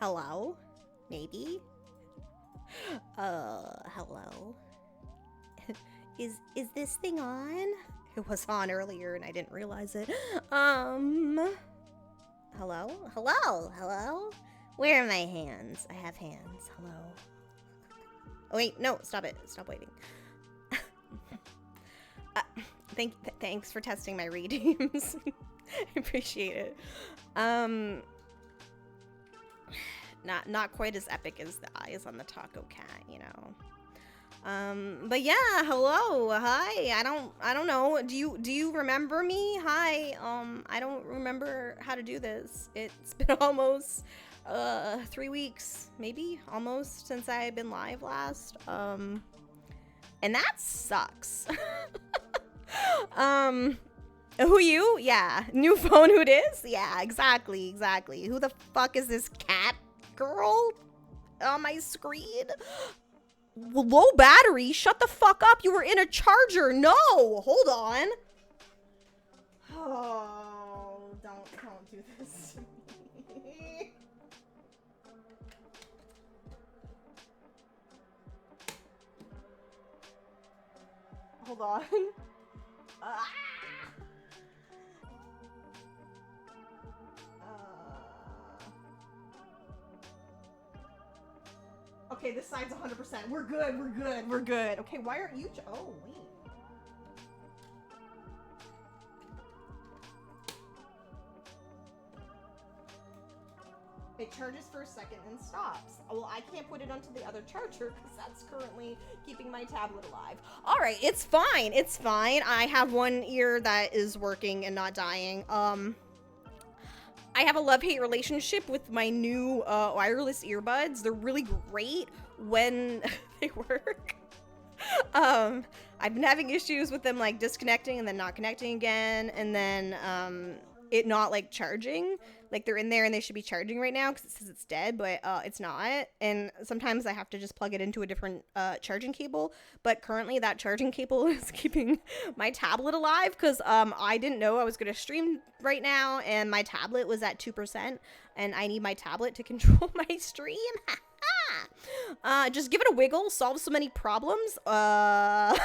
Hello? Maybe? Hello? Is this thing on? It was on earlier and I didn't realize it. Hello? Hello? Hello? Where are my hands? I have hands. Hello? Oh, wait, no, stop it. Stop waiting. Thanks for testing my redeems. I appreciate it. Not quite as epic as the eyes on the taco cat, you know. But yeah, hello, hi. I don't know. Do you remember me? Hi. I don't remember how to do this. It's been almost 3 weeks, maybe almost, since I've been live last. And that sucks. Who you? Yeah. New phone, who it is? Yeah, exactly. Who the fuck is this cat girl on my screen? Low battery? Shut the fuck up. You were in a charger. No, hold on. Oh, don't do this to me. Hold on. Okay, this side's 100%. We're good. Okay, why aren't you? Oh, wait. It charges for a second and stops. Well, I can't put it onto the other charger because that's currently keeping my tablet alive. All right, it's fine. I have one ear that is working and not dying. I have a love-hate relationship with my new wireless earbuds. They're really great when they work. I've been having issues with them like disconnecting and then not connecting again, and then it not like charging. Like they're in there and they should be charging right now because it says it's dead, but it's not. And sometimes I have to just plug it into a different charging cable. But currently that charging cable is keeping my tablet alive because I didn't know I was going to stream right now, and my tablet was at 2%, and I need my tablet to control my stream. Just give it a wiggle, solve so many problems. Yeah.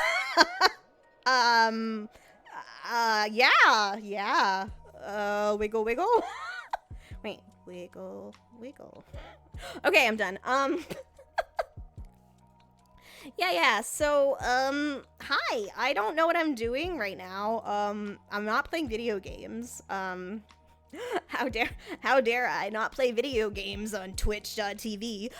Wiggle. Wait, wiggle. Okay, I'm done. Yeah, so, hi, I don't know what I'm doing right now. I'm not playing video games. How dare I not play video games on twitch.tv.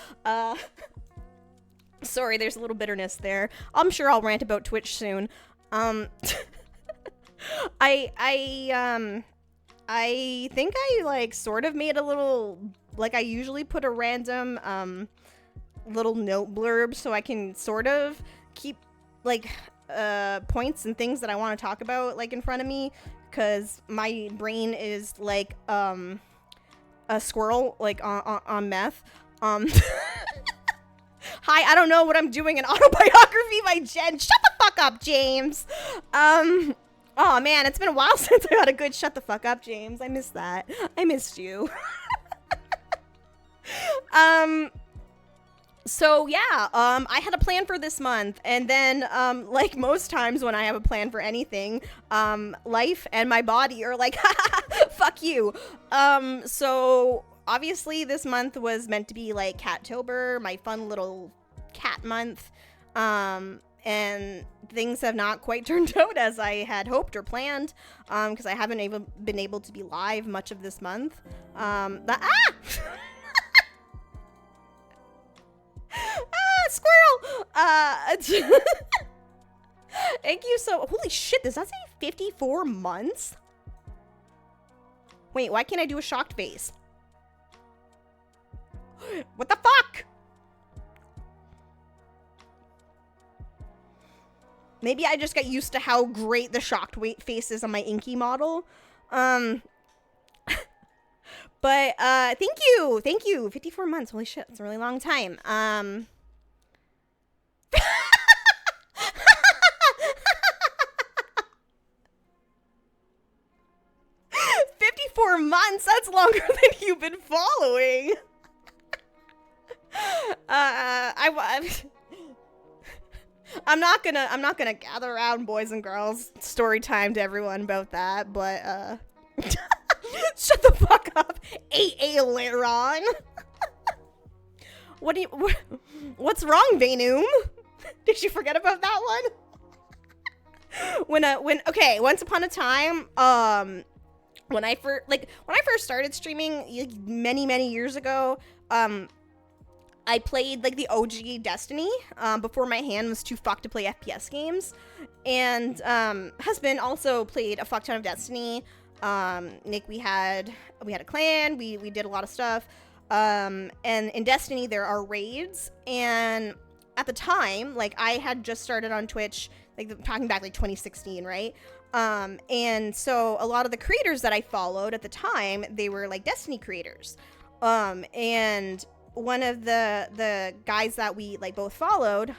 Sorry, there's a little bitterness there. I'm sure I'll rant about Twitch soon. I think I, like, sort of made a little, like, I usually put a random, little note blurb so I can sort of keep, like, points and things that I want to talk about, like, in front of me, because my brain is, like, a squirrel, like, on meth. Hi, I don't know what I'm doing, an autobiography by Jen. Shut the fuck up, James. Oh man, it's been a while since I got a good shut the fuck up, James. I missed that. I missed you. So yeah, I had a plan for this month, and then, like most times when I have a plan for anything, life and my body are like, fuck you. So obviously this month was meant to be like Catober, my fun little cat month. And things have not quite turned out as I had hoped or planned, because I haven't even been able to be live much of this month. Squirrel! Thank you so... Holy shit, does that say 54 months? Wait, why can't I do a shocked face? What the fuck? Maybe I just got used to how great the shocked face is on my Inky model. But, thank you. 54 months. Holy shit, that's a really long time. 54 months? That's longer than you've been following. I'm not gonna gather around, boys and girls, story time to everyone about that, but shut the fuck up, Aileron. What's wrong, Vainoom? Did you forget about that one? Once upon a time, when I first started streaming many years ago, I played like the OG Destiny before my hand was too fucked to play FPS games, and husband also played a fuck ton of Destiny. Nick, we had a clan, we did a lot of stuff, and in Destiny there are raids, and at the time, like, I had just started on Twitch, like, talking back like 2016, right? And so a lot of the creators that I followed at the time, they were like Destiny creators, and one of the guys that we like both followed,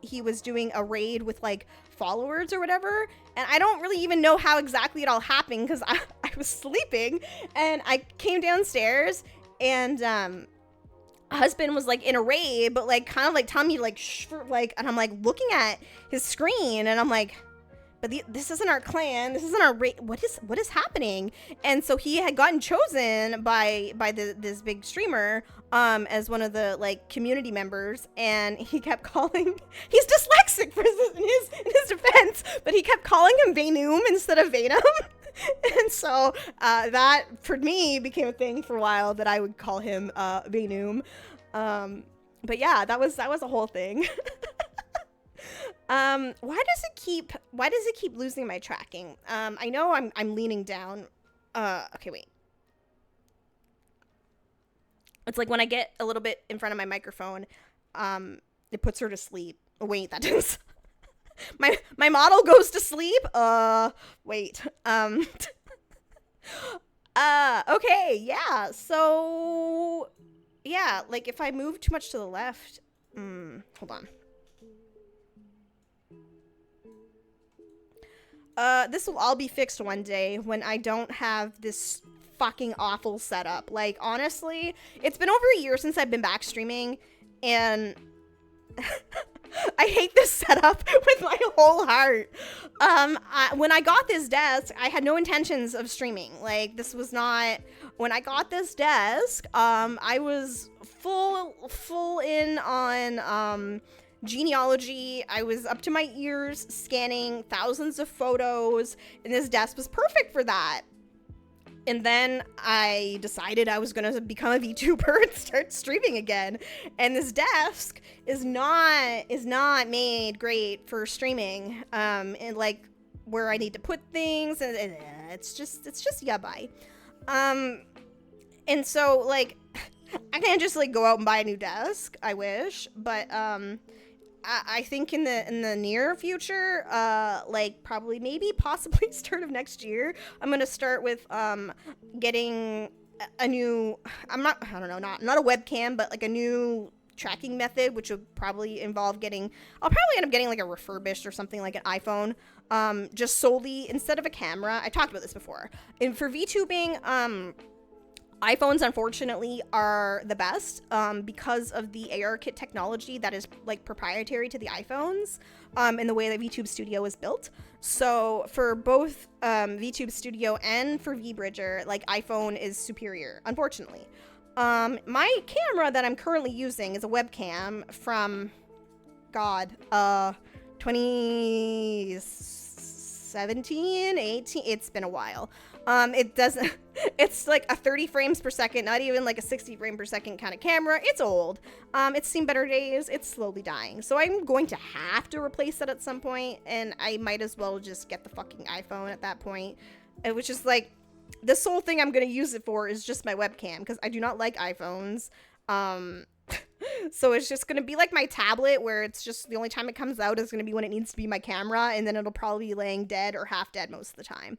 he was doing a raid with like followers or whatever, and I don't really even know how exactly it all happened because I was sleeping, and I came downstairs, and husband was like in a raid, but like kind of like telling me like shh, and I'm like looking at his screen, and I'm like, but this isn't our clan, this isn't our raid, what is happening? And so he had gotten chosen by this big streamer as one of the like community members, and he kept calling, he's dyslexic for in his defense, but he kept calling him Vainoom instead of Vainem. And so that for me became a thing for a while, that I would call him Vainoom. But yeah, that was a whole thing. Why does it keep losing my tracking? I know I'm leaning down. Okay, wait. It's like when I get a little bit in front of my microphone, it puts her to sleep. Oh, wait, that does. My model goes to sleep. Wait. Okay, yeah. So, yeah, like if I move too much to the left, hold on. This will all be fixed one day when I don't have this fucking awful setup. Like, honestly, it's been over a year since I've been back streaming, and I hate this setup with my whole heart. When I got this desk, I had no intentions of streaming. Like, this was not, when I got this desk, I was full in on, genealogy. I was up to my ears scanning thousands of photos, and this desk was perfect for that. And then I decided I was gonna become a VTuber and start streaming again. And this desk is not made great for streaming. And like where I need to put things, and it's just yeah, bye. And so like I can't just like go out and buy a new desk. I wish, but I think in the near future, like probably maybe possibly start of next year, I'm gonna start with getting a new, not a webcam, but like a new tracking method, which would probably involve I'll probably end up getting like a refurbished or something, like an iPhone, just solely instead of a camera. I talked about this before. And for VTubing, iPhones, unfortunately, are the best because of the ARKit technology that is like proprietary to the iPhones, and the way that VTube Studio is built. So for both VTube Studio and for VBridger, like iPhone is superior, unfortunately. My camera that I'm currently using is a webcam from, 2017, 18, it's been a while. It's like a 30 frames per second, not even like a 60 frame per second kind of camera. It's old. It's seen better days. It's slowly dying. So I'm going to have to replace it at some point, and I might as well just get the fucking iPhone at that point. Which is like, the sole thing I'm going to use it for is just my webcam, because I do not like iPhones. So it's just going to be like my tablet, where it's just the only time it comes out is going to be when it needs to be my camera, and then it'll probably be laying dead or half dead most of the time.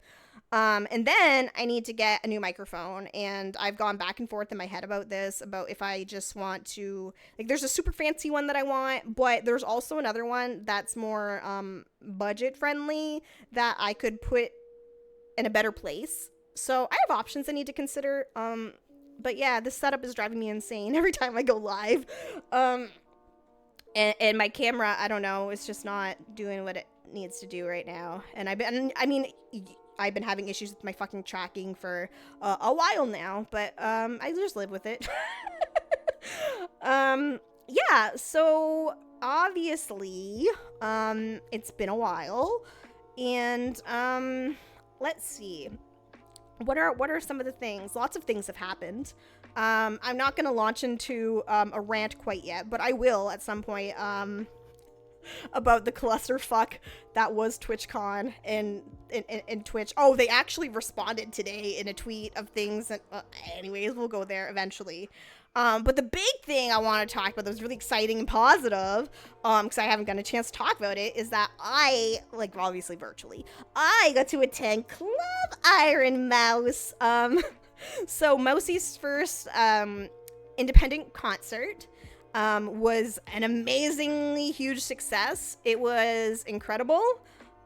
And then I need to get a new microphone, and I've gone back and forth in my head about this, about if I just want to, like, there's a super fancy one that I want, but there's also another one that's more budget friendly that I could put in a better place. So I have options I need to consider. but yeah, this setup is driving me insane every time I go live. And my camera, I don't know, it's just not doing what it needs to do right now. And I've been having issues with my fucking tracking for a while now, but I just live with it. Yeah, so obviously, it's been a while, and let's see. What are some of the things? Lots of things have happened. I'm not gonna launch into a rant quite yet, but I will at some point about the clusterfuck that was TwitchCon and Twitch. Oh, they actually responded today in a tweet of things that, anyways, we'll go there eventually. But the big thing I want to talk about that was really exciting and positive, because I haven't gotten a chance to talk about it, is that I, like, obviously virtually, I got to attend Club Iron Mouse. So Mousie's first independent concert was an amazingly huge success. It was incredible,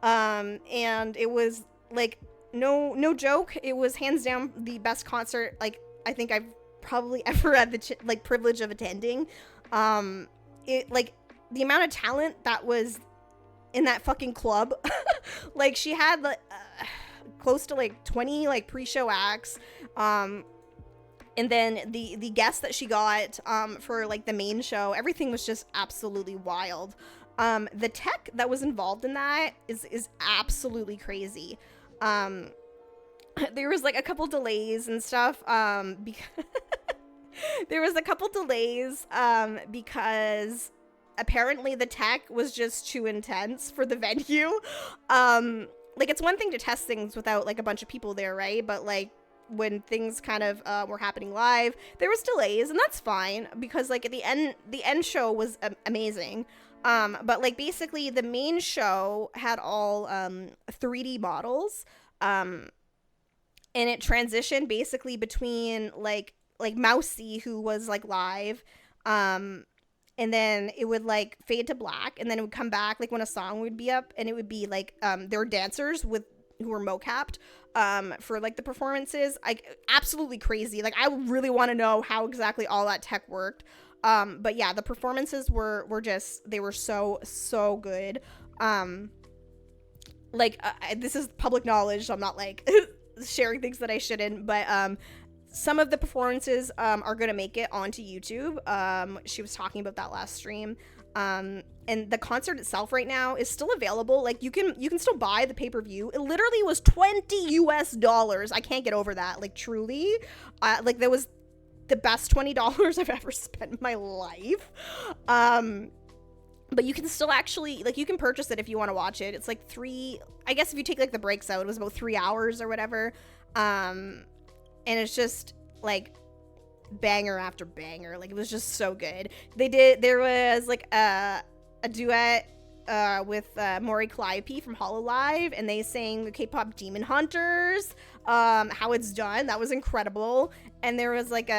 and it was, like, no joke, it was hands down the best concert, like, I think I've probably ever had the privilege of attending. It, like, the amount of talent that was in that fucking club, like, she had close to like 20 like pre-show acts, and then the guests that she got for like the main show, everything was just absolutely wild. The tech that was involved in that is absolutely crazy. There was like a couple delays and stuff, there was a couple delays because apparently the tech was just too intense for the venue. Like, it's one thing to test things without like a bunch of people there, right? But like when things kind of were happening live, there was delays, and that's fine because like at the end show was amazing. But like basically the main show had all 3D models, and it transitioned basically between like Mousy, who was like live, and then it would like fade to black, and then it would come back like when a song would be up, and it would be like there were dancers who were mocapped for like the performances. Like, absolutely crazy. Like, I really want to know how exactly all that tech worked. But yeah, the performances were just, they were so good. Like, this is public knowledge, so I'm not like sharing things that I shouldn't, but some of the performances are gonna make it onto YouTube. She was talking about that last stream. And the concert itself right now is still available. Like, you can still buy the pay-per-view. It literally was $20 US. I can't get over that. Like, truly, like, that was the best $20 I've ever spent in my life. But you can still actually, like, you can purchase it if you want to watch it. It's like I guess if you take like the breaks out, it was about 3 hours or whatever. And it's just like banger after banger. Like, it was just so good. There was like a duet with Maury Calliope from Hololive, and they sang the K-pop Demon Hunters, How It's Done. That was incredible. And there was like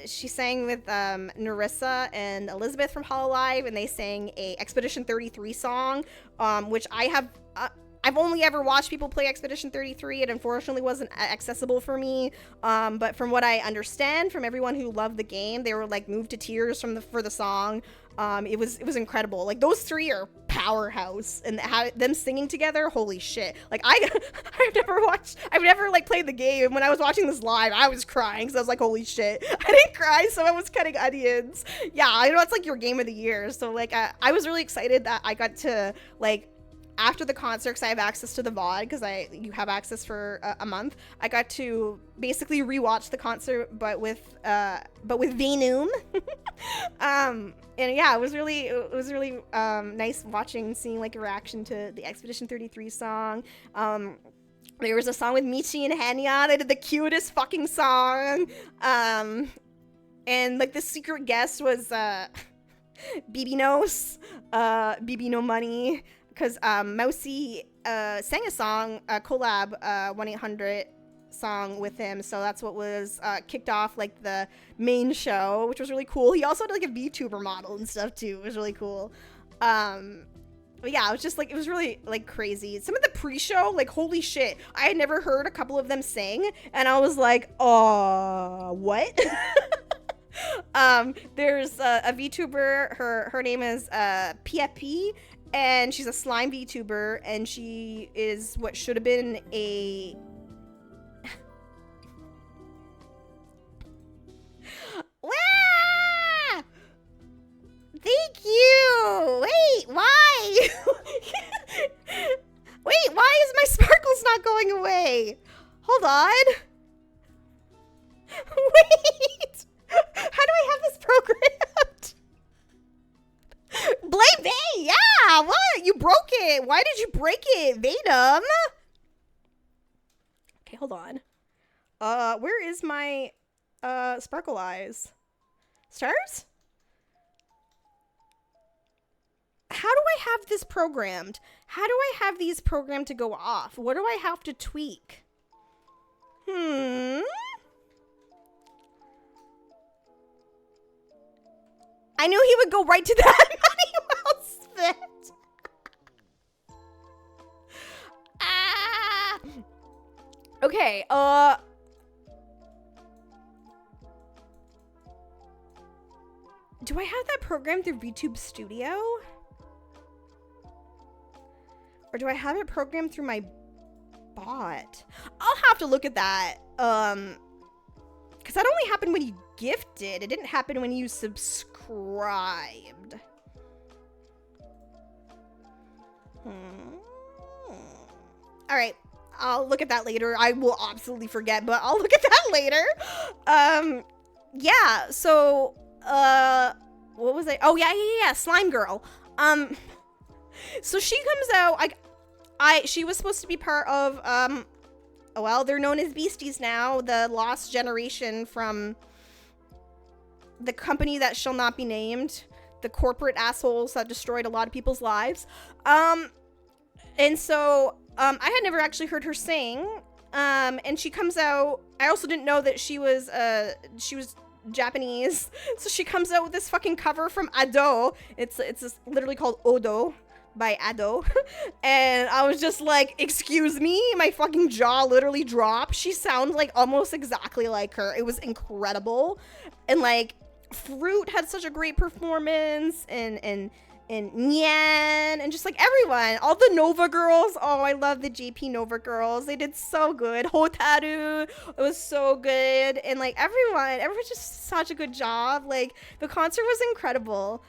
she sang with Narissa and Elizabeth from Hololive, and they sang a Expedition 33 song, which I've only ever watched people play Expedition 33. It unfortunately wasn't accessible for me. But from what I understand from everyone who loved the game, they were like moved to tears for the song. It was incredible. Like, those three are powerhouse, and them singing together, holy shit. Like, I've never like played the game. When I was watching this live, I was crying, so I was like, holy shit. I didn't cry, so I was cutting onions. Yeah, I know it's like your game of the year, so like I was really excited that I got to like, after the concert, because I have access to the VOD, because you have access for a month, I got to basically rewatch the concert, but with Venoom. And yeah, it was really nice seeing like a reaction to the Expedition 33 song. There was a song with Michi and Hanya. They did the cutest fucking song. And like the secret guest was BB No Money. Because Mousy sang a song, a collab 1-800 song with him, so that's what was kicked off like the main show, which was really cool. He also did like a VTuber model and stuff too. It was really cool. But yeah, it was just like, it was really like crazy. Some of the pre-show, like, holy shit, I had never heard a couple of them sing, and I was like, what? There's a VTuber, her name is Piepi, and she's a slime VTuber, and she is what should have been a Wah! Thank you! Wait, why? Wait, why is my sparkles not going away? Hold on. Wait! How do I have this programmed? Blame me! Yeah! What? You broke it! Why did you break it, Vatum? Okay, hold on. Where is my, sparkle eyes? Stars? How do I have this programmed? How do I have these programmed to go off? What do I have to tweak? I knew he would go right to that money well spent. Ah. Okay, do I have that programmed through VTube Studio? Or do I have it programmed through my bot? I'll have to look at that. Because that only happened when you gifted. It didn't happen when you subscribed. Alright. I'll look at that later. I will absolutely forget, but I'll look at that later. Yeah, so, what was I? Oh, yeah, Slime Girl. So she comes out, she was supposed to be part of, well, they're known as Beasties now, the lost generation from the company that shall not be named, the corporate assholes that destroyed a lot of people's lives. And so, I had never actually heard her sing, and she comes out, I also didn't know that she was Japanese, so she comes out with this fucking cover from Ado. It's literally called Odo by Ado. And I was just like, excuse me? My fucking jaw literally dropped. She sounds like almost exactly like her. It was incredible. And like, Fruit had such a great performance, and Nyan, and just like everyone, all the Nova girls. Oh, I love the JP Nova girls. They did so good. Hotaru, it was so good. And like everyone just such a good job. Like the concert was incredible.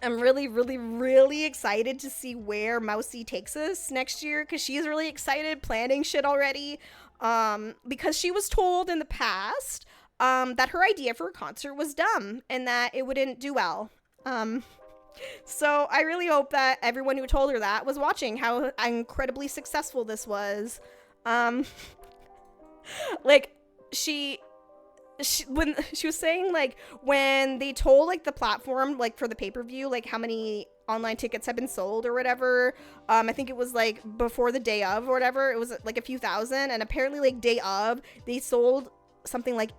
I'm really, really, really excited to see where Mousy takes us next year, because she's really excited, planning shit already. Because she was told in the past that her idea for a concert was dumb and that it wouldn't do well. So I really hope that everyone who told her that was watching how incredibly successful this was. Like when she was saying, like, when they told like the platform, like for the pay-per-view, like how many online tickets have been sold or whatever, I think it was like before the day of or whatever, it was like a few thousand, and apparently like day of they sold something like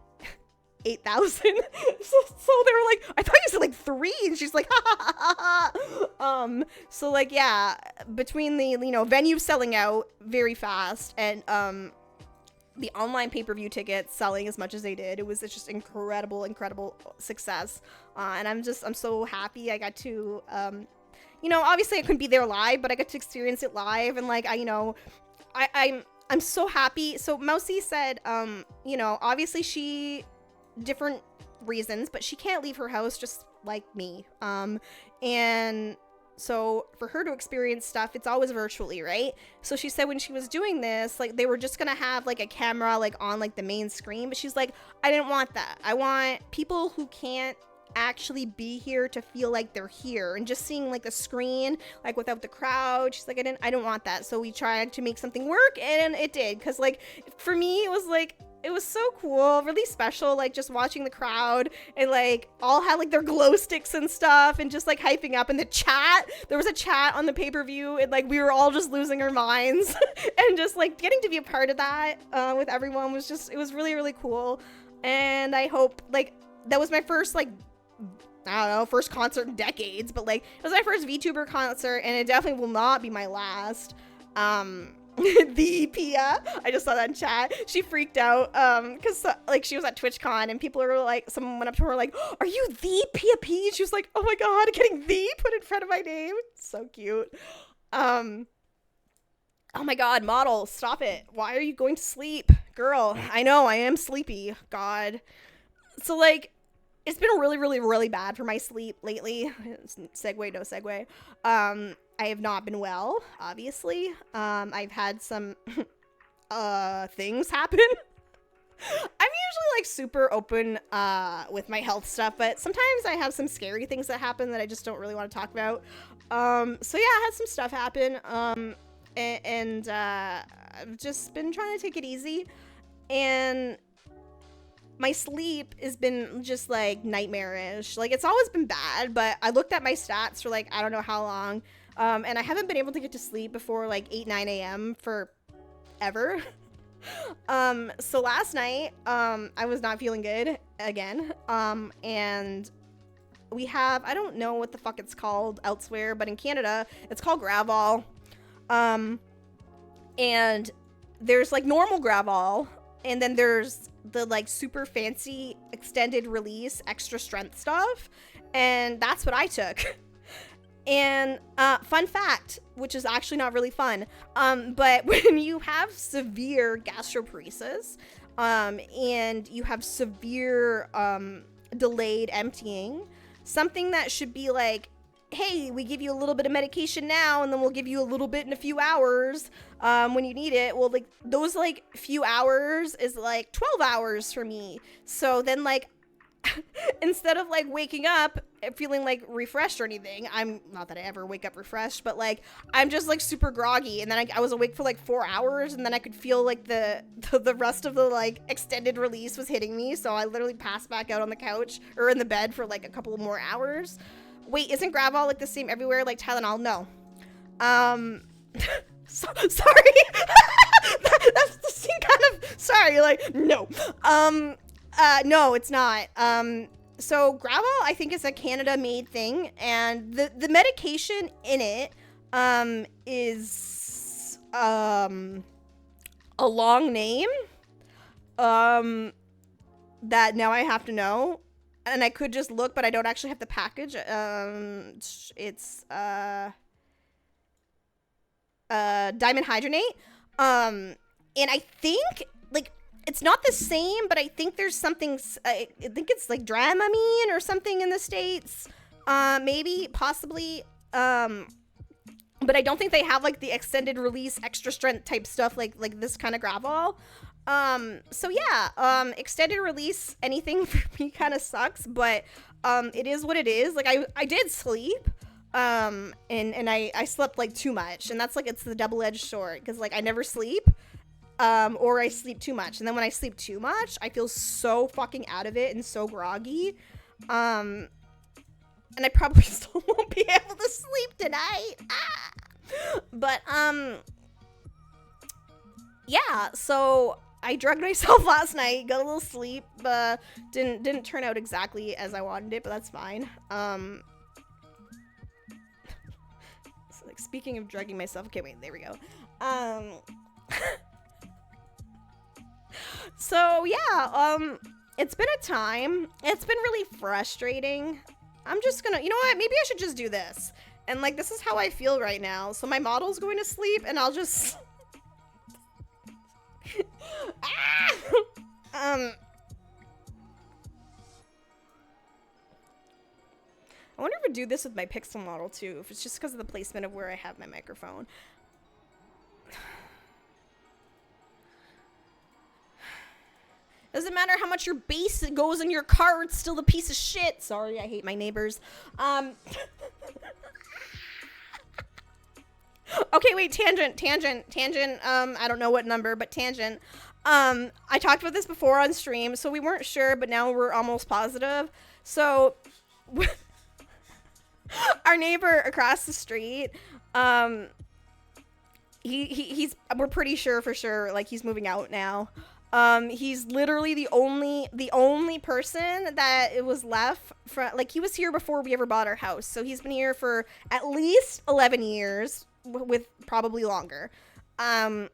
8,000. so they were like, I thought you said like 3, and she's like, ha ha ha ha. So like, yeah, between the, you know, venue selling out very fast and the online pay-per-view tickets selling as much as they did, it's just incredible success. And I'm so happy I got to, you know, obviously I couldn't be there live, but I got to experience it live, and like, I'm so happy. So Mousy said, you know, obviously she, different reasons, but she can't leave her house just like me. And so for her to experience stuff, it's always virtually, right? So she said when she was doing this, like, they were just gonna have like a camera like on like the main screen, but she's like, I didn't want that. I want people who can't actually be here to feel like they're here, and just seeing like the screen like without the crowd. She's like, I don't want that. So we tried to make something work, and it did, because like for me it was like, it was so cool, really special, like just watching the crowd, and like all had like their glow sticks and stuff, and just like hyping up. In the chat, there was a chat on the pay-per-view, and like we were all just losing our minds and just like getting to be a part of that with everyone was just, it was really, really cool. And I hope, like, that was my first like, I don't know, first concert in decades, but like it was my first VTuber concert, and it definitely will not be my last. The Pia, I just saw that in chat. She freaked out because like she was at TwitchCon and people were like, someone went up to her like, "Are you the Pia P?" She was like, "Oh my god, getting the put in front of my name." So cute. Oh my god, model, stop it. Why are you going to sleep? Girl, I know, I am sleepy. God. So like, it's been really, really, really bad for my sleep lately. Segue, no segue. I have not been well, obviously. I've had some things happen. I'm usually like super open with my health stuff, but sometimes I have some scary things that happen that I just don't really want to talk about. So yeah, I had some stuff happen. And I've just been trying to take it easy, and my sleep has been just like nightmarish. Like it's always been bad, but I looked at my stats for like I don't know how long, and I haven't been able to get to sleep before like 8-9 a.m. for ever. So last night I was not feeling good again, and we have, I don't know what the fuck it's called elsewhere, but in Canada it's called Gravol. And there's like normal Gravol, and then there's the like super fancy extended release extra strength stuff, and that's what I took. And fun fact, which is actually not really fun, but when you have severe gastroparesis and you have severe delayed emptying, something that should be like, hey, we give you a little bit of medication now, and then we'll give you a little bit in a few hours when you need it. Well, like, those, like, few hours is, like, 12 hours for me. So then, like, instead of, like, waking up feeling, like, refreshed or anything, I'm, not that I ever wake up refreshed, but, like, I'm just, like, super groggy. And then I was awake for, like, 4 hours, and then I could feel, like, the rest of the, like, extended release was hitting me. So I literally passed back out on the couch, or in the bed for, like, a couple more hours. Wait, isn't Gravol like the same everywhere like Tylenol? No. Sorry. That's the same kind of, sorry, like, no. No, it's not. So Gravol, I think, is a Canada-made thing, and the medication in it, is, a long name, that now I have to know. And I could just look, but I don't actually have the package. It's diamond hydronate. And I think, like, it's not the same, but I think there's something, I think it's like Dramamine or something in the States. Maybe, possibly. But I don't think they have, like, the extended release, extra strength type stuff like this kind of Gravol. So yeah, extended release, anything for me kind of sucks, but, it is what it is. Like, I did sleep, and I slept, like, too much, and that's, like, it's the double-edged sword, because, like, I never sleep, or I sleep too much, and then when I sleep too much, I feel so fucking out of it and so groggy, and I probably still won't be able to sleep tonight, but, yeah, so I drugged myself last night, got a little sleep, didn't turn out exactly as I wanted it, but that's fine. So, like, speaking of drugging myself, okay, wait, there we go. So yeah, it's been a time. It's been really frustrating. I'm just gonna, you know what, maybe I should just do this. And, like, this is how I feel right now. So my model's going to sleep, and I'll just... I wonder if I do this with my Pixel model too, if it's just because of the placement of where I have my microphone. Doesn't matter how much your bass goes in your car, it's still a piece of shit. Sorry, I hate my neighbors. Okay, wait, tangent. I don't know what number, but tangent. I talked about this before on stream, so we weren't sure, but now we're almost positive. So, our neighbor across the street, he's, we're pretty sure for sure, like, he's moving out now. He's literally the only person that it was left from, like, he was here before we ever bought our house. So he's been here for at least 11 years, with probably longer. Um,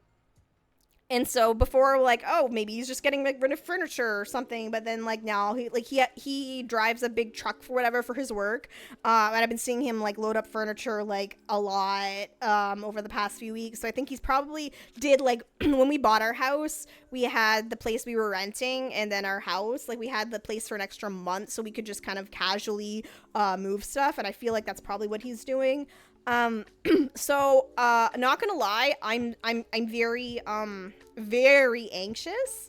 and so before, like, oh, maybe he's just getting like rid of furniture or something, but then like now he drives a big truck for whatever for his work, and I've been seeing him like load up furniture like a lot over the past few weeks. So I think he's probably did like when we bought our house, we had the place we were renting, and then our house, like we had the place for an extra month, so we could just kind of casually move stuff, and I feel like that's probably what he's doing. So, not gonna lie, I'm very, very anxious,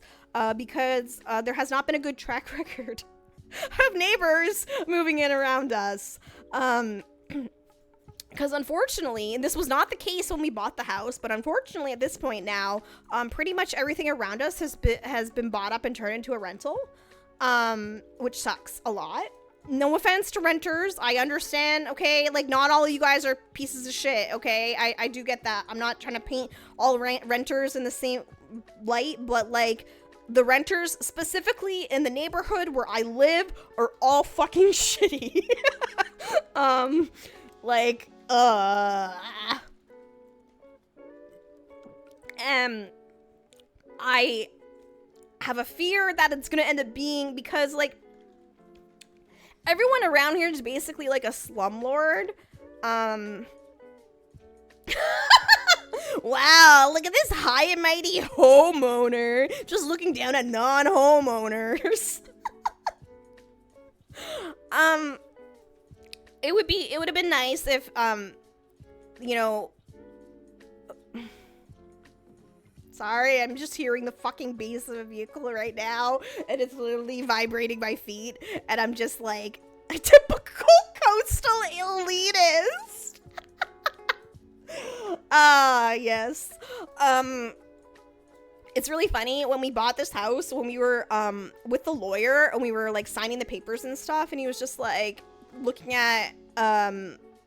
because, there has not been a good track record of neighbors moving in around us. Because unfortunately, and this was not the case when we bought the house, but unfortunately at this point now, pretty much everything around us has been bought up and turned into a rental, which sucks a lot. No offense to renters. I understand, okay? Like, not all of you guys are pieces of shit, okay? I do get that. I'm not trying to paint all renters in the same light, but, like, the renters, specifically in the neighborhood where I live, are all fucking shitty. Like, I have a fear that it's gonna end up being because, like, everyone around here is basically like a slumlord. Wow, look at this high and mighty homeowner just looking down at non-homeowners. It would have been nice if, you know, sorry, I'm just hearing the fucking bass of a vehicle right now, and it's literally vibrating my feet, and I'm just like, a typical coastal elitist. Yes. It's really funny, when we bought this house, when we were, with the lawyer, and we were, like, signing the papers and stuff, and he was just, like, looking at,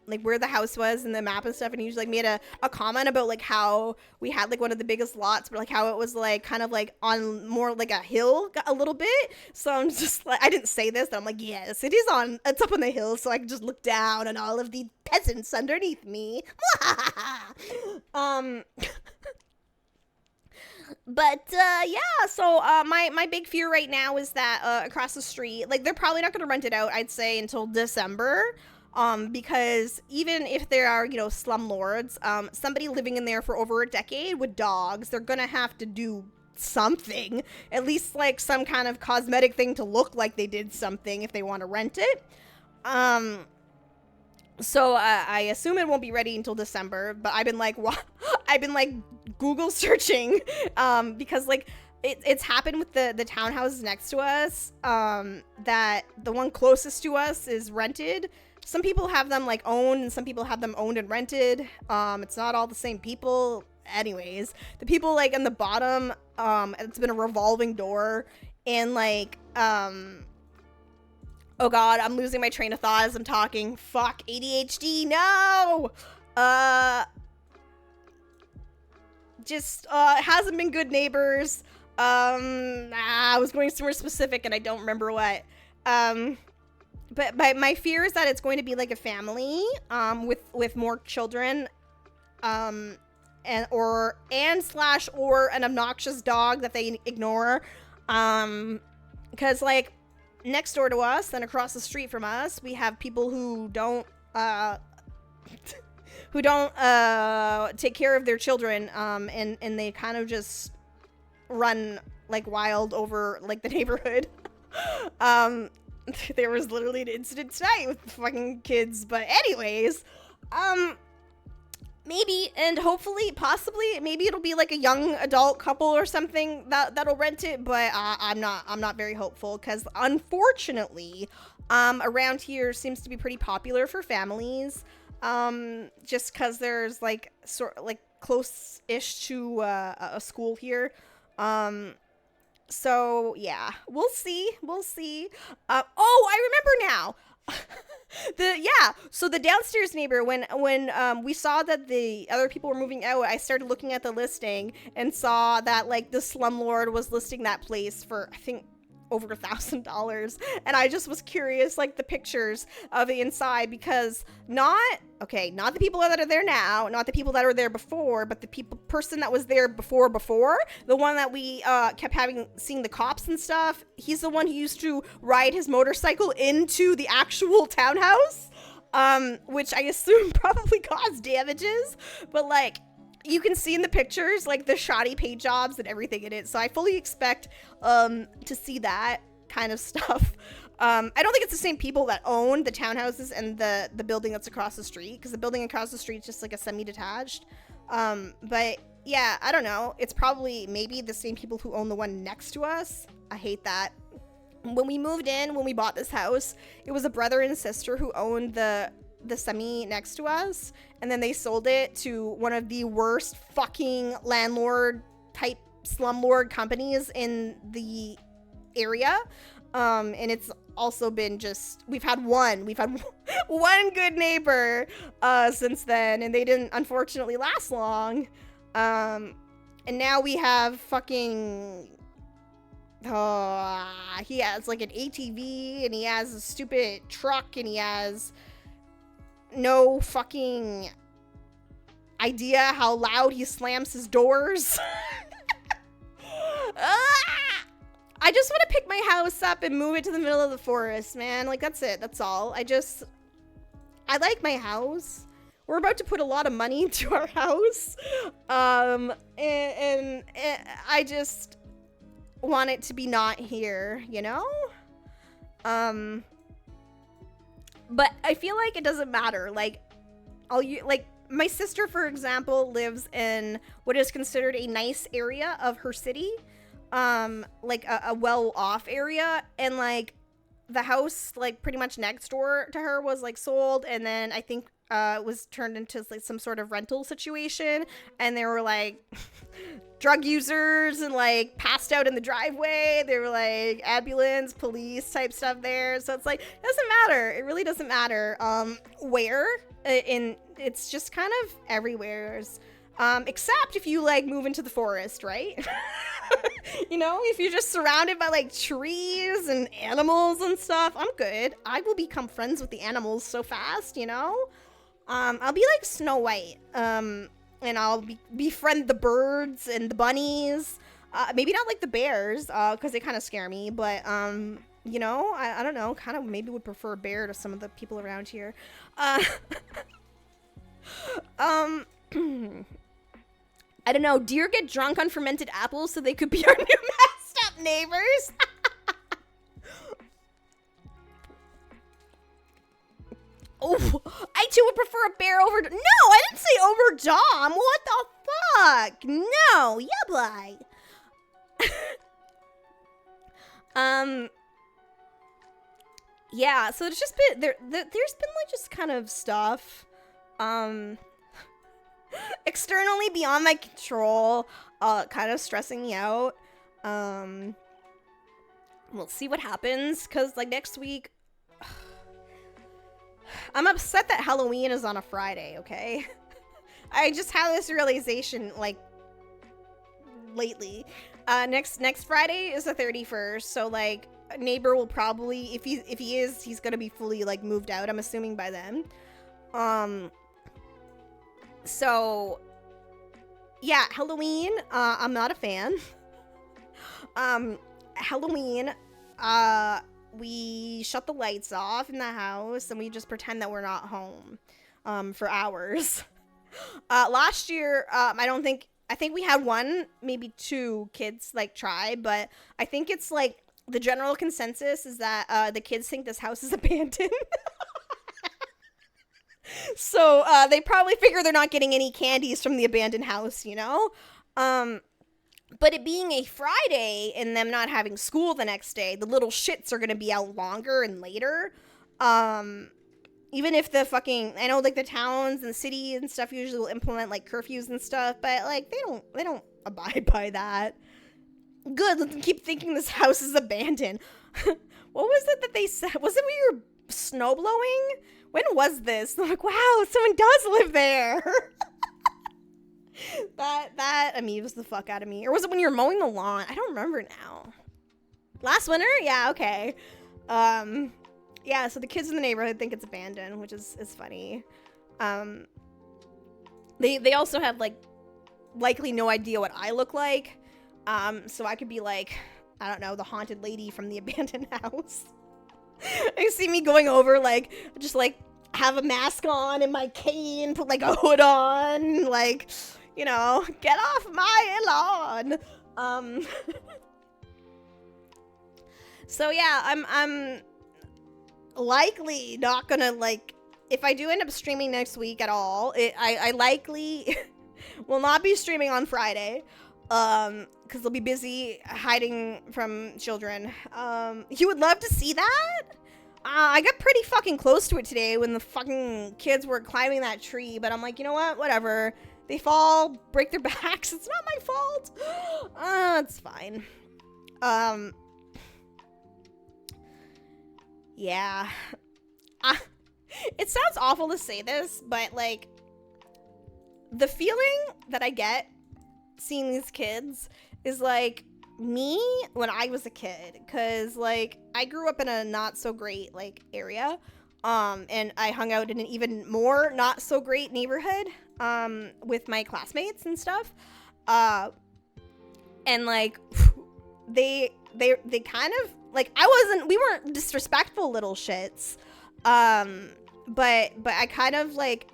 like, where the house was and the map and stuff, and he just, like, made a comment about, like, how we had, like, one of the biggest lots, but, like, how it was, like, kind of, like, on more, like, a hill a little bit. So I'm just, like, I didn't say this, but I'm like, yes, it's up on the hill, so I can just look down on all of the peasants underneath me. But, yeah, so, my big fear right now is that, across the street, like, they're probably not gonna rent it out, I'd say, until December, because even if there are, you know, slumlords, somebody living in there for over a decade with dogs, they're gonna have to do something, at least, like, some kind of cosmetic thing to look like they did something if they want to rent it. So, I assume it won't be ready until December, but I've been like, Google searching, because, like, it's happened with the townhouses next to us, that the one closest to us is rented. Some people have them, like, owned, and some people have them owned and rented. It's not all the same people. Anyways, the people, like, in the bottom, it's been a revolving door, and, like, oh god, I'm losing my train of thought as I'm talking. Fuck, ADHD, no! It hasn't been good neighbors. I was going somewhere specific and I don't remember what. But my fear is that it's going to be like a family, with more children, or an obnoxious dog that they ignore. Because, like, next door to us and across the street from us, we have people who don't take care of their children, and they kind of just run like wild over like the neighborhood. There was literally an incident tonight with fucking kids, but anyways, maybe, and hopefully, possibly, maybe it'll be like a young adult couple or something that'll rent it, but I'm not very hopeful, because unfortunately, around here seems to be pretty popular for families, just because there's like close-ish to a school here. So yeah, we'll see. Oh, I remember now. So the downstairs neighbor, when we saw that the other people were moving out, I started looking at the listing and saw that like the slumlord was listing that place for, I think, over $1,000, and I just was curious, like the pictures of the inside, because not the people that are there now, not the people that were there before, but the person that was there before, the one that we kept seeing the cops and stuff. He's the one who used to ride his motorcycle into the actual townhouse, which I assume probably caused damages, but like, you can see in the pictures, like, the shoddy paint jobs and everything in it. So I fully expect to see that kind of stuff. I don't think it's the same people that own the townhouses and the building that's across the street, because the building across the street is just, like, a semi-detached. But, yeah, I don't know. It's probably maybe the same people who own the one next to us. I hate that. When we bought this house, it was a brother and sister who owned the semi next to us, and then they sold it to one of the worst fucking landlord type slumlord companies in the area, and it's also been just, we've had one good neighbor since then, and they didn't unfortunately last long, and now we have fucking he has like an ATV, and he has a stupid truck, and he has no fucking idea how loud he slams his doors. I just want to pick my house up and move it to the middle of the forest, man. Like, that's it. That's all. I like my house. We're about to put a lot of money into our house. And I just want it to be not here, you know? But I feel like it doesn't matter. Like, my sister, for example, lives in what is considered a nice area of her city, like a well-off area, and like the house, like pretty much next door to her, was like sold, and then I think was turned into like some sort of rental situation, and there were like drug users and like passed out in the driveway. There were like ambulance, police type stuff there. So it's like, it doesn't matter. It really doesn't matter where. It's just kind of everywhere. Except if you like move into the forest, right? You know, if you're just surrounded by like trees and animals and stuff, I'm good. I will become friends with the animals so fast, you know? I'll be like Snow White. And I'll befriend the birds and the bunnies. Maybe not like the bears, because they kind of scare me. But, you know, I don't know. Kind of maybe would prefer a bear to some of the people around here. I don't know. Deer get drunk on fermented apples so they could be our new messed up neighbors. Oh, I too would prefer a bear over... No, I didn't say over Dom. What the fuck? No, yeah, boy. Yeah, so it's just been... There's been, like, just kind of stuff, externally beyond my control, kind of stressing me out. We'll see what happens, because, like, next week... I'm upset that Halloween is on a Friday, okay? I just had this realization, like, lately. Next Friday is the 31st, so, like, a neighbor will probably, if he is, he's gonna be fully, like, moved out, I'm assuming, by then. So, yeah, Halloween, I'm not a fan. Halloween, we shut the lights off in the house, and we just pretend that we're not home for hours. Last year, I think we had one, maybe two kids, like, try, but I think it's, like, the general consensus is that the kids think this house is abandoned. So, they probably figure they're not getting any candies from the abandoned house, you know? But it being a Friday and them not having school the next day, the little shits are gonna be out longer and later. Even if the fucking, I know, like, the towns and cities and stuff usually will implement, like, curfews and stuff, but, like, they don't abide by that. Good, let them keep thinking this house is abandoned. What was it that they said? Was it we were snow blowing. When was this? I'm like, wow, someone does live there. that amused the fuck out of me. Or was it when you were mowing the lawn? I don't remember now. Last winter? Yeah, okay. Yeah, so the kids in the neighborhood think it's abandoned, which is funny. They also have, like, likely no idea what I look like. So I could be like, I don't know, the haunted lady from the abandoned house. You see me going over, like, just, like, have a mask on and my cane, put, like, a hood on, like, you know, get off my lawn. So yeah, I'm likely not gonna, like, if I do end up streaming next week at all, I likely will not be streaming on Friday, because they'll be busy hiding from children. You would love to see that? I got pretty fucking close to it today when the fucking kids were climbing that tree, but I'm like, you know what? Whatever. They fall, break their backs. It's not my fault. It's fine. Yeah. It sounds awful to say this, but, like, the feeling that I get seeing these kids is like me when I was a kid, because, like, I grew up in a not so great, like, area, and I hung out in an even more not so great neighborhood with my classmates and stuff, and, like, they kind of, like, we weren't disrespectful little shits, but I kind of, like,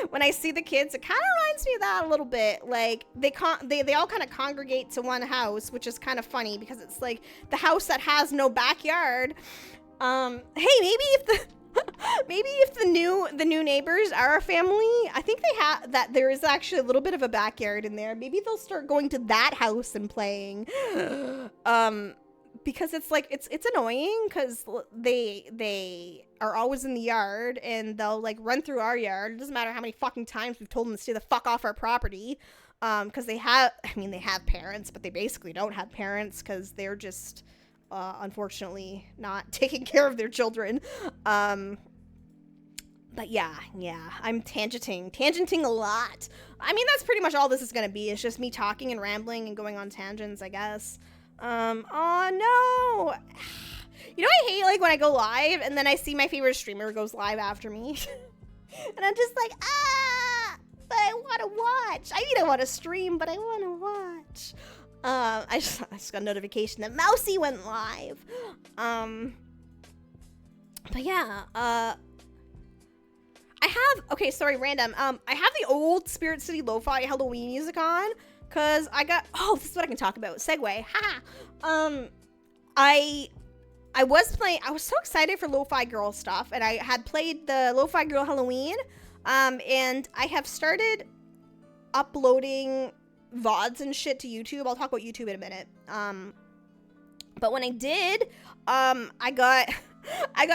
when I see the kids, it kind of reminds me of that a little bit. Like, they all kind of congregate to one house, which is kind of funny because it's like the house that has no backyard. Hey, maybe if the new neighbors are a family, I think they have that. There is actually a little bit of a backyard in there. Maybe they'll start going to that house and playing. Because it's like, it's annoying because they are always in the yard and they'll, like, run through our yard. It doesn't matter how many fucking times we've told them to stay the fuck off our property. Because they have parents, but they basically don't have parents because they're just, unfortunately not taking care of their children. But yeah, I'm tangenting a lot. I mean, that's pretty much all this is gonna be. It's just me talking and rambling and going on tangents, I guess. Oh no! You know, I hate, like, when I go live and then I see my favorite streamer goes live after me. And I'm just like, but I want to watch. I mean, I want to stream, but I want to watch. I just got a notification that Mousy went live. But yeah, okay, sorry, random. I have the old Spirit City Lo-Fi Halloween music on. Cause this is what I can talk about. Segue, haha. I was so excited for Lo-Fi Girl stuff, and I had played the Lo-Fi Girl Halloween, and I have started uploading VODs and shit to YouTube. I'll talk about YouTube in a minute. But when I did, I got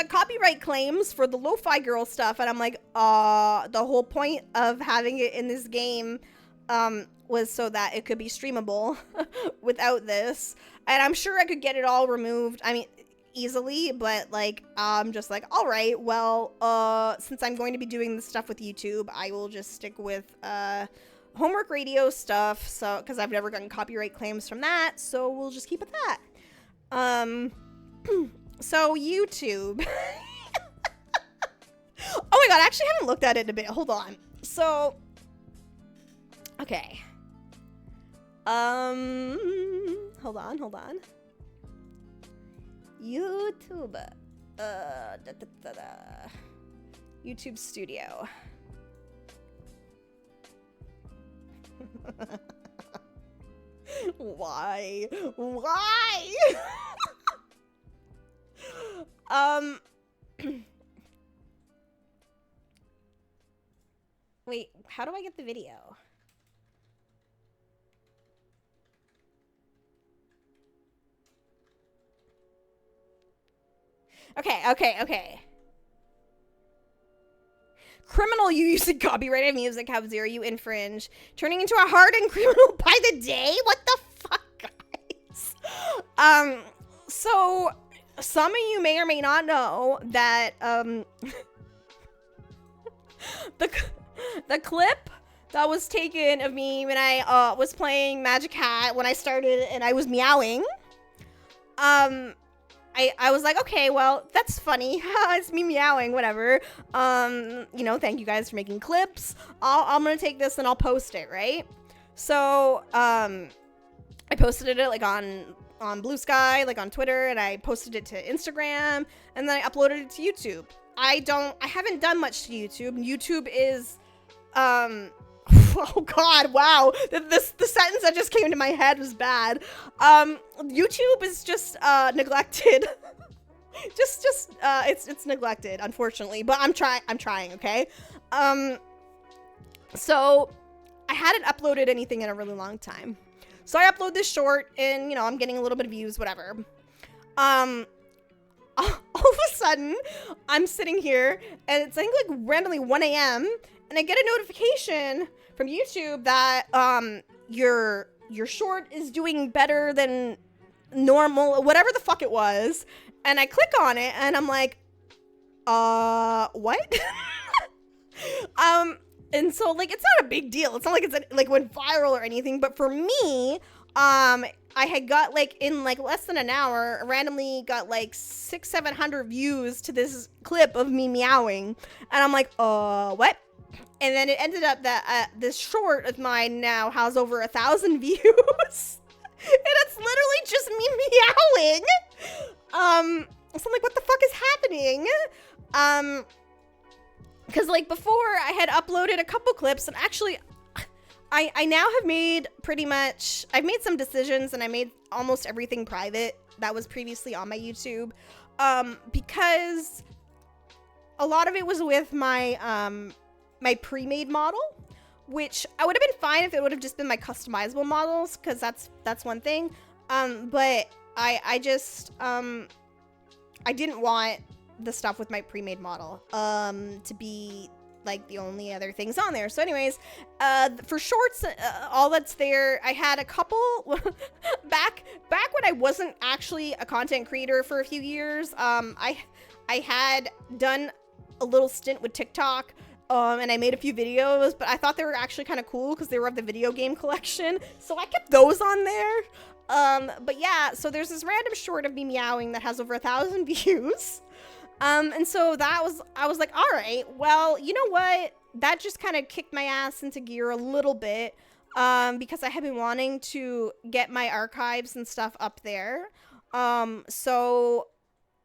copyright claims for the Lo-Fi Girl stuff, and I'm like, the whole point of having it in this game, was so that it could be streamable without this. And I'm sure I could get it all removed, I mean, easily, but, like, I'm just like, all right, well, since I'm going to be doing this stuff with YouTube, I will just stick with, homework radio stuff, so, because I've never gotten copyright claims from that, so we'll just keep with that. So, YouTube. Oh my god, I actually haven't looked at it in a bit, hold on. So, okay. Hold on. YouTube. YouTube Studio. Why? Wait, how do I get the video? Okay. Criminal, you using copyrighted music. How dare you infringe? Turning into a hardened criminal by the day? What the fuck, guys? So, some of you may or may not know that, the clip that was taken of me when I, was playing Magic Hat when I started and I was meowing, I was like, okay, well, that's funny. It's me meowing, whatever. You know, thank you guys for making clips. I'm gonna take this and I'll post it, right? So, I posted it, like, on Blue Sky, like, on Twitter, and I posted it to Instagram, and then I uploaded it to YouTube. I haven't done much to YouTube. YouTube is, oh god, wow. The sentence that just came into my head was bad. YouTube is just, neglected. It's neglected, unfortunately, but I'm trying, okay? So, I hadn't uploaded anything in a really long time. So I upload this short, and, you know, I'm getting a little bit of views, whatever. All of a sudden, I'm sitting here, and it's, I think, like, randomly 1 a.m., and I get a notification from YouTube that, your short is doing better than normal, whatever the fuck it was, and I click on it, and I'm like, what? And so, like, it's not a big deal. It's not like it's, like, went viral or anything, but for me, I had got, like, in, like, less than an hour, randomly got, like, 600-700 views to this clip of me meowing, and I'm like, what? And then it ended up that, this short of mine now has over 1,000 views, and it's literally just me meowing. So I'm like, what the fuck is happening? Because, like, before, I had uploaded a couple clips, and actually, I now have made I've made some decisions, and I made almost everything private that was previously on my YouTube, because a lot of it was with my, my pre-made model, which I would have been fine if it would have just been my customizable models, because that's one thing, but I just, I didn't want the stuff with my pre-made model to be like the only other things on there. So anyways, for shorts, all that's there, I had a couple back when I wasn't actually a content creator for a few years. I had done a little stint with TikTok, and I made a few videos, but I thought they were actually kind of cool because they were of the video game collection, so I kept those on there. But yeah, so there's this random short of me meowing that has over 1,000 views. And so I was like, all right, well, you know what? That just kind of kicked my ass into gear a little bit, because I have been wanting to get my archives and stuff up there. So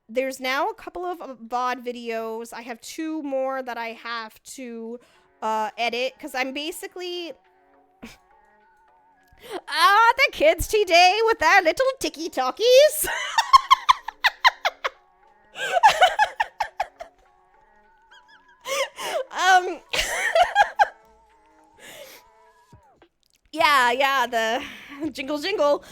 there's now a couple of VOD videos. I have 2 more that I have to, edit, because I'm basically... the kids today with their little tiki-talkies. Yeah, the jingle.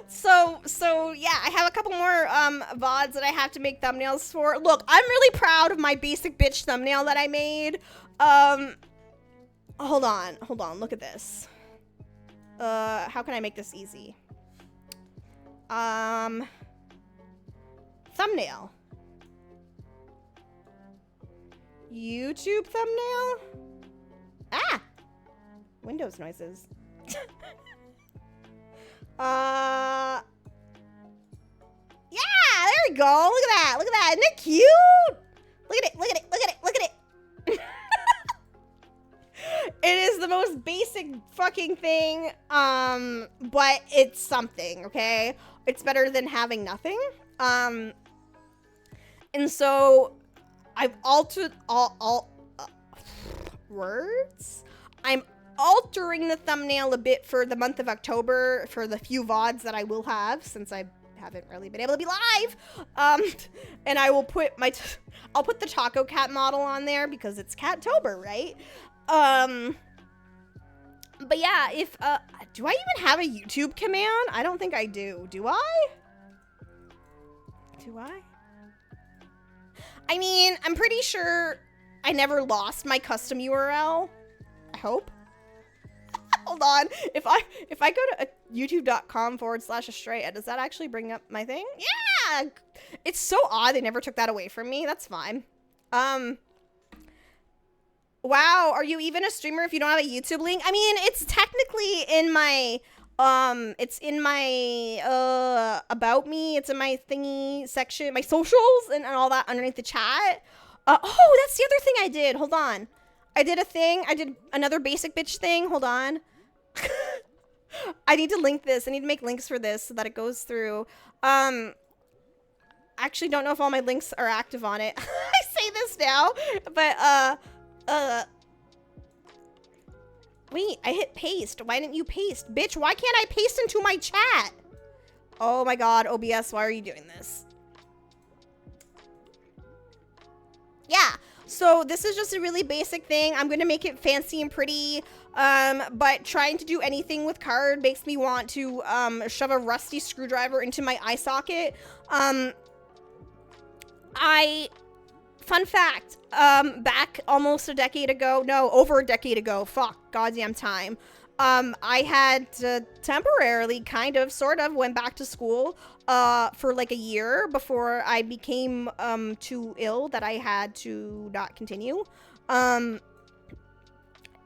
So yeah, I have a couple more VODs that I have to make thumbnails for. Look, I'm really proud of my basic bitch thumbnail that I made. Hold on, look at this. How can I make this easy? Thumbnail. YouTube thumbnail? Ah! Windows noises. Yeah, there we go. Look at that. Isn't it cute? Look at it. It is the most basic fucking thing, but it's something, okay? It's better than having nothing. And so I've altered words. I'm altering the thumbnail a bit for the month of October for the few VODs that I will have, since I haven't really been able to be live. And I will put I'll put the Taco Cat model on there because it's Catober, right? But yeah, if, do I even have a YouTube command? I don't think I do. Do I? I mean, I'm pretty sure I never lost my custom URL. I hope. Hold on. If I go to youtube.com/Estrella, does that actually bring up my thing? Yeah. It's so odd they never took that away from me. That's fine. Wow, are you even a streamer if you don't have a YouTube link? I mean, it's technically in my it's in my about me, it's in my thingy section, my socials and all that underneath the chat. Oh, that's the other thing I did. Hold on. I did another basic bitch thing. Hold on. I need to link this. I need to make links for this so that it goes through. I actually don't know if all my links are active on it. I say this now, but wait, I hit paste. Why didn't you paste? Bitch, why can't I paste into my chat? Oh my god, OBS, why are you doing this? Yeah, so this is just a really basic thing. I'm gonna make it fancy and pretty, but trying to do anything with card makes me want to shove a rusty screwdriver into my eye socket. Fun fact, back almost a decade ago, no, over a decade ago, fuck, goddamn time, I had temporarily, kind of, sort of, went back to school, for like a year before I became, too ill that I had to not continue, and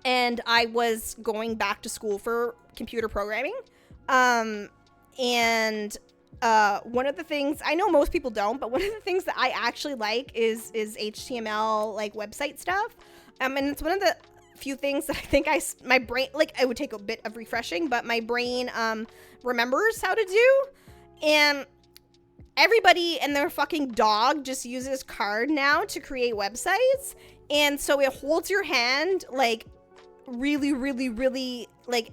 I was going back to school for computer programming, and one of the things, I know most people don't, but one of the things that I actually like is HTML, like, website stuff. And it's one of the few things that I think my brain, like, it would take a bit of refreshing, but my brain, remembers how to do. And everybody and their fucking dog just uses card now to create websites. And so it holds your hand, like, really, really, really, like,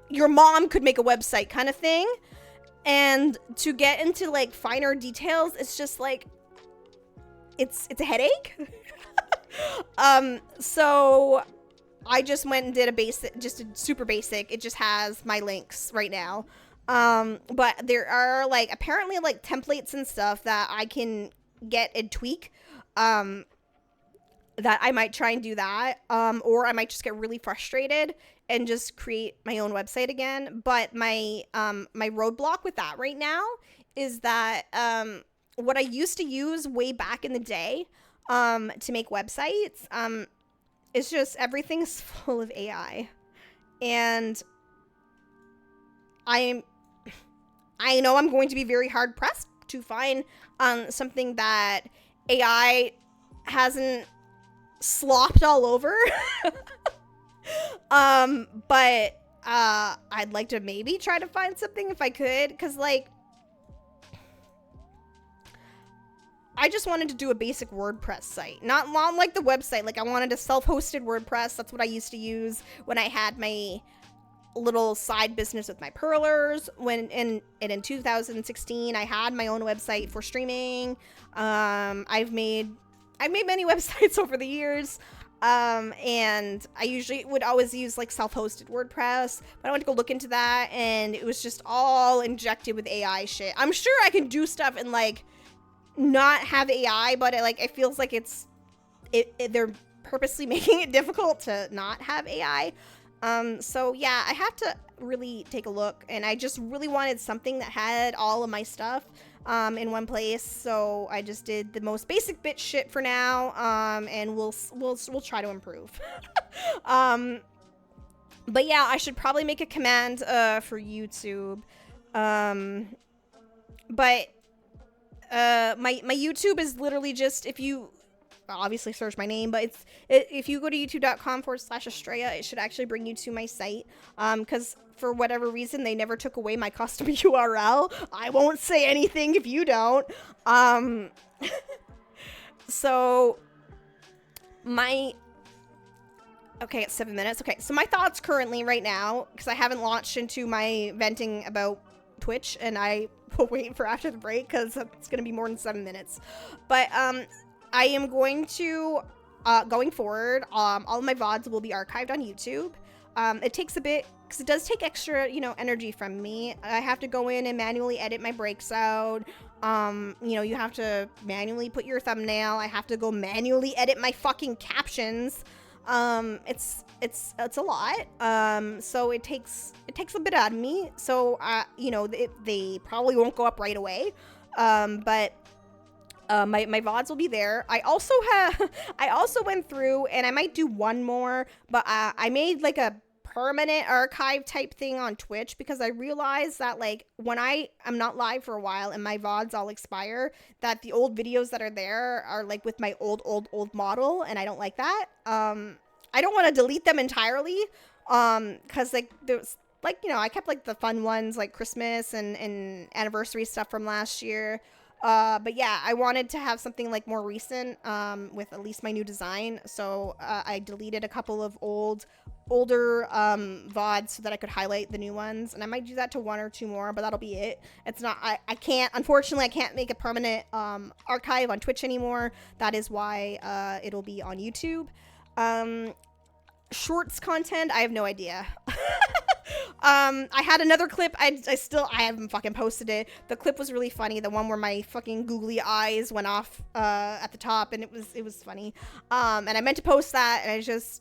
your mom could make a website kind of thing. And to get into, like, finer details, it's just, like, it's a headache. So I just went and did just a super basic. It just has my links right now. But there are, like, apparently, like, templates and stuff that I can get and tweak, that I might try and do that. Or I might just get really frustrated and just create my own website again. But my roadblock with that right now is that what I used to use way back in the day to make websites is just everything's full of AI. And I know I'm going to be very hard pressed to find something that AI hasn't slopped all over. But I'd like to maybe try to find something if I could, because, like, I just wanted to do a basic WordPress site, not like the website. Like, I wanted a self-hosted WordPress. That's what I used to use when I had my little side business with my pearlers. In 2016, I had my own website for streaming. I've made many websites over the years. And I usually would always use, like, self-hosted WordPress, but I went to go look into that, and it was just all injected with AI shit. I'm sure I can do stuff and, like, not have AI, but it feels like they're purposely making it difficult to not have AI. So yeah, I have to really take a look, and I just really wanted something that had all of my stuff in one place, so I just did the most basic bitch shit for now, and we'll try to improve. But yeah, I should probably make a command for YouTube, but my YouTube is literally just, if you obviously search my name, but if you go to youtube.com/Estrella, it should actually bring you to my site, because for whatever reason they never took away my custom URL. I won't say anything if you don't. So okay, it's 7 minutes. Okay, so my thoughts currently right now, because I haven't launched into my venting about Twitch, and I will wait for after the break because it's going to be more than 7 minutes. But I am going to, going forward, all of my VODs will be archived on YouTube. It takes a bit, because it does take extra, energy from me. I have to go in and manually edit my breaks out. You have to manually put your thumbnail. I have to go manually edit my fucking captions. It's a lot. So it takes a bit out of me. So you know, they probably won't go up right away. But my VODs will be there. I also went through, and I might do one more, but I made like a permanent archive type thing on Twitch, because I realized that, like, when I'm not live for a while and my VODs all expire, that the old videos that are there are like with my old model, and I don't like that. I don't want to delete them entirely, because like there's, like, you know, I kept like the fun ones like Christmas and anniversary stuff from last year. But yeah, I wanted to have something like more recent, with at least my new design. So I deleted a couple of older VODs so that I could highlight the new ones, and I might do that to one or two more, but that'll be it. It's not, I can't, unfortunately, I can't make a permanent archive on Twitch anymore. That is why it'll be on YouTube. Shorts content, I have no idea. I had another clip. I haven't fucking posted it. The clip was really funny. The one where my fucking googly eyes went off at the top, and it was funny. And I meant to post that, and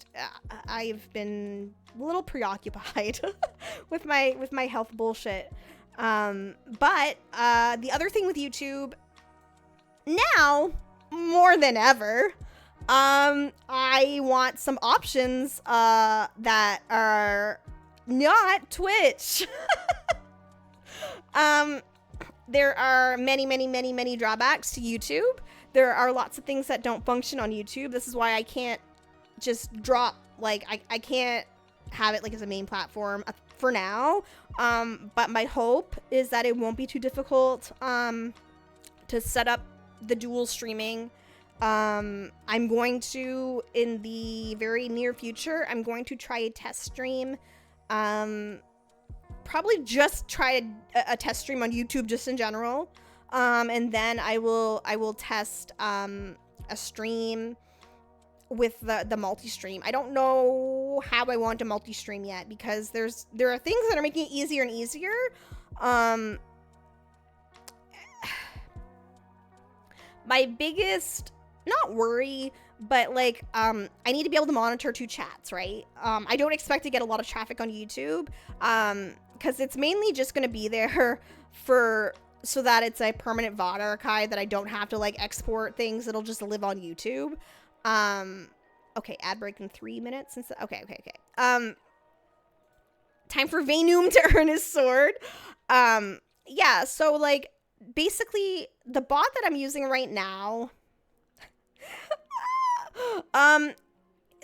I've been a little preoccupied with my health bullshit. But the other thing with YouTube now, more than ever, I want some options that are not Twitch. There are many drawbacks to YouTube. There are lots of things that don't function on YouTube. This is why I can't just drop, like, I can't have it like as a main platform for now. But my hope is that it won't be too difficult to set up the dual streaming. I'm going to, in the very near future, I'm going to try a test stream. Probably just try a test stream on YouTube just in general. And then I will test a stream with the multi-stream. I don't know how I want to multi-stream yet, because there are things that are making it easier and easier. My biggest, not worry, but like, I need to be able to monitor 2 chats, right? I don't expect to get a lot of traffic on YouTube, because it's mainly just going to be there so that it's a permanent VOD archive that I don't have to like export things. It'll just live on YouTube. Okay, ad break in 3 minutes. Okay. Time for Vaynum to earn his sword. Yeah, so like, basically, the bot that I'm using right now,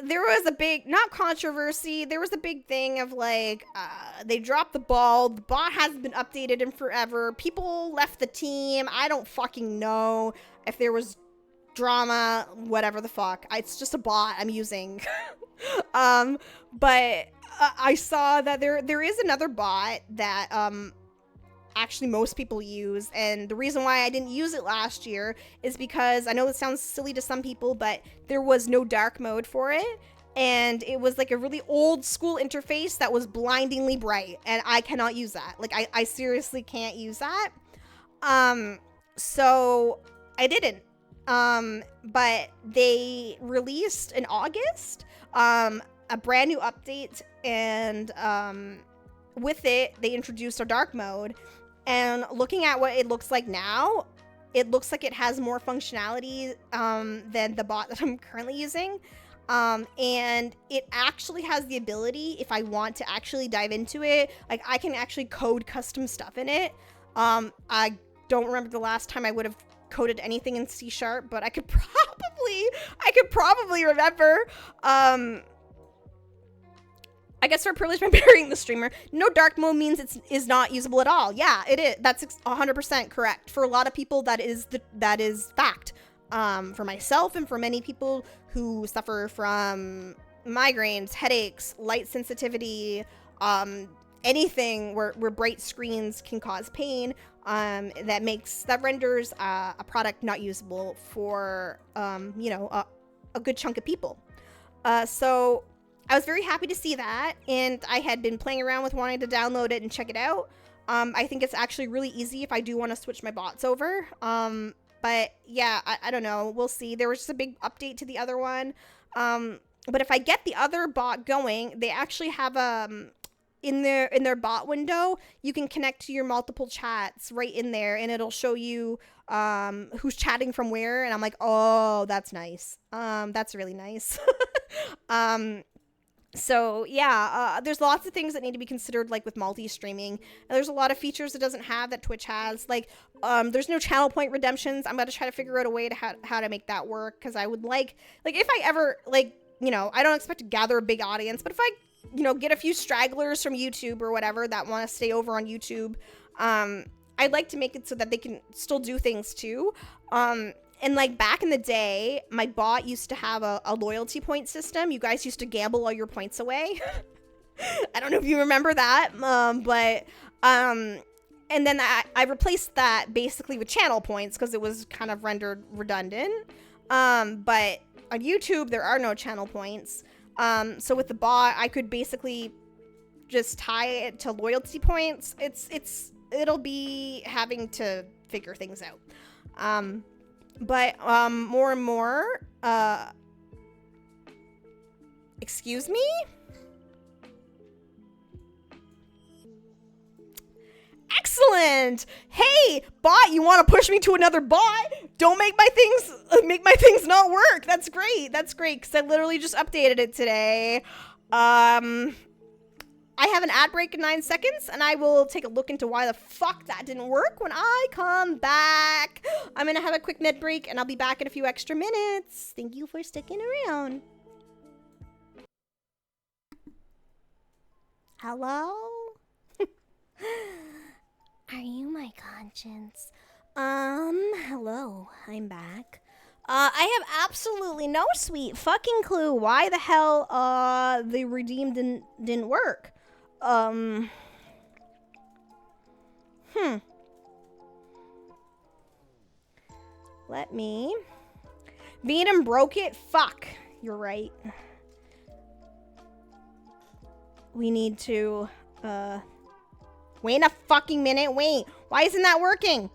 there was a big, not controversy, there was a big thing of like, they dropped the ball, the bot hasn't been updated in forever, people left the team, I don't fucking know if there was drama, whatever the fuck, it's just a bot I'm using. But I saw that there is another bot that, actually most people use, and the reason why I didn't use it last year is because I know it sounds silly to some people, but there was no dark mode for it, and it was like a really old school interface that was blindingly bright, and I cannot use that. Like, I seriously can't use that. So I didn't. But they released in August a brand new update, and with it they introduced a dark mode. And looking at what it looks like now, it looks like it has more functionality than the bot that I'm currently using. And it actually has the ability, if I want to actually dive into it, like, I can actually code custom stuff in it. I don't remember the last time I would have coded anything in C#, but I could probably remember. I guess our privilege by burying the streamer. No dark mode means is not usable at all. Yeah, it is. That's 100% correct. For a lot of people, that is fact. For myself and for many people who suffer from migraines, headaches, light sensitivity, anything where bright screens can cause pain, that renders a product not usable for you know, a good chunk of people. So I was very happy to see that, and I had been playing around with wanting to download it and check it out. I think it's actually really easy if I do want to switch my bots over. But yeah, I don't know. We'll see. There was just a big update to the other one. but if I get the other bot going, they actually have in their bot window, you can connect to your multiple chats right in there, and it'll show you who's chatting from where. And I'm like, oh, that's nice. That's really nice. So yeah, there's lots of things that need to be considered, like with multi-streaming. And there's a lot of features it doesn't have that Twitch has. Like, there's no channel point redemptions. I'm gonna try to figure out a way to how to make that work, because I would like if I ever, like, you know, I don't expect to gather a big audience, but if I, you know, get a few stragglers from YouTube or whatever that want to stay over on YouTube, I'd like to make it so that they can still do things too. And like back in the day, my bot used to have a loyalty point system. You guys used to gamble all your points away. I don't know if you remember that, and then I replaced that basically with channel points because it was kind of rendered redundant. But on YouTube, there are no channel points. So with the bot, I could basically just tie it to loyalty points. It'll be having to figure things out. But more and more, excuse me? Excellent! Hey, bot, you want to push me to another bot? Don't make my things not work. That's great. That's great, because I literally just updated it today. I have an ad break in 9 seconds, and I will take a look into why the fuck that didn't work when I come back. I'm gonna have a quick net break, and I'll be back in a few extra minutes. Thank you for sticking around. Hello? Are you my conscience? Hello. I'm back. I have absolutely no sweet fucking clue why the hell, the redeem didn't work. Let me... Venom broke it? Fuck. You're right. We need to, wait a fucking minute. Wait. Why isn't that working?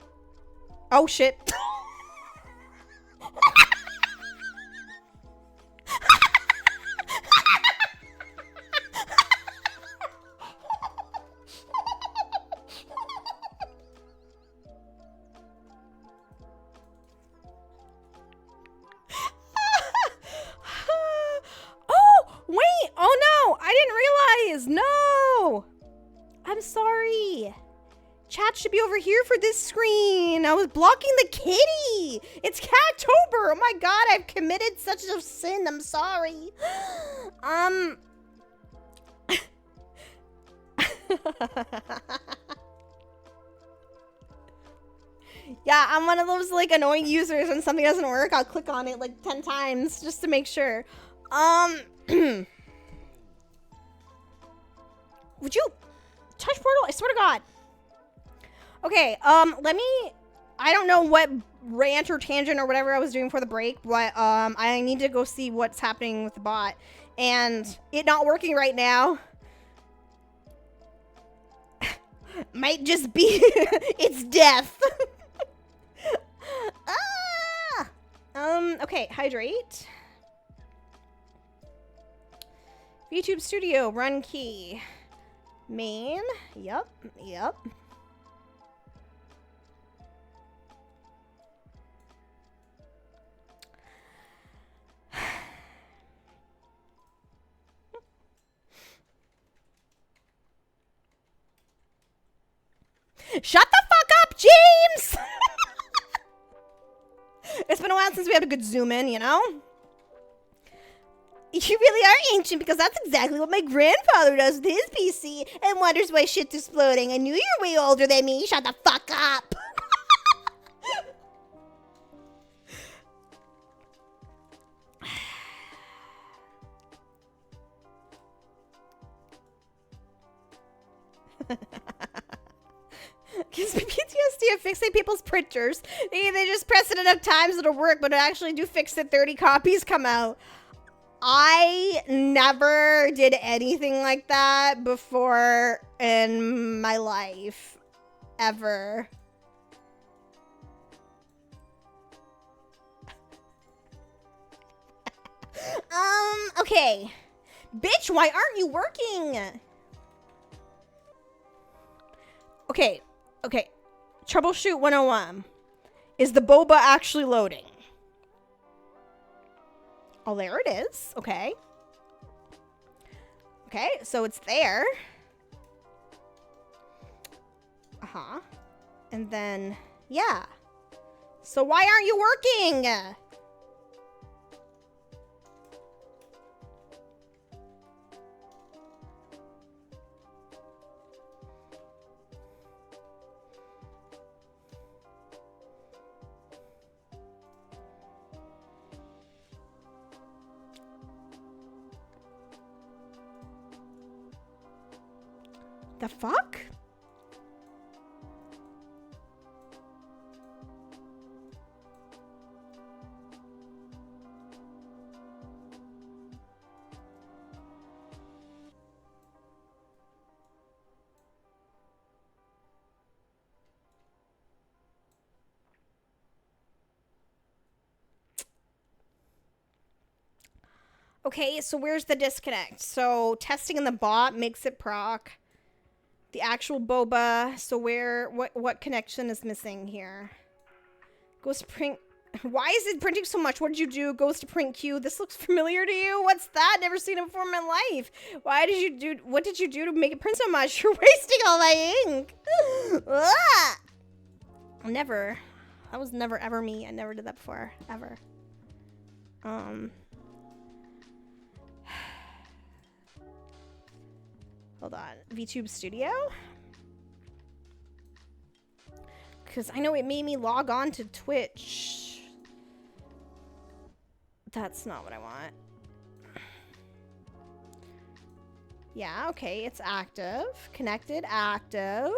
Oh, shit. No! I'm sorry. Chat should be over here for this screen. I was blocking the kitty. It's Catober. Oh my god, I've committed such a sin. I'm sorry. Yeah, I'm one of those, like, annoying users. When something doesn't work, I'll click on it, like, 10 times just to make sure. Would you touch portal? I swear to God. Okay, let me... I don't know what rant or tangent or whatever I was doing for the break, but, I need to go see what's happening with the bot. And it not working right now might just be its death. Okay, hydrate. YouTube Studio, run key. Main, yep. Shut the fuck up, James! It's been a while since we had a good zoom in, you know? You really are ancient, because that's exactly what my grandfather does with his PC and wonders why shit's exploding. I knew you were way older than me. Shut the fuck up. Gives me PTSD of fixing people's printers. They just press it enough times it'll work, but actually do fix it, 30 copies come out. I never did anything like that before in my life. Ever. Okay. Bitch, why aren't you working? Okay. Okay. Troubleshoot 101. Is the boba actually loading? Oh, there it is. Okay. Okay, so it's there. Uh-huh. And then, yeah. So why aren't you working? The fuck? Okay, so where's the disconnect? So testing in the bot makes it proc. The actual boba. So what connection is missing here? Goes to print. Why is it printing so much? What did you do? Goes to print Q. This looks familiar to you. What's that? Never seen it before in my life. What did you do to make it print so much? You're wasting all my ink. Never. That was never ever me. I never did that before. Ever. Hold on. VTube Studio? Because I know it made me log on to Twitch. That's not what I want. Yeah, okay. It's active. Connected. Active.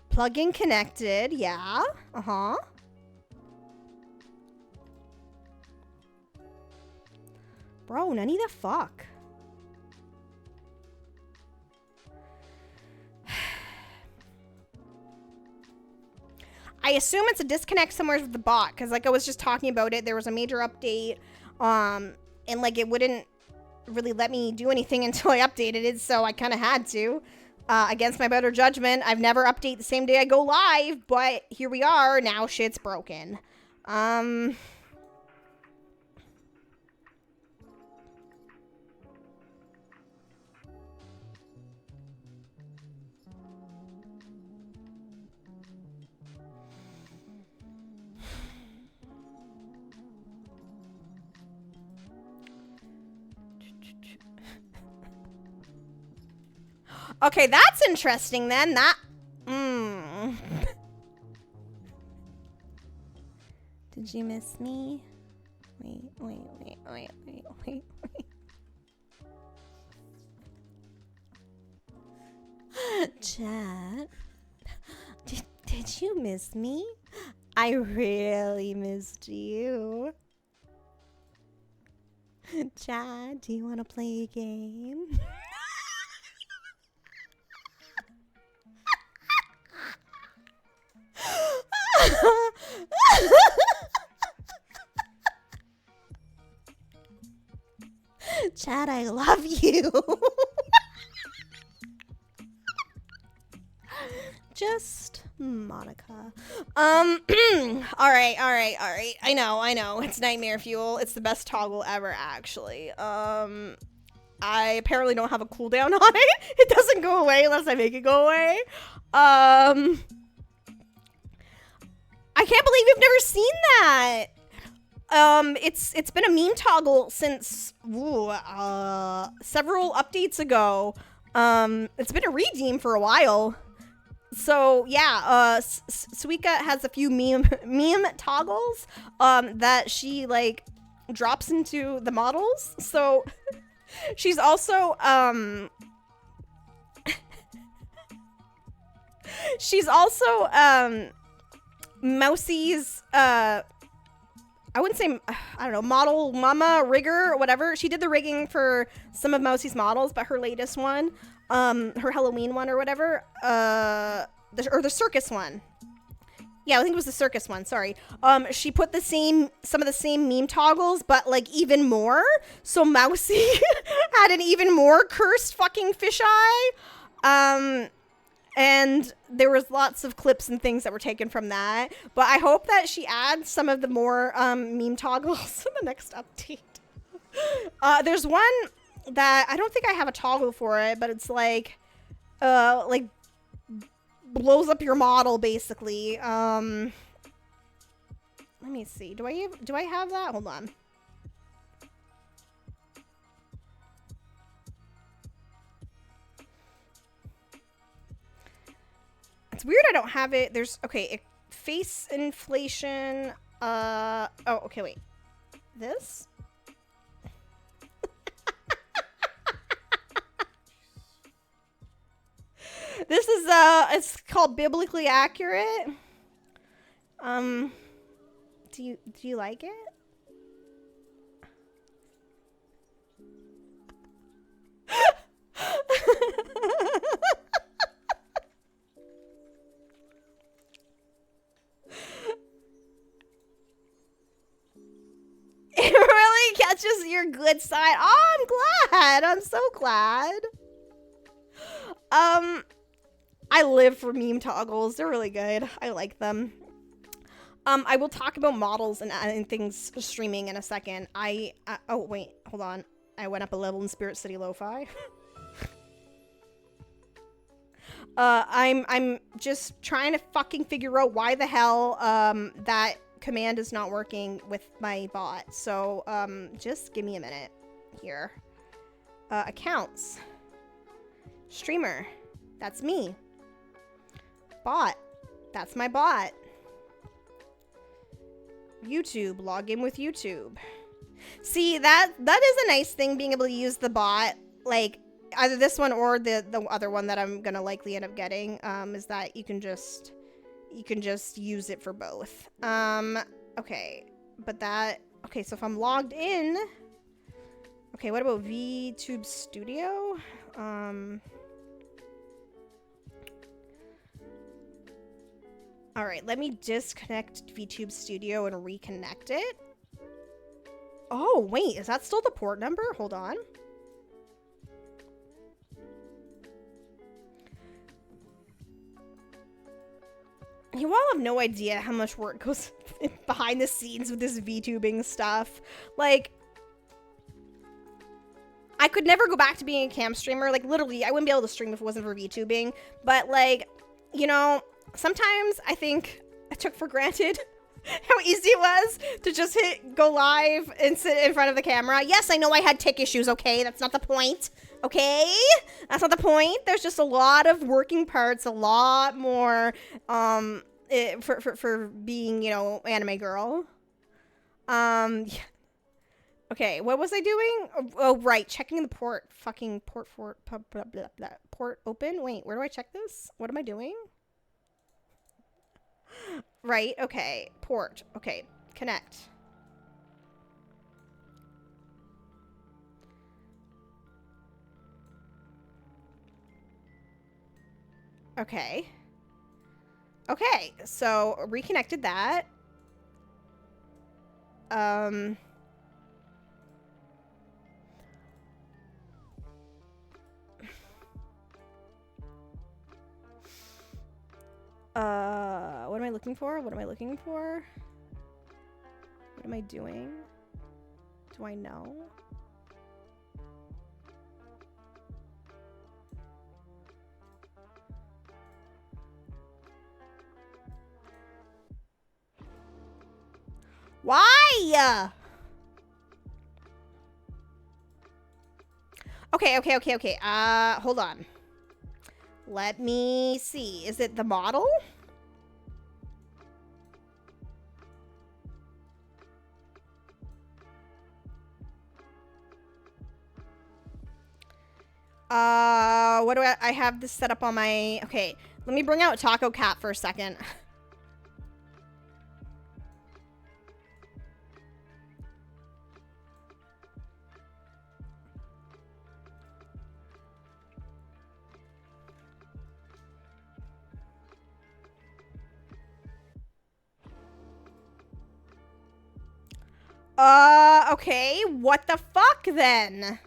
Plugin connected. Yeah. Bro, none of the fuck. I assume it's a disconnect somewhere with the bot, because like I was just talking about it, there was a major update, and like it wouldn't really let me do anything until I updated it, so I kind of had to. Against my better judgment, I've never updated the same day I go live, but here we are, now shit's broken. Okay, that's interesting then. Did you miss me? Wait. Chat. Did you miss me? I really missed you. Chat, do you want to play a game? Chad, I love you. Just Monica. All right. I know. It's nightmare fuel. It's the best toggle ever, actually. I apparently don't have a cooldown on it. It doesn't go away unless I make it go away. I can't believe you've never seen that. It's been a meme toggle since several updates ago. It's been a redeem for a while. So yeah, Suika has a few meme toggles that she like drops into the models. So she's also Mousie's I wouldn't say, I don't know, model mama rigger or whatever. She did the rigging for some of Mousie's models, but her latest one, her Halloween one or whatever, or the circus one. Yeah, I think it was the circus one, sorry. She put some of the same meme toggles, but like even more. So Mousy had an even more cursed fucking fisheye. And there was lots of clips and things that were taken from that. But I hope that she adds some of the more meme toggles in the next update. There's one that I don't think I have a toggle for it, but it's like blows up your model basically. Let me see. Do I have that? Hold on. It's weird I don't have it. There's okay, face inflation. Oh, okay, wait. This? This is it's called Biblically Accurate. Do you like it? It really catches your good side. Oh, I'm glad. I'm so glad. I live for meme toggles. They're really good. I like them. I will talk about models and things streaming in a second. Oh wait, hold on. I went up a level in Spirit City Lo-Fi. I'm just trying to fucking figure out why the hell that command is not working with my bot. So just give me a minute here. Accounts. Streamer. That's me. Bot. That's my bot. YouTube. Log in with YouTube. See, that is a nice thing, being able to use the bot, like either this one or the other one that I'm gonna likely end up getting, is that you can just use it for both. Okay, but that, okay, so if I'm logged in, okay, what about VTube Studio? All right, let me disconnect VTube Studio and reconnect it. Oh, wait, is that still the port number? Hold on. You all have no idea how much work goes behind the scenes with this VTubing stuff. Like, I could never go back to being a cam streamer. Like, literally, I wouldn't be able to stream if it wasn't for VTubing. But, like, you know, sometimes I think I took for granted how easy it was to just hit go live and sit in front of the camera. Yes, I know I had tick issues, okay? That's not the point, okay? That's not the point. There's just a lot of working parts, a lot more for being, you know, anime girl. Yeah. Okay, what was I doing? Oh, right, checking the port. Fucking port port open. Wait, where do I check this? What am I doing? Right, okay. Port. Okay, connect. Okay. Okay, so reconnected that. What am I looking for? What am I looking for? What am I doing? Do I know? Why? Okay. Hold on. Let me see. Is it the model? What do I have this set up on my, okay, let me bring out Taco Cat for a second. Okay. What the fuck then?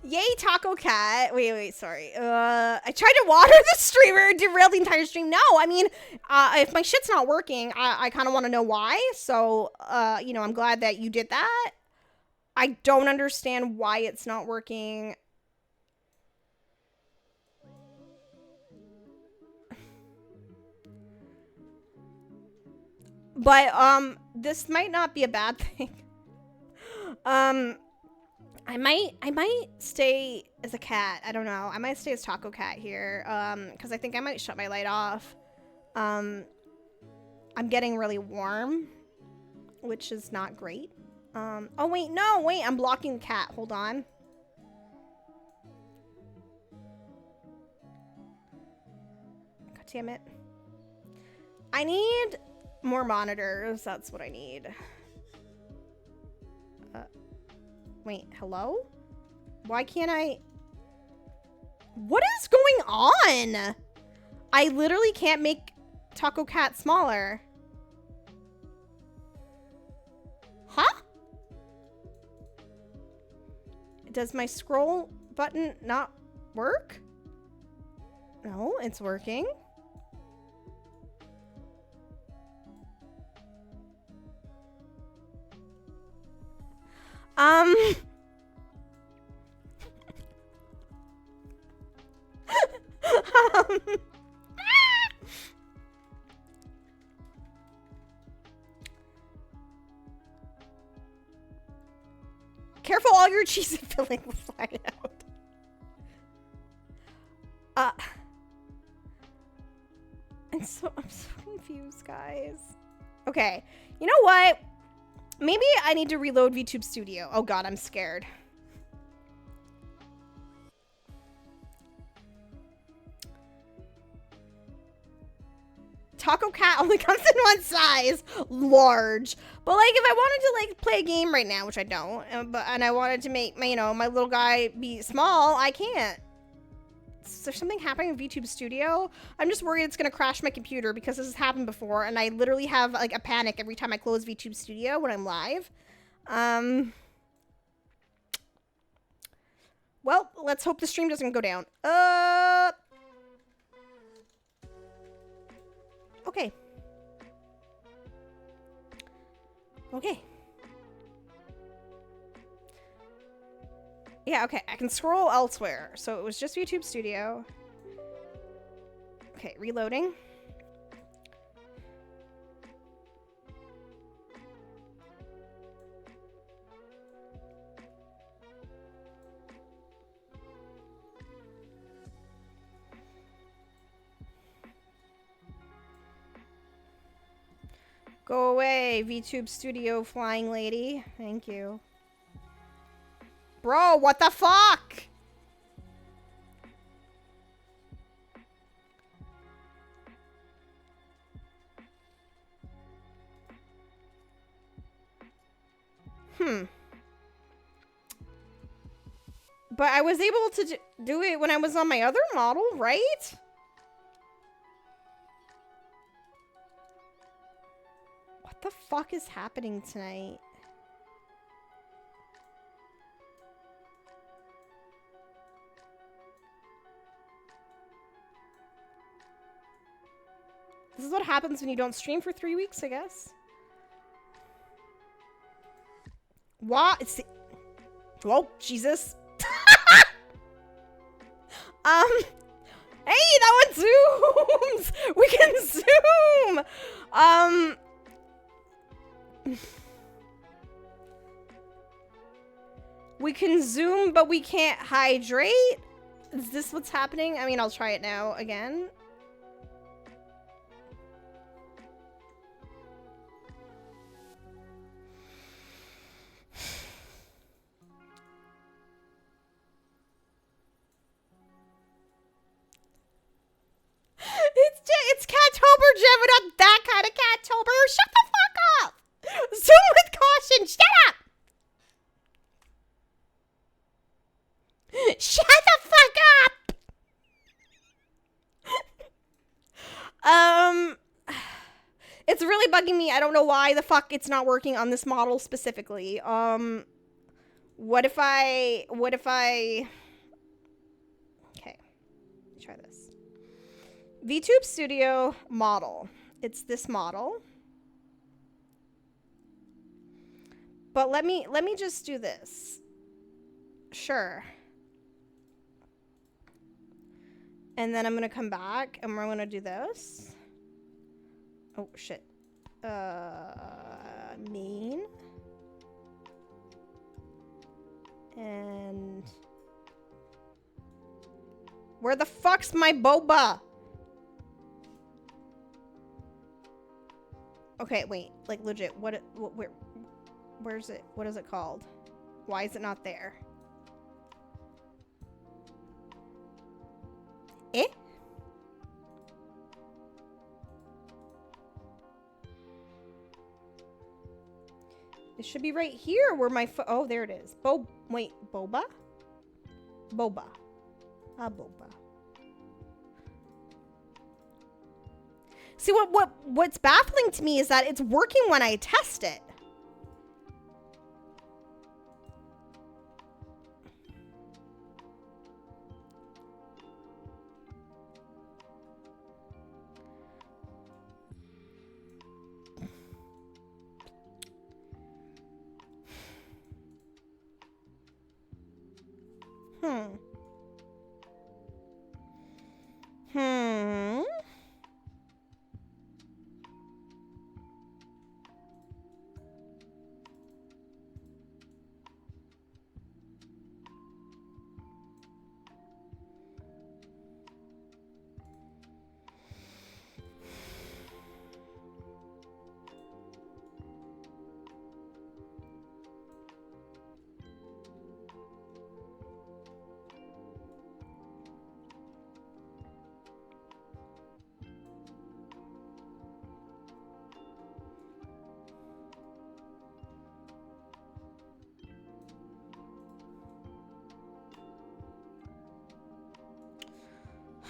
Yay, Taco Cat. Wait, sorry. I tried to water the streamer and derail the entire stream. No, I mean, if my shit's not working, I kind of want to know why. So, you know, I'm glad that you did that. I don't understand why it's not working. But, this might not be a bad thing. I might stay as a cat. I don't know. I might stay as Taco Cat here. Because I think I might shut my light off. I'm getting really warm, which is not great. Oh wait, no, wait, I'm blocking the cat. Hold on. God damn it. I need more monitors. That's what I need. Wait, hello? Why can't I? What is going on? I literally can't make Taco Cat smaller. Huh? Does my scroll button not work? No, it's working. Careful, all your cheesy filling will fly out. I'm so confused, guys. Okay, you know what? Maybe I need to reload VTube Studio. Oh god, I'm scared. Taco Cat only comes in one size, large. But like, if I wanted to like play a game right now, which I don't, and I wanted to make my, you know, my little guy be small, I can't. Is there something happening in VTube Studio? I'm just worried it's gonna crash my computer because this has happened before, and I literally have like a panic every time I close VTube Studio when I'm live. Well, let's hope the stream doesn't go down. Okay. Okay. Yeah, okay. I can scroll elsewhere. So it was just YouTube Studio. Okay, reloading. Go away, VTube Studio flying lady. Thank you. Bro, what the fuck? But I was able to do it when I was on my other model, right? What the fuck is happening tonight? This is what happens when you don't stream for 3 weeks, I guess. What? It's the... Oh, Jesus. Hey, that one zooms! We can zoom! We can zoom, but we can't hydrate? Is this what's happening? I mean, I'll try it now again. It's Catober, Jim, but not that kind of Catober. Shut the fuck up! Zoom with caution, shut up! Shut the fuck up! It's really bugging me. I don't know why the fuck it's not working on this model specifically. What if I... Okay, try this. VTube Studio model. It's this model. But let me just do this. Sure. And then I'm gonna come back and we're gonna do this. Oh shit. Main. And where the fuck's my boba? Okay, wait. Like legit. Where's it? What is it called? Why is it not there? Eh? It should be right here where my oh, there it is. Wait, boba? Boba. Ah, boba. See, what's baffling to me is that it's working when I test it.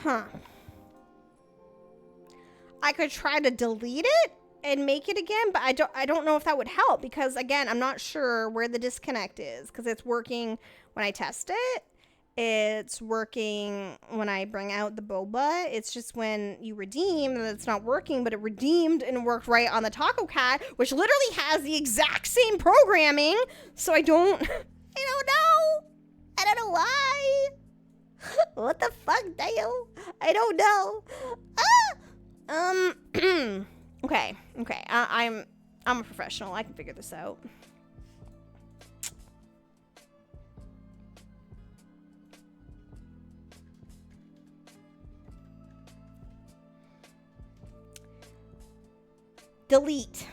Huh. I could try to delete it and make it again, but I don't know if that would help because again, I'm not sure where the disconnect is because it's working when I test it. It's working when I bring out the boba. It's just when you redeem that it's not working, but it redeemed and worked right on the Taco Cat, which literally has the exact same programming. So I don't know. I don't know why. What the fuck, Dale? I don't know. Okay. I'm a professional. I can figure this out. Delete.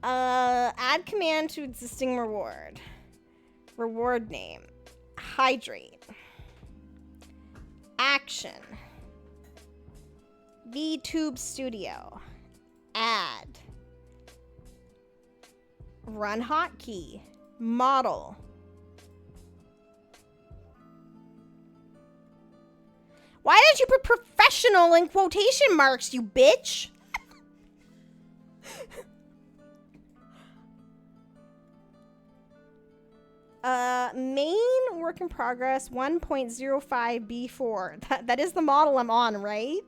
Add command to existing reward. Reward name. Hydrate. Action. VTube Studio. Add. Run hotkey. Model. Why did you put professional in quotation marks, you bitch? Main work in progress 1.05B4. That is the model I'm on, right?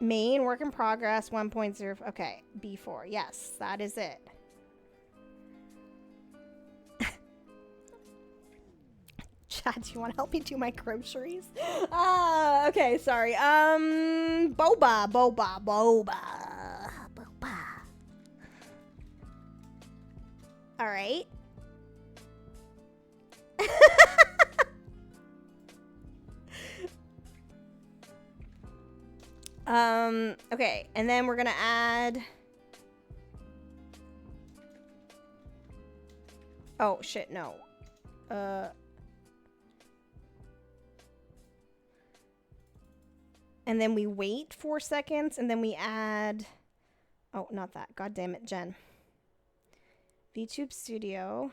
Main work in progress 1.0. Okay, B4. Yes, that is it. Chad, do you want to help me do my groceries? Okay, sorry. Boba. All right. Okay, and then we're gonna add. Oh shit, no. And then we wait 4 seconds, and then we add... Oh, not that. God damn it, Jen. VTube Studio.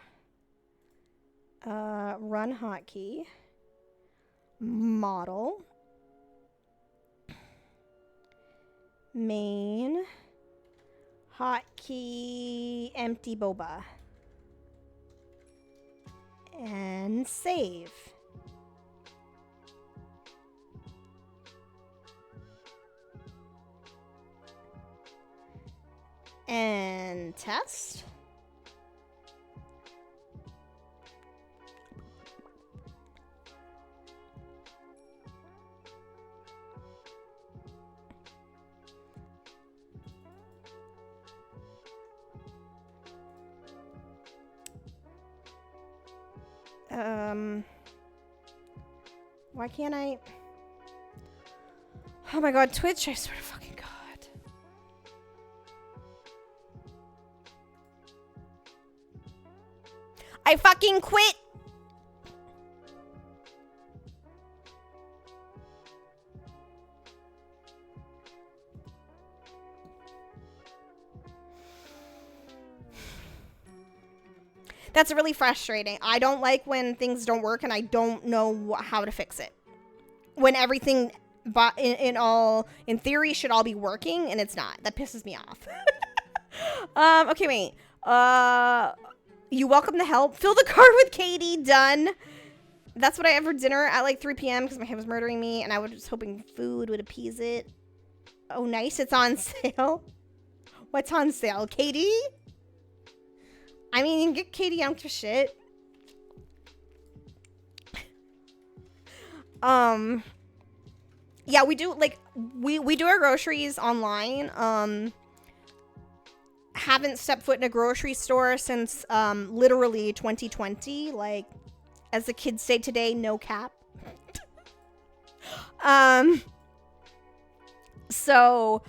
Run hotkey. Model. Main. Hotkey. Empty boba. And save. And test. Why can't I? Oh my god, Twitch, I swear to fucking god. I fucking quit! That's really frustrating. I don't like when things don't work and I don't know how to fix it. When everything, in theory, should all be working and it's not. That pisses me off. Okay, wait. You welcome the help. Fill the card with Katie. Done. That's what I had for dinner at like 3 p.m. because my head was murdering me and I was just hoping food would appease it. Oh, nice. It's on sale. What's on sale? Katie? I mean, you can get Katie out to shit. Yeah, we do, like, we do our groceries online. Haven't stepped foot in a grocery store since, literally 2020. Like, as the kids say today, no cap. So...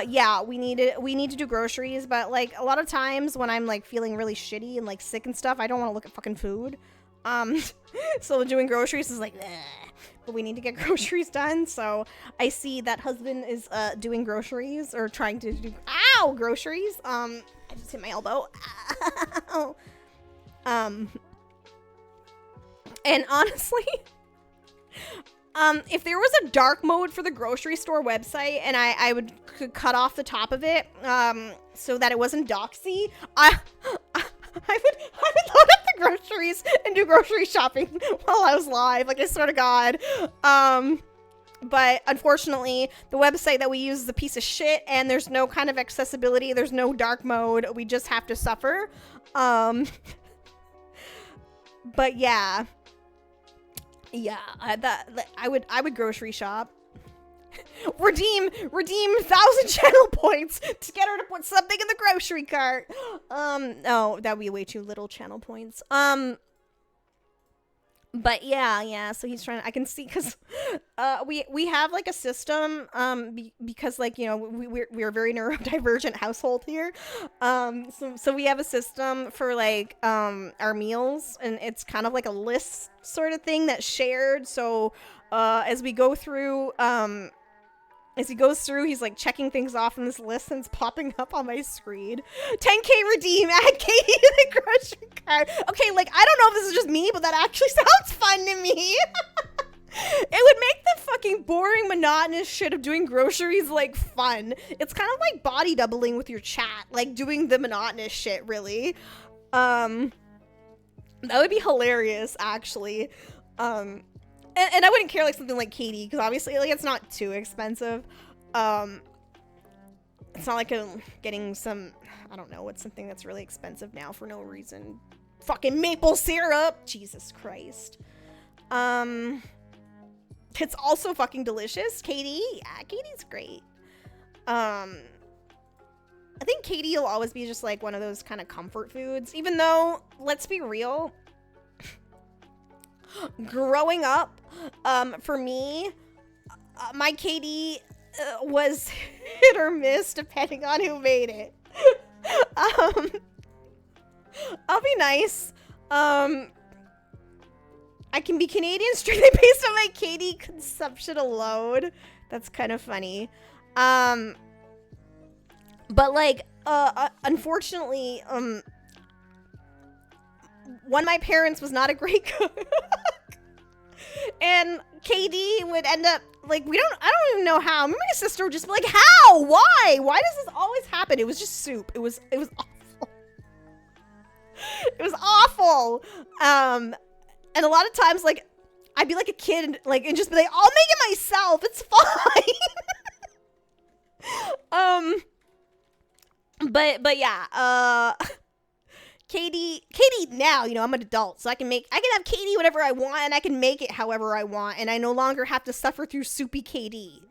yeah, we need to do groceries, but like a lot of times when I'm like feeling really shitty and like sick and stuff, I don't want to look at fucking food. So doing groceries is like, but we need to get groceries done. So I see that husband is doing groceries or trying to do groceries. I just hit my elbow. Ow. And honestly, if there was a dark mode for the grocery store website and I could cut off the top of it, so that it wasn't doxy, I would load up the groceries and do grocery shopping while I was live. Like, I swear to God. But unfortunately, the website that we use is a piece of shit and there's no kind of accessibility. There's no dark mode. We just have to suffer. But yeah. Yeah, I would grocery shop. redeem 1,000 channel points to get her to put something in the grocery cart. No, that'd be way too little channel points. But yeah, so he's trying to, I can see, because we have like a system, because like, you know, we're a very neurodivergent household here, so we have a system for like our meals, and it's kind of like a list sort of thing that's shared. So as we go through, as he goes through, he's like checking things off in this list and it's popping up on my screen. 10k redeem, add Katie to the grocery cart. Okay, like, I don't know if this is just me, but that actually sounds fun to me. It would make the fucking boring, monotonous shit of doing groceries, like, fun. It's kind of like body doubling with your chat, like doing the monotonous shit, really. That would be hilarious, actually. And I wouldn't care, like, something like Katie, because obviously, like, it's not too expensive. It's not like I'm getting some, I don't know, what's something that's really expensive now for no reason. Fucking maple syrup! Jesus Christ. It's also fucking delicious. Katie? Yeah, Katie's great. I think Katie will always be just, like, one of those kind of comfort foods, even though, let's be real, growing up, for me, my Katie was hit or miss depending on who made it. I'll be nice. I can be Canadian strictly based on my KD consumption alone. That's kind of funny. But like, unfortunately, one of my parents was not a great cook. And KD would end up, like, I don't even know how. My sister would just be like, how? Why? Why does this always happen? It was just soup. It was awful. It was awful. And a lot of times, like, I'd be like a kid, like, and just be like, I'll make it myself. It's fine. But yeah, KD now, you know, I'm an adult, so I can have KD whatever I want, and I can make it however I want, and I no longer have to suffer through soupy KD.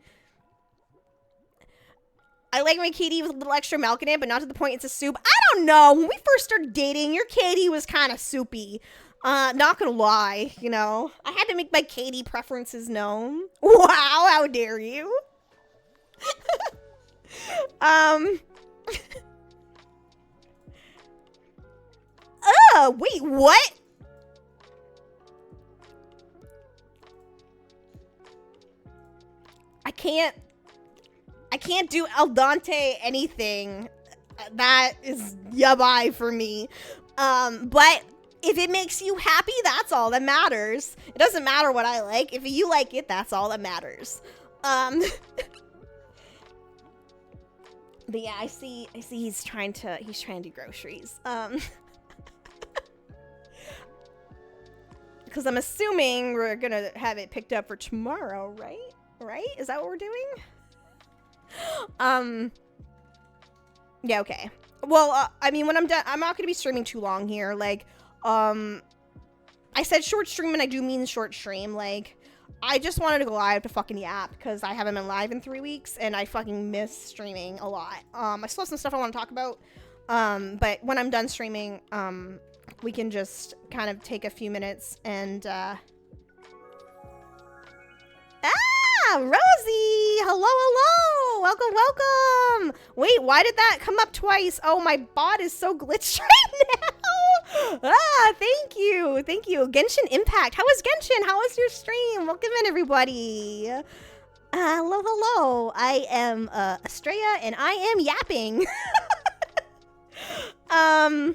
I like my KD with a little extra milk in it, but not to the point it's a soup. I don't know. When we first started dating, your KD was kind of soupy. Not gonna lie, you know. I had to make my KD preferences known. Wow, how dare you? Wait, what? I can't do al dente anything. That is yabai for me. But if it makes you happy, that's all that matters. It doesn't matter what I like. If you like it, that's all that matters. But yeah, I see he's trying to do groceries. Because I'm assuming we're gonna have it picked up for tomorrow, right? Right? Is that what we're doing? Yeah, okay. Well, I mean, when I'm done, I'm not gonna be streaming too long here. Like, I said short stream, and I do mean short stream. Like, I just wanted to go live to fucking Yap, because I haven't been live in 3 weeks, and I fucking miss streaming a lot. I still have some stuff I want to talk about, but when I'm done streaming, we can just kind of take a few minutes and, Rosie! Hello, hello! Welcome, welcome! Wait, why did that come up twice? Oh, my bot is so glitched right now! Thank you! Thank you. Genshin Impact. How was Genshin? How was your stream? Welcome in, everybody! Hello, hello! I am, Estrella, and I am yapping! I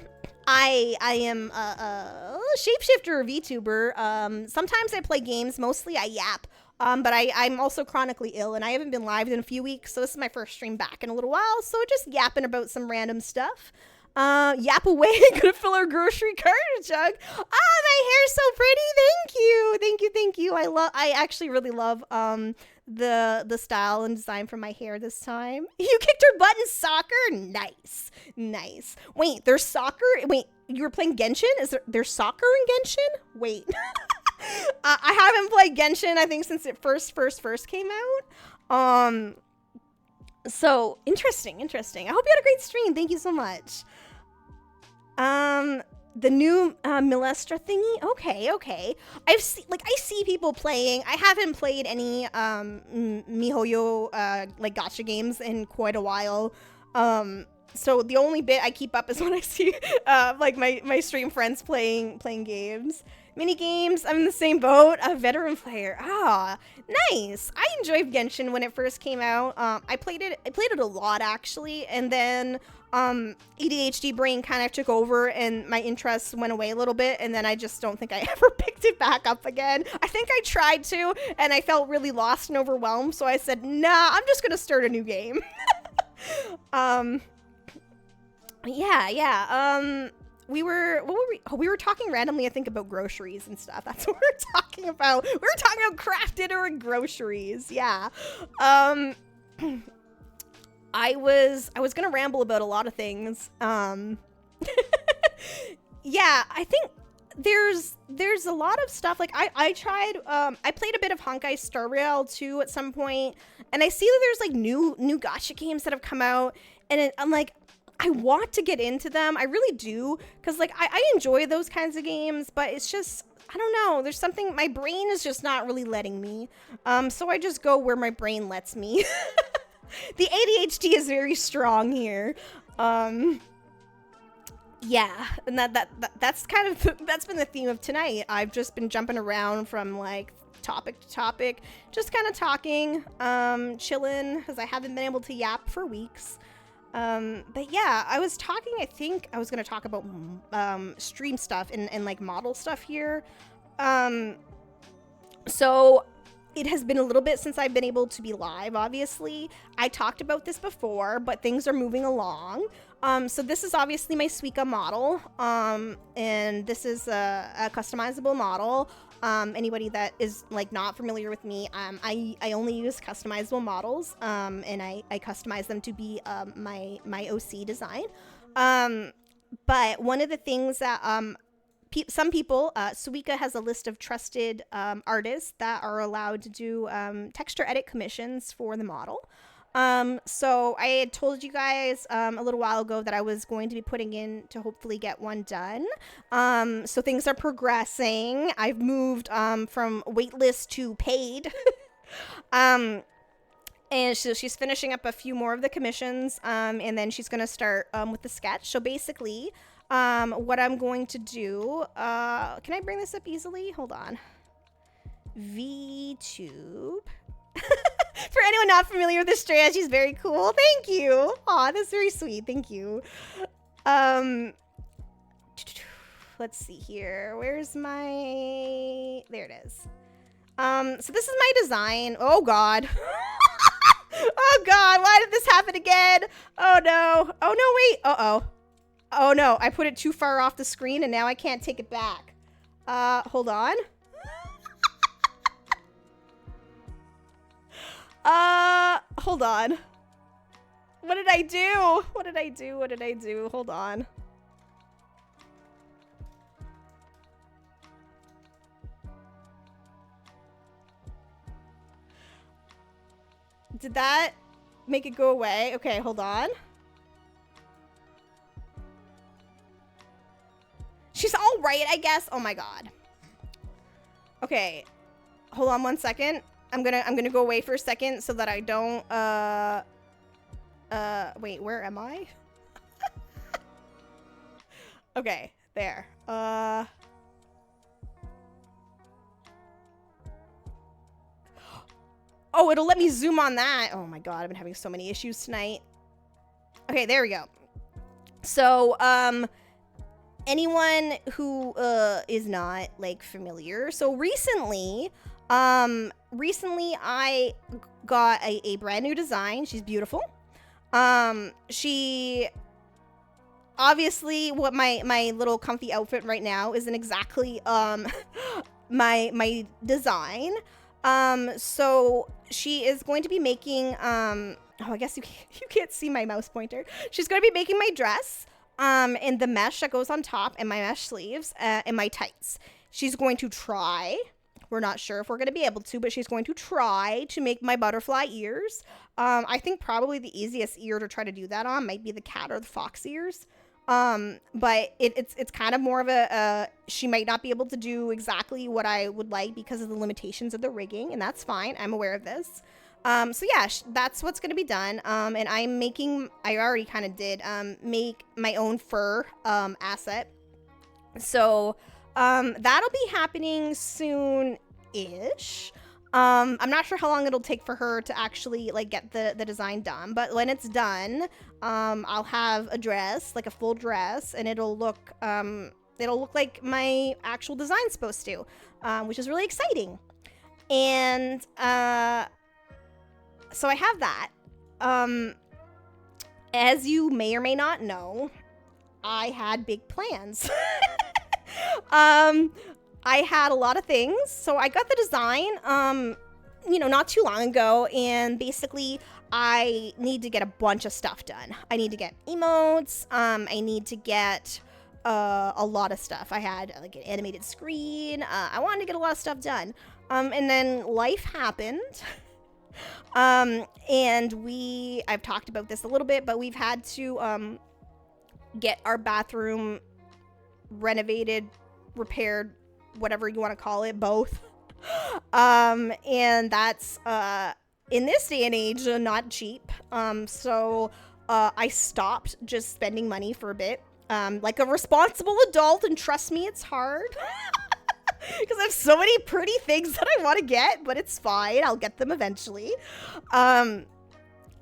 am a shapeshifter VTuber. Sometimes I play games, mostly I yap. But I'm also chronically ill, and I haven't been live in a few weeks, so this is my first stream back in a little while, so just yapping about some random stuff. Yap away, gonna fill our grocery cart jug. Ah, my hair's so pretty, thank you! Thank you. I actually really love, the style and design for my hair this time. You kicked her butt in soccer? Nice. Wait, there's soccer? Wait, you were playing Genshin? There's soccer in Genshin? Wait. I haven't played Genshin, I think, since it first came out. So, interesting. I hope you had a great stream. Thank you so much. The new, Milestra thingy? Okay. I see people playing. I haven't played any, MiHoYo, like, gacha games in quite a while. So the only bit I keep up is when I see, like, my stream friends playing games. Mini games, I'm in the same boat. A veteran player. Ah, nice. I enjoyed Genshin when it first came out. I played it a lot, actually, and then ADHD brain kind of took over, and my interests went away a little bit, and then I just don't think I ever picked it back up again. I think I tried to, and I felt really lost and overwhelmed, so I said, nah, I'm just gonna start a new game. Yeah. We were talking randomly, I think, about groceries and stuff. That's what we were talking about. We were talking about craft dinner and groceries. Yeah. I was gonna ramble about a lot of things. Yeah, I think there's a lot of stuff. Like, I tried, I played a bit of Honkai Star Rail 2 at some point, and I see that there's, like, new gacha games that have come out, and I'm like, I want to get into them. I really do, because, like, I enjoy those kinds of games, but it's just, I don't know, there's something, my brain is just not really letting me. So I just go where my brain lets me. The ADHD is very strong here. yeah, and that's kind of that's been the theme of tonight. I've just been jumping around from like topic to topic, just kind of talking, chilling, because I haven't been able to yap for weeks. But yeah, I was talking, I think I was going to talk about stream stuff and like model stuff here. So it has been a little bit since I've been able to be live, obviously. I talked about this before, but things are moving along. So this is obviously my Suica model, and this is a customizable model. Anybody that is like not familiar with me, I only use customizable models, and I customize them to be my OC design. But one of the things that some people, Suica has a list of trusted artists that are allowed to do texture edit commissions for the model. So I had told you guys a little while ago that I was going to be putting in to hopefully get one done. So things are progressing. I've moved from waitlist to paid. And so she's finishing up a few more of the commissions, and then she's going to start with the sketch. So basically, what I'm going to do, can I bring this up easily? Hold on. VTube. For anyone not familiar with Estrella, she's very cool. Thank you. Aw, that's very sweet. Thank you. Let's see here. Where's my... There it is. So this is my design. Oh, God. Oh, God. Why did this happen again? Oh, no. Oh, no, wait. Uh-oh. Oh, no. I put it too far off the screen, and now I can't take it back. Hold on. Hold on. What did I do? What did I do? What did I do? Hold on. Did that make it go away? Okay, hold on. She's all right, I guess. Oh my God. Okay. Hold on one second. I'm gonna go away for a second so that I don't, wait, where am I? Okay, there. Oh, it'll let me zoom on that. Oh my God, I've been having so many issues tonight. Okay, there we go. So, anyone who, is not, like, familiar. So recently I got a brand new design. She's beautiful. She obviously, what my little comfy outfit right now isn't exactly my design. So she is going to be making oh, I guess you can't see my mouse pointer. She's going to be making my dress, and the mesh that goes on top, and my mesh sleeves, and my tights. She's going to try. We're not sure if we're going to be able to, but she's going to try to make my butterfly ears. I think probably the easiest ear to try to do that on might be the cat or the fox ears. But it's kind of more of a, she might not be able to do exactly what I would like because of the limitations of the rigging, and that's fine. I'm aware of this. So yeah, that's what's going to be done. And I'm making, I already kind of did, make my own fur, asset. So, that'll be happening soon-ish. I'm not sure how long it'll take for her to actually, like, get the design done, but when it's done, I'll have a dress, like a full dress, and it'll look like my actual design's supposed to, which is really exciting. And, so I have that. As you may or may not know, I had big plans. I had a lot of things, so I got the design, you know, not too long ago, and basically I need to get a bunch of stuff done. I need to get emotes, I need to get, a lot of stuff. I had, like, an animated screen, I wanted to get a lot of stuff done, and then life happened, and I've talked about this a little bit, but we've had to, get our bathroom renovated, repaired, whatever you want to call it, both. And that's, in this day and age, not cheap. So, I stopped just spending money for a bit. like a responsible adult, and trust me, it's hard. Because I have so many pretty things that I want to get, but it's fine. I'll get them eventually.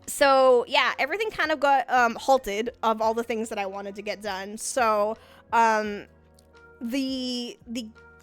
So yeah, everything kind of got halted of all the things that I wanted to get done. So the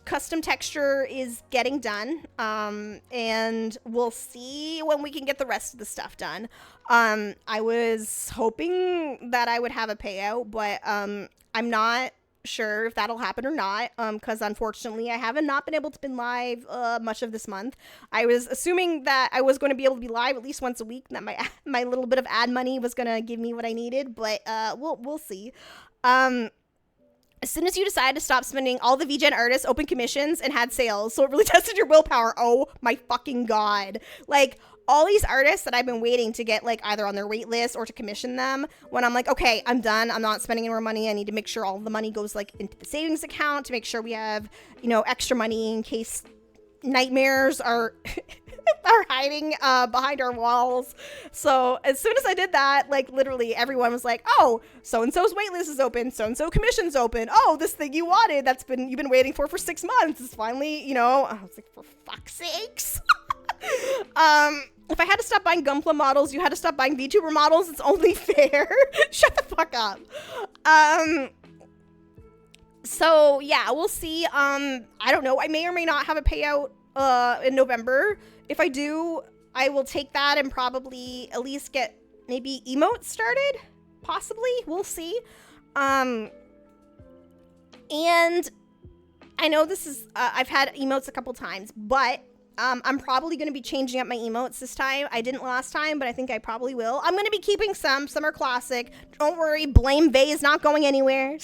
custom texture is getting done, and we'll see when we can get the rest of the stuff done. I was hoping that I would have a payout, but I'm not sure if that'll happen or not, because unfortunately I haven't not been able to been live much of this month. I was assuming that I was going to be able to be live at least once a week, and that my little bit of ad money was going to give me what I needed, but we'll see. As soon as you decide to stop spending, all the VGen artists open commissions and had sales, so it really tested your willpower. Oh my fucking god. Like, all these artists that I've been waiting to get, like, either on their wait list or to commission them, when I'm like, okay, I'm done, I'm not spending any more money, I need to make sure all the money goes, like, into the savings account to make sure we have, you know, extra money in case nightmares are are hiding behind our walls. So as soon as I did that, like, literally everyone was like, oh, so-and-so's waitlist is open, so-and-so commission's open, oh, this thing you wanted you've been waiting for 6 months is finally, you know. I was like, for fuck's sakes. If I had to stop buying Gunpla models, you had to stop buying VTuber models, it's only fair. Shut the fuck up. So yeah, we'll see. I don't know, I may or may not have a payout in November. If I do, I will take that and probably at least get maybe emotes started, possibly. We'll see. And I know this is I've had emotes a couple times, but I'm probably going to be changing up my emotes this time. I didn't last time, but I think I probably will. I'm going to be keeping some are classic. Don't worry, Blame Vay is not going anywhere.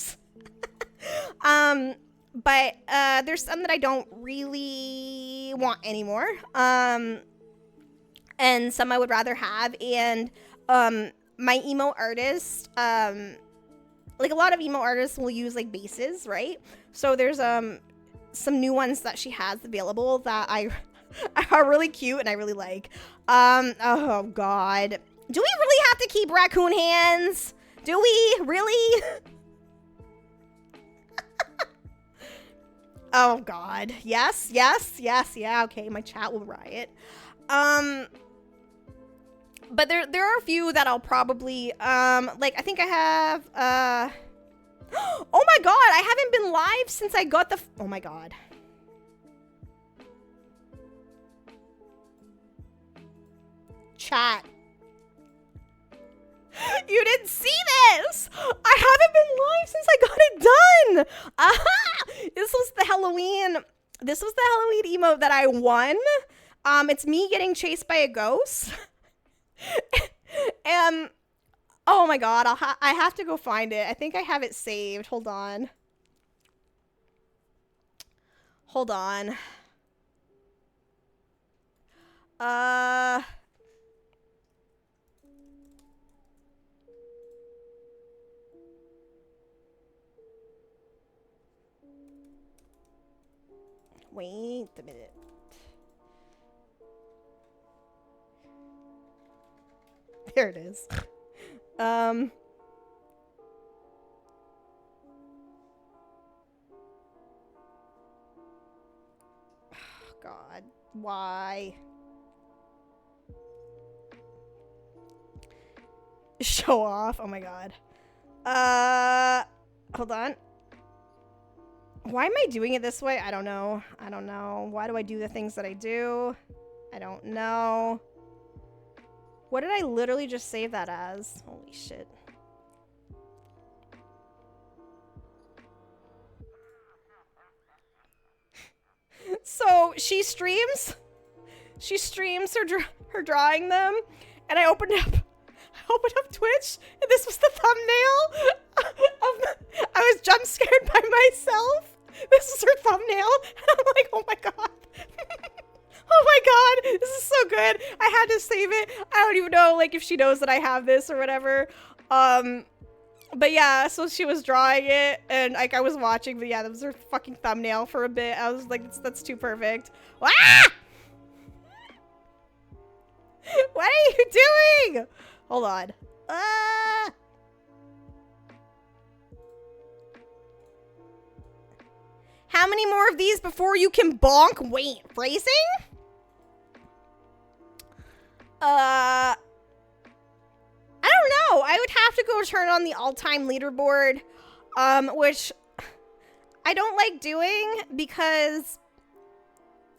But there's some that I don't really want anymore. And some I would rather have. And my emo artist, like, a lot of emo artists will use, like, bases, right? So there's some new ones that she has available that are really cute and I really like. Oh god. Do we really have to keep raccoon hands? Do we? Really? Oh god. Yes, yes, yes, yeah, okay, my chat will riot. But there are a few that I'll probably, like, I think I have, oh my god, I haven't been live since I got the, oh my god. Chat. You didn't see this! I haven't been live since I got it done! Aha! This was the Halloween emote that I won. It's me getting chased by a ghost. And, oh my god, I have to go find it. I think I have it saved. Hold on. Hold on. Wait a minute. There it is. God. Why? Show off. Oh my god. Hold on. Why am I doing it this way? I don't know. I don't know. Why do I do the things that I do? I don't know. What did I literally just save that as? Holy shit. So she streams her drawing them, and I opened up Twitch, and this was the thumbnail of I was jump scared by myself. This is her thumbnail, and I'm like, oh my god. Oh my god, this is so good. I had to save it. I don't even know, like, if she knows that I have this or whatever. But yeah, so she was drawing it, and, like, I was watching, but yeah, that was her fucking thumbnail for a bit. I was like, that's too perfect. Ah! What are you doing? Hold on. Ah! How many more of these before you can bonk? Wait, phrasing? I don't know. I would have to go turn on the all-time leaderboard, which I don't like doing because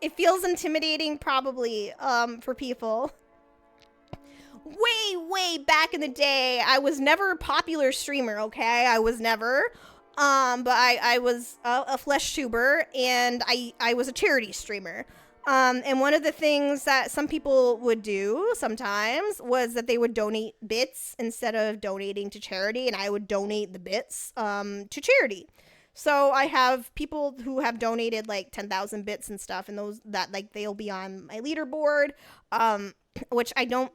it feels intimidating probably, for people. Way back in the day, I was never a popular streamer, okay? I was never. But I was a flesh tuber, and I was a charity streamer. And one of the things that some people would do sometimes was that they would donate bits instead of donating to charity, and I would donate the bits to charity. So I have people who have donated like 10,000 bits and stuff, and those that like they'll be on my leaderboard, which I don't.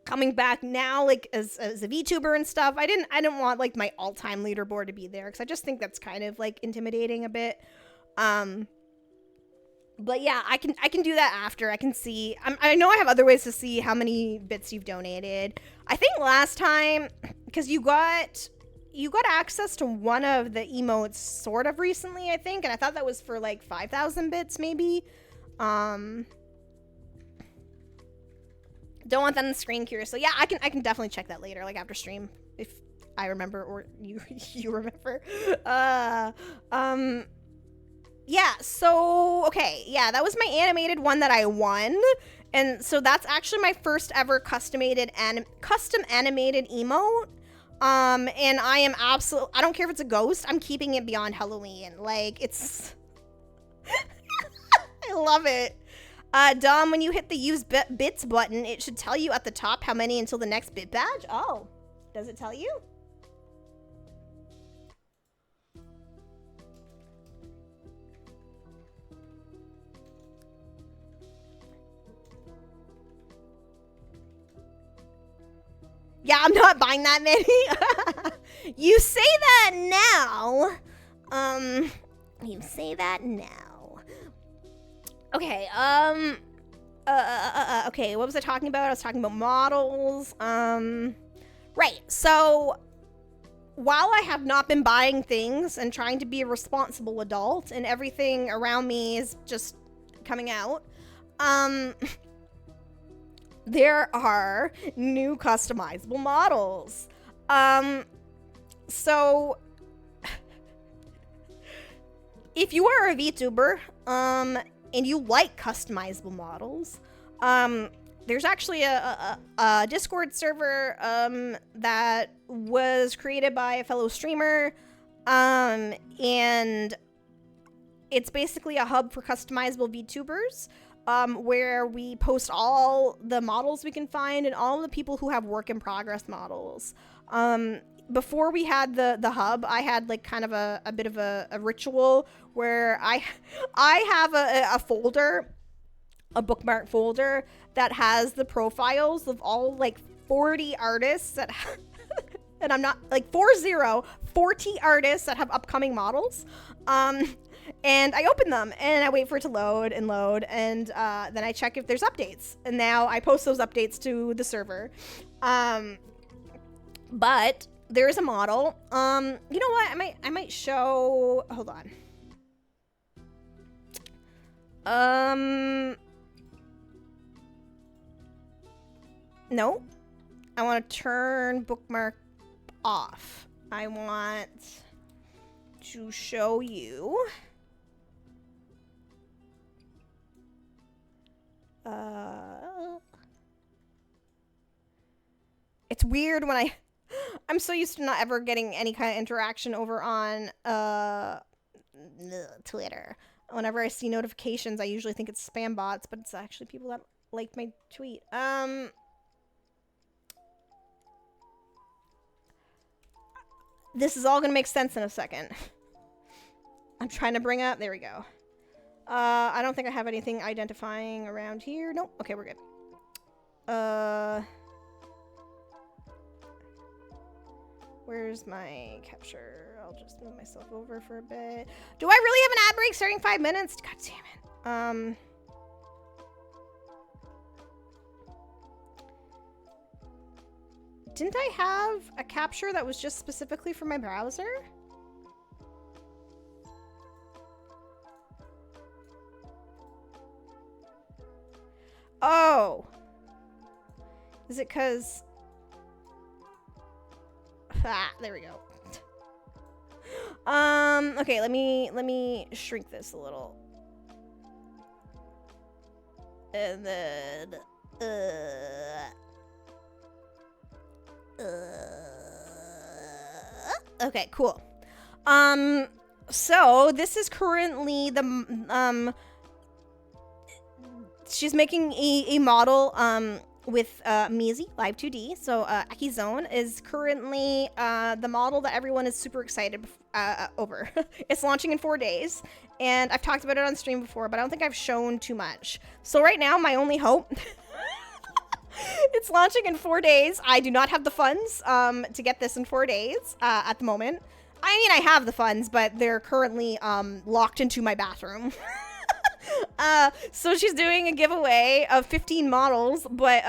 Coming back now, like as a VTuber and stuff, I didn't want like my all-time leaderboard to be there because I just think that's kind of like intimidating a bit. But yeah, I can do that after. I can see. I know I have other ways to see how many bits you've donated. I think last time, because you got access to one of the emotes sort of recently, I think, and I thought that was for like 5,000 bits maybe. Don't want that on the screen, curious. So yeah, I can definitely check that later, like after stream, if I remember or you remember. Yeah, so okay, yeah, that was my animated one that I won. And so that's actually my first ever custom animated emote. And I am I don't care if it's a ghost, I'm keeping it beyond Halloween. Like, it's I love it. Dom, when you hit the use bits button, it should tell you at the top how many until the next bit badge. Oh, does it tell you? Yeah, I'm not buying that many. You say that now. You say that now. Okay, okay, what was I talking about? I was talking about models. Right, so while I have not been buying things and trying to be a responsible adult and everything around me is just coming out, there are new customizable models. So if you are a VTuber, and you like customizable models, there's actually a Discord server that was created by a fellow streamer, and it's basically a hub for customizable VTubers, where we post all the models we can find and all the people who have work in progress models. Before we had the hub, I had like kind of a bit of a ritual where I have a folder, a bookmark folder that has the profiles of all like 40 artists that and I'm not like 40 artists that have upcoming models. And I open them and I wait for it to load and then I check if there's updates, and now I post those updates to the server. But there's a model. You know what? I might show. Hold on. No. I want to turn bookmark off. I want to show you. It's weird when I'm so used to not ever getting any kind of interaction over on Twitter. Whenever I see notifications, I usually think it's spam bots, but it's actually people that liked my tweet. This is all gonna make sense in a second. I'm trying to bring up, there we go. I don't think I have anything identifying around here. Nope, okay, we're good. Where's my capture? I'll just move myself over for a bit. Do I really have an ad break starting 5 minutes? God damn it. Didn't I have a capture that was just specifically for my browser? Is it because... Ah, there we go. Okay, let me shrink this a little. And then, okay, cool. So this is currently the, she's making a model, with Mizi Live 2D. So Akizone is currently the model that everyone is super excited over. It's launching in 4 days, and I've talked about it on stream before, but I don't think I've shown too much. So right now, my only hope, it's launching in 4 days. I do not have the funds to get this in 4 days at the moment. I mean, I have the funds, but they're currently locked into my bathroom. So she's doing a giveaway of 15 models, but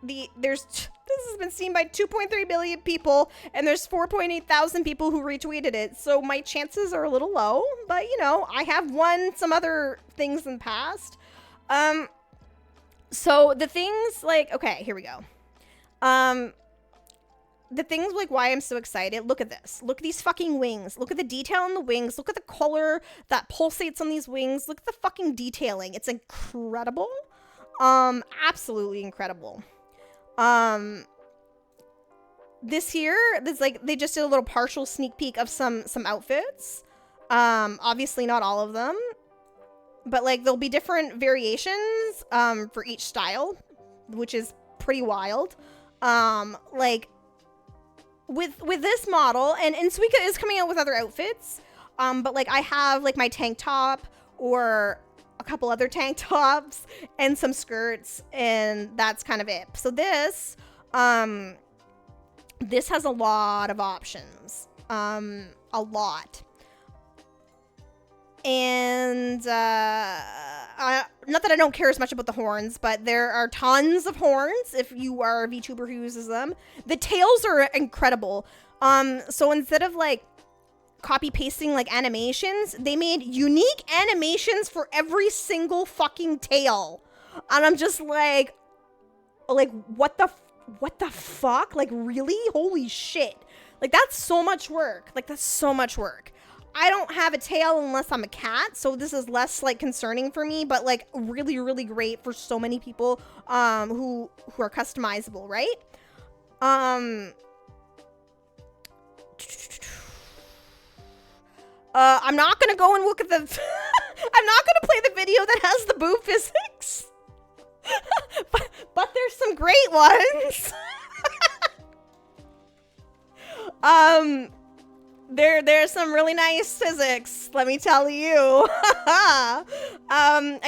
this has been seen by 2.3 billion people, and there's 4.8 thousand people who retweeted it. So my chances are a little low, but you know, I have won some other things in the past. So the things like, okay, here we go. The things like why I'm so excited, look at this. Look at these fucking wings. Look at the detail on the wings. Look at the color that pulsates on these wings. Look at the fucking detailing. It's incredible. Absolutely incredible. This here, there's like, they just did a little partial sneak peek of some outfits. Obviously not all of them, but like there'll be different variations, for each style, which is pretty wild. Like, with this model, and Suika is coming out with other outfits, but like I have like my tank top or a couple other tank tops and some skirts, and that's kind of it. So this has a lot of options, a lot. And not that I don't care as much about the horns, but there are tons of horns if you are a VTuber who uses them. The tails are incredible. So instead of like copy pasting like animations, they made unique animations for every single fucking tail. And I'm just like what the fuck? Like, really? Holy shit. Like, that's so much work. Like, that's so much work. I don't have a tail unless I'm a cat, so this is less like concerning for me, but like really, really great for so many people who are customizable, right? I'm not gonna go and look at the I'm not gonna play the video that has the boob physics. but there's some great ones. There's some really nice physics, let me tell you. I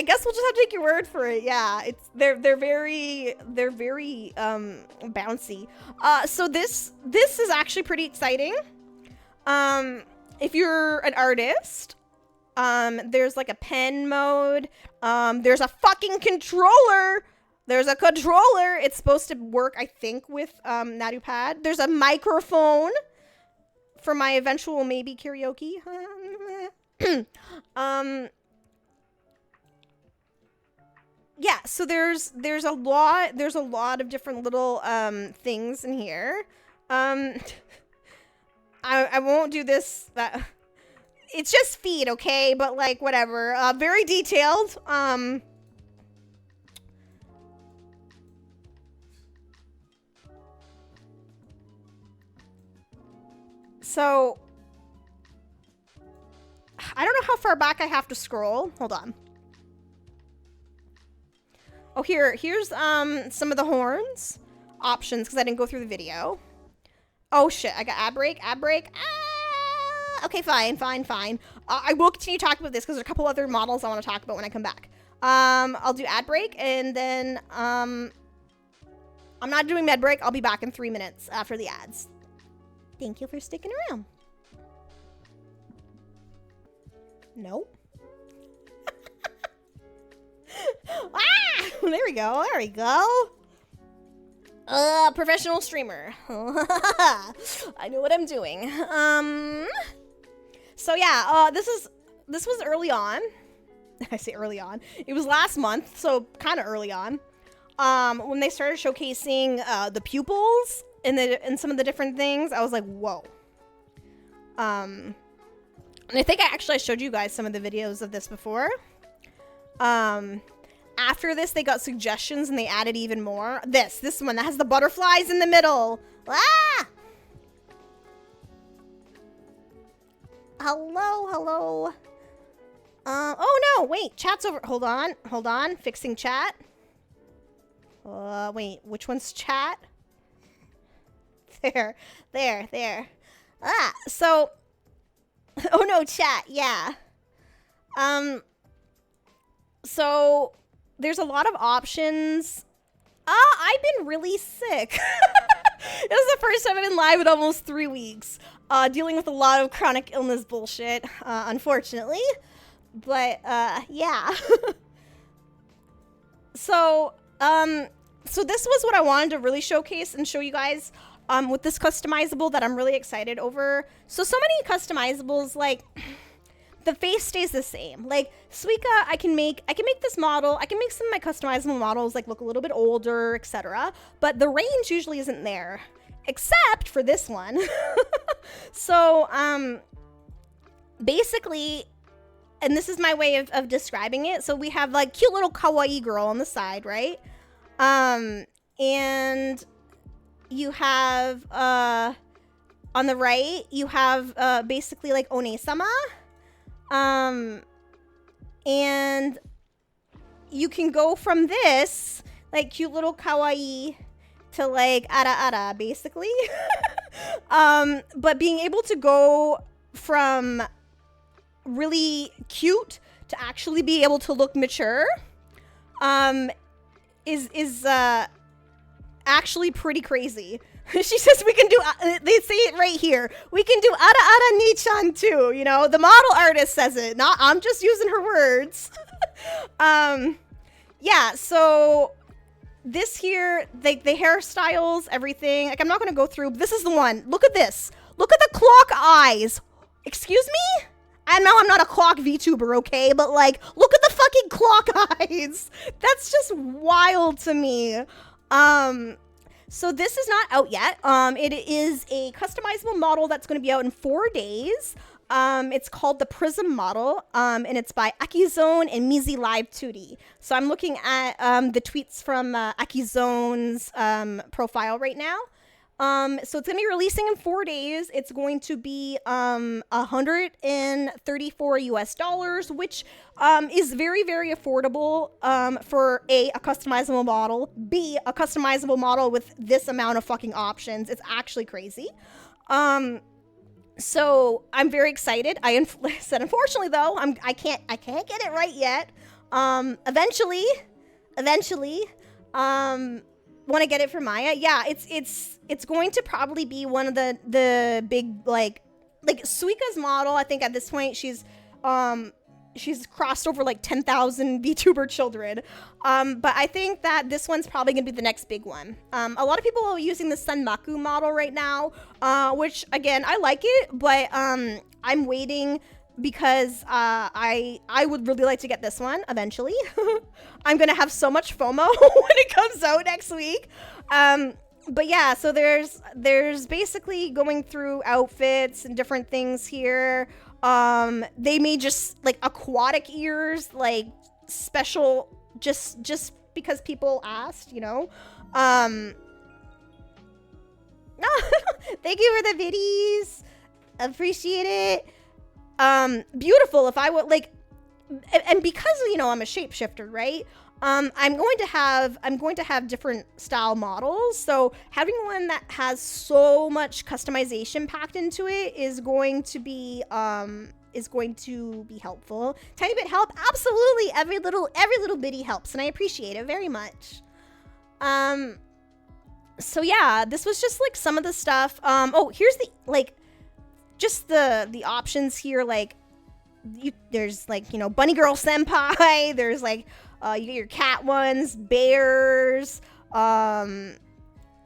guess we'll just have to take your word for it. Yeah, they're very bouncy. So this is actually pretty exciting. If you're an artist, there's like a pen mode. There's a fucking controller. There's a controller. It's supposed to work, I think, with NaruPad. There's a microphone for my eventual maybe karaoke. Yeah, so there's a lot of different little things in here. I won't do this. It's just feet, okay? But like whatever. Very detailed. So, I don't know how far back I have to scroll. Hold on. Oh, here's some of the horns options because I didn't go through the video. Oh shit, I got ad break. Ah! Okay, fine. I will continue talking about this because there's a couple other models I want to talk about when I come back. I'll do ad break and then I'm not doing med break. I'll be back in 3 minutes after the ads. Thank you for sticking around. Nope. Ah! There we go. Professional streamer. I know what I'm doing. So yeah, this was early on. I say early on. It was last month, so kind of early on. when they started showcasing the pupils in some of the different things, I was like, whoa. And I think I showed you guys some of the videos of this before. After this, they got suggestions and they added even more. This one that has the butterflies in the middle. Ah! Hello. Oh no, wait, chat's over. Hold on, fixing chat. Wait, which one's chat? There. Ah, so, oh no, chat, yeah. So, there's a lot of options. I've been really sick. This is the first time I've been live in almost 3 weeks. Dealing with a lot of chronic illness bullshit, unfortunately. But, yeah. So this was what I wanted to really showcase and show you guys, with this customizable that I'm really excited over. So many customizables, like, the face stays the same. Like, Suika, I can make this model. I can make some of my customizable models, like, look a little bit older, etc. But the range usually isn't there. Except for this one. So, basically, and this is my way of describing it. So we have, like, cute little kawaii girl on the side, right? And you have, on the right, you have, basically, like, One-sama. And you can go from this, like, cute little kawaii to, like, ara, basically. But being able to go from really cute to actually be able to look mature, is actually pretty crazy. She says we can do, they say it right here, we can do ara ni-chan too, you know, the model artist says it, not, I'm just using her words. Yeah, so this here, the hairstyles, everything, like, I'm not gonna go through, but this is the one. Look at this. Look at the clock eyes. Excuse me? I know I'm not a clock VTuber, okay? But, like, look at the fucking clock eyes. That's just wild to me. So this is not out yet. It is a customizable model that's going to be out in 4 days. It's called the Prism model, and it's by Akizone and Mizi Live 2D. So I'm looking at the tweets from Akizone's profile right now. So it's going to be releasing in 4 days. It's going to be $134 US, which is very, very affordable for A, a customizable model, B, a customizable model with this amount of fucking options. It's actually crazy. So I'm very excited. I said, unfortunately, though, I can't get it right yet. Eventually, want to get it for Maya. Yeah, it's going to probably be one of the big, like Suika's model. I think at this point she's crossed over like 10,000 VTuber children. But I think that this one's probably gonna be the next big one. A lot of people are using the Senmaku model right now, which again, I like it, but I'm waiting because I would really like to get this one eventually. I'm gonna have so much FOMO when it comes out next week. But yeah, so there's basically going through outfits and different things here. They made just like aquatic ears, like special, just because people asked, you know. Thank you for the biddies. Appreciate it. Beautiful. If I would like, and because, you know, I'm a shapeshifter, right? I'm going to have different style models. So having one that has so much customization packed into it is going to be helpful. Tiny bit help, absolutely. Every little bitty helps, and I appreciate it very much. So yeah, this was just like some of the stuff. Oh, here's the like, just the options here. Like, there's like, you know, bunny girl senpai. There's like, you get your cat ones, bears.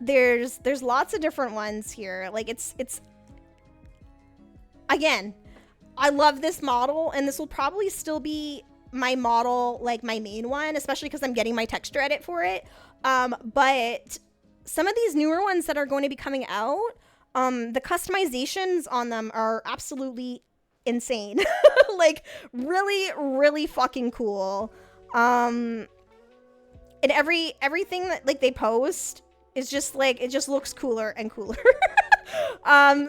There's lots of different ones here. Like, it's again, I love this model, and this will probably still be my model, like my main one, especially because I'm getting my texture edit for it. But some of these newer ones that are going to be coming out, the customizations on them are absolutely insane. Like, really, really fucking cool. And everything that, like, they post is just, like, it just looks cooler and cooler.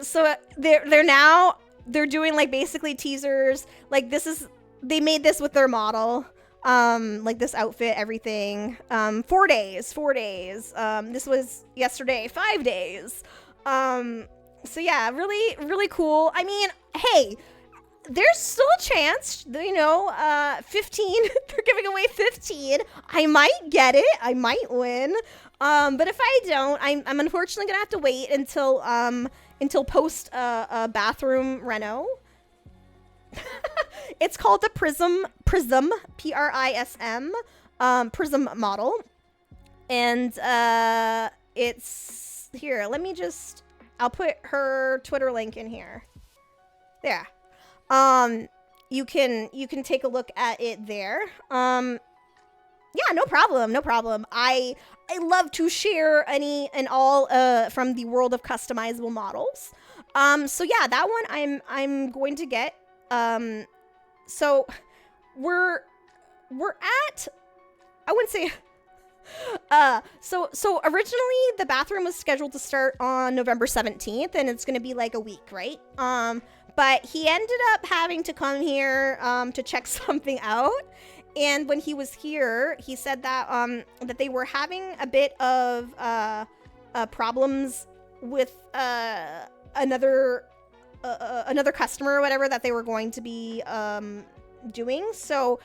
So they're doing, like, basically teasers. Like, they made this with their model. Like this outfit, everything. 4 days. This was yesterday, 5 days. So yeah, really, really cool. I mean, hey, there's still a chance, 15, they're giving away 15. I might get it. I might win. But if I don't, I'm unfortunately gonna have to wait until post a bathroom reno. It's called the Prism, Prism Prism model. And it's here. I'll put her Twitter link in here. There. You can take a look at it there. Yeah, no problem. I love to share any and all from the world of customizable models. So yeah, that one I'm going to get. So we're at, I wouldn't say, so originally the bathroom was scheduled to start on November 17th, and it's going to be like a week, right? But he ended up having to come here, to check something out. And when he was here, he said that, that they were having a bit of, problems with, another customer or whatever that they were going to be doing. So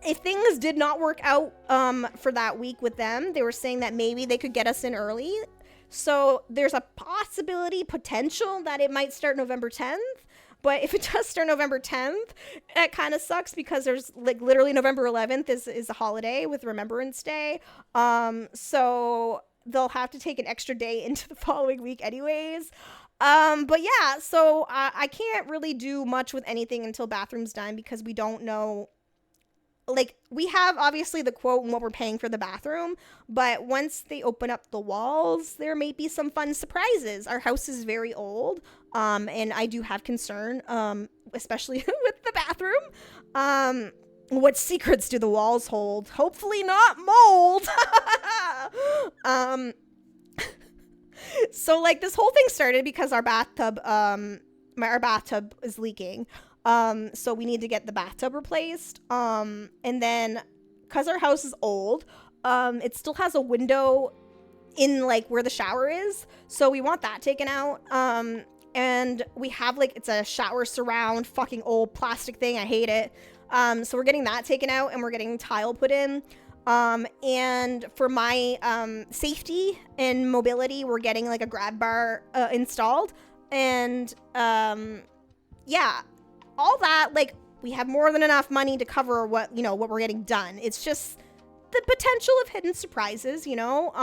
if things did not work out for that week with them, they were saying that maybe they could get us in early. So there's a potential that it might start November 10th. But if it does start November 10th, it kind of sucks because there's like literally November 11th is a holiday with Remembrance Day. So they'll have to take an extra day into the following week anyways. But yeah, so I can't really do much with anything until bathroom's done because we don't know. Like, we have obviously the quote and what we're paying for the bathroom, but once they open up the walls, there may be some fun surprises. Our house is very old, and I do have concern, especially with the bathroom. What secrets do the walls hold? Hopefully not mold. So, like, this whole thing started because our bathtub, our bathtub is leaking. So we need to get the bathtub replaced. And then, cause our house is old, it still has a window in, like, where the shower is. So we want that taken out. And we have, like, it's a shower surround, fucking old plastic thing. I hate it. So we're getting that taken out and we're getting tile put in. And for my, safety and mobility, we're getting, like, a grab bar, installed. And, yeah, all that, like, we have more than enough money to cover what we're getting done. It's just the potential of hidden surprises, grab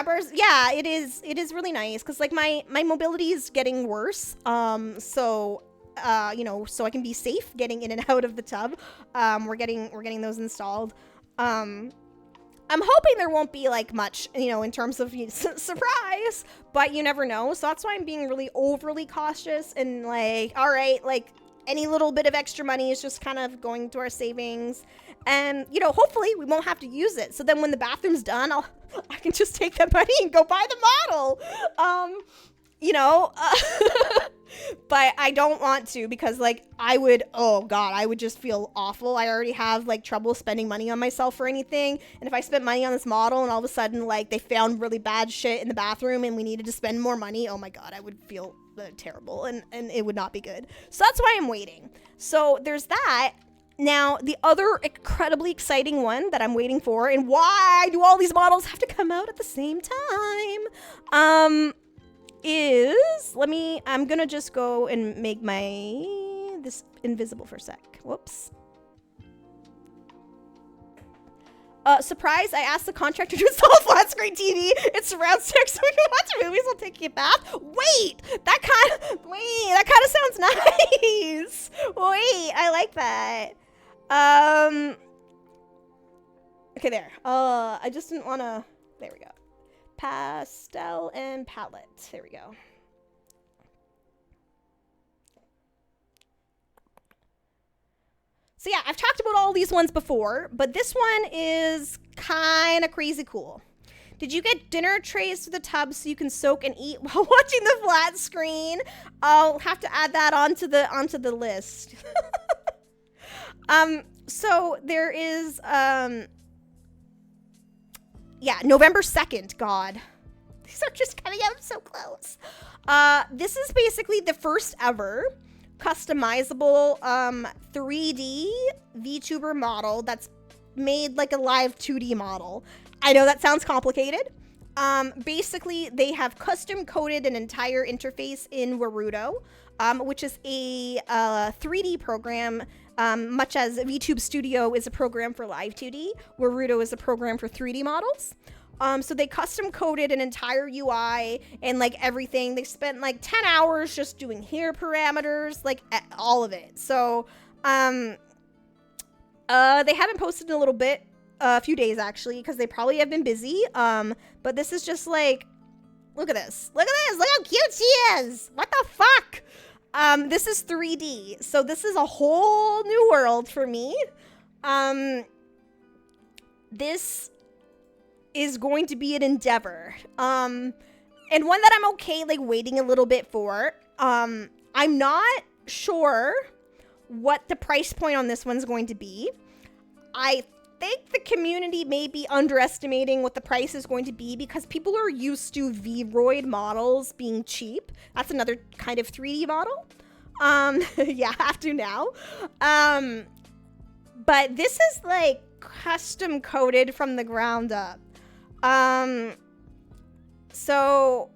bars. Yeah, it is really nice. Cause like my mobility is getting worse. So I can be safe getting in and out of the tub. We're getting those installed. I'm hoping there won't be, like, much, in terms of surprise, but you never know. So that's why I'm being really overly cautious and, like, all right, like, any little bit of extra money is just kind of going to our savings. And, hopefully we won't have to use it. So then when the bathroom's done, I can just take that money and go buy the model. But I don't want to because, like, I would just feel awful. I already have, like, trouble spending money on myself for anything. And if I spent money on this model and all of a sudden, like, they found really bad shit in the bathroom and we needed to spend more money, oh my God, I would feel terrible and it would not be good. So that's why I'm waiting. So there's that. Now, the other incredibly exciting one that I'm waiting for, and why do all these models have to come out at the same time? I'm gonna just go and make this invisible for a sec. Whoops. Surprise, I asked the contractor to install a flat screen TV. It's surround sound so we can watch movies while taking a bath. Wait, that kind of sounds nice. Wait, I like that. Okay, there. I just didn't want to... There we go. Pastel and palette. There we go. So yeah, I've talked about all these ones before, but this one is kind of crazy cool. Did you get dinner trays to the tub so you can soak and eat while watching the flat screen? I'll have to add that onto the list. So there is, yeah, November 2nd, God. These are just coming out so close. This is basically the first ever customizable 3D VTuber model that's made like a live 2D model. I know that sounds complicated. Basically, they have custom coded an entire interface in Warudo, which is a 3D program, much as VTube Studio is a program for live 2D. Warudo is a program for 3D models. So they custom coded an entire UI and like everything. They spent like 10 hours just doing hair parameters, like all of it. So, they haven't posted in a little bit, a few days actually, because they probably have been busy. But this is just like, look at this. Look at this. Look how cute she is. What the fuck? This is 3D. So this is a whole new world for me. This is going to be an endeavor. And one that I'm okay like waiting a little bit for. I'm not sure what the price point on this one's going to be. I think the community may be underestimating what the price is going to be because people are used to Vroid models being cheap. That's another kind of 3D model. Yeah, I have to now. But this is like custom coded from the ground up. So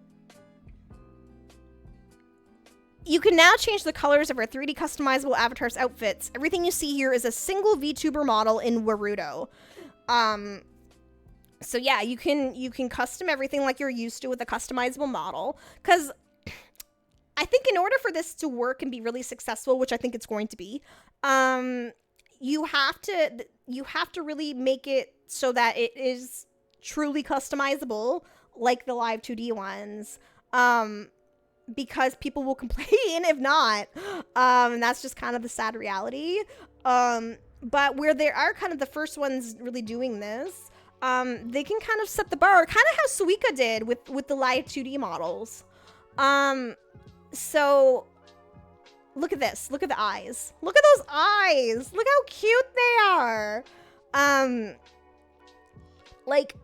you can now change the colors of our 3D customizable avatars outfits. Everything you see here is a single VTuber model in Warudo. So yeah, you can custom everything like you're used to with a customizable model. Because I think in order for this to work and be really successful, which I think it's going to be, you have to really make it so that it is truly customizable like the live 2D ones. Because people will complain if not. And that's just kind of the sad reality. But where they are kind of the first ones really doing this, they can kind of set the bar, kind of how Suika did with the live 2D models. So look at this. Look at the eyes. Look at those eyes. Look how cute they are. Like,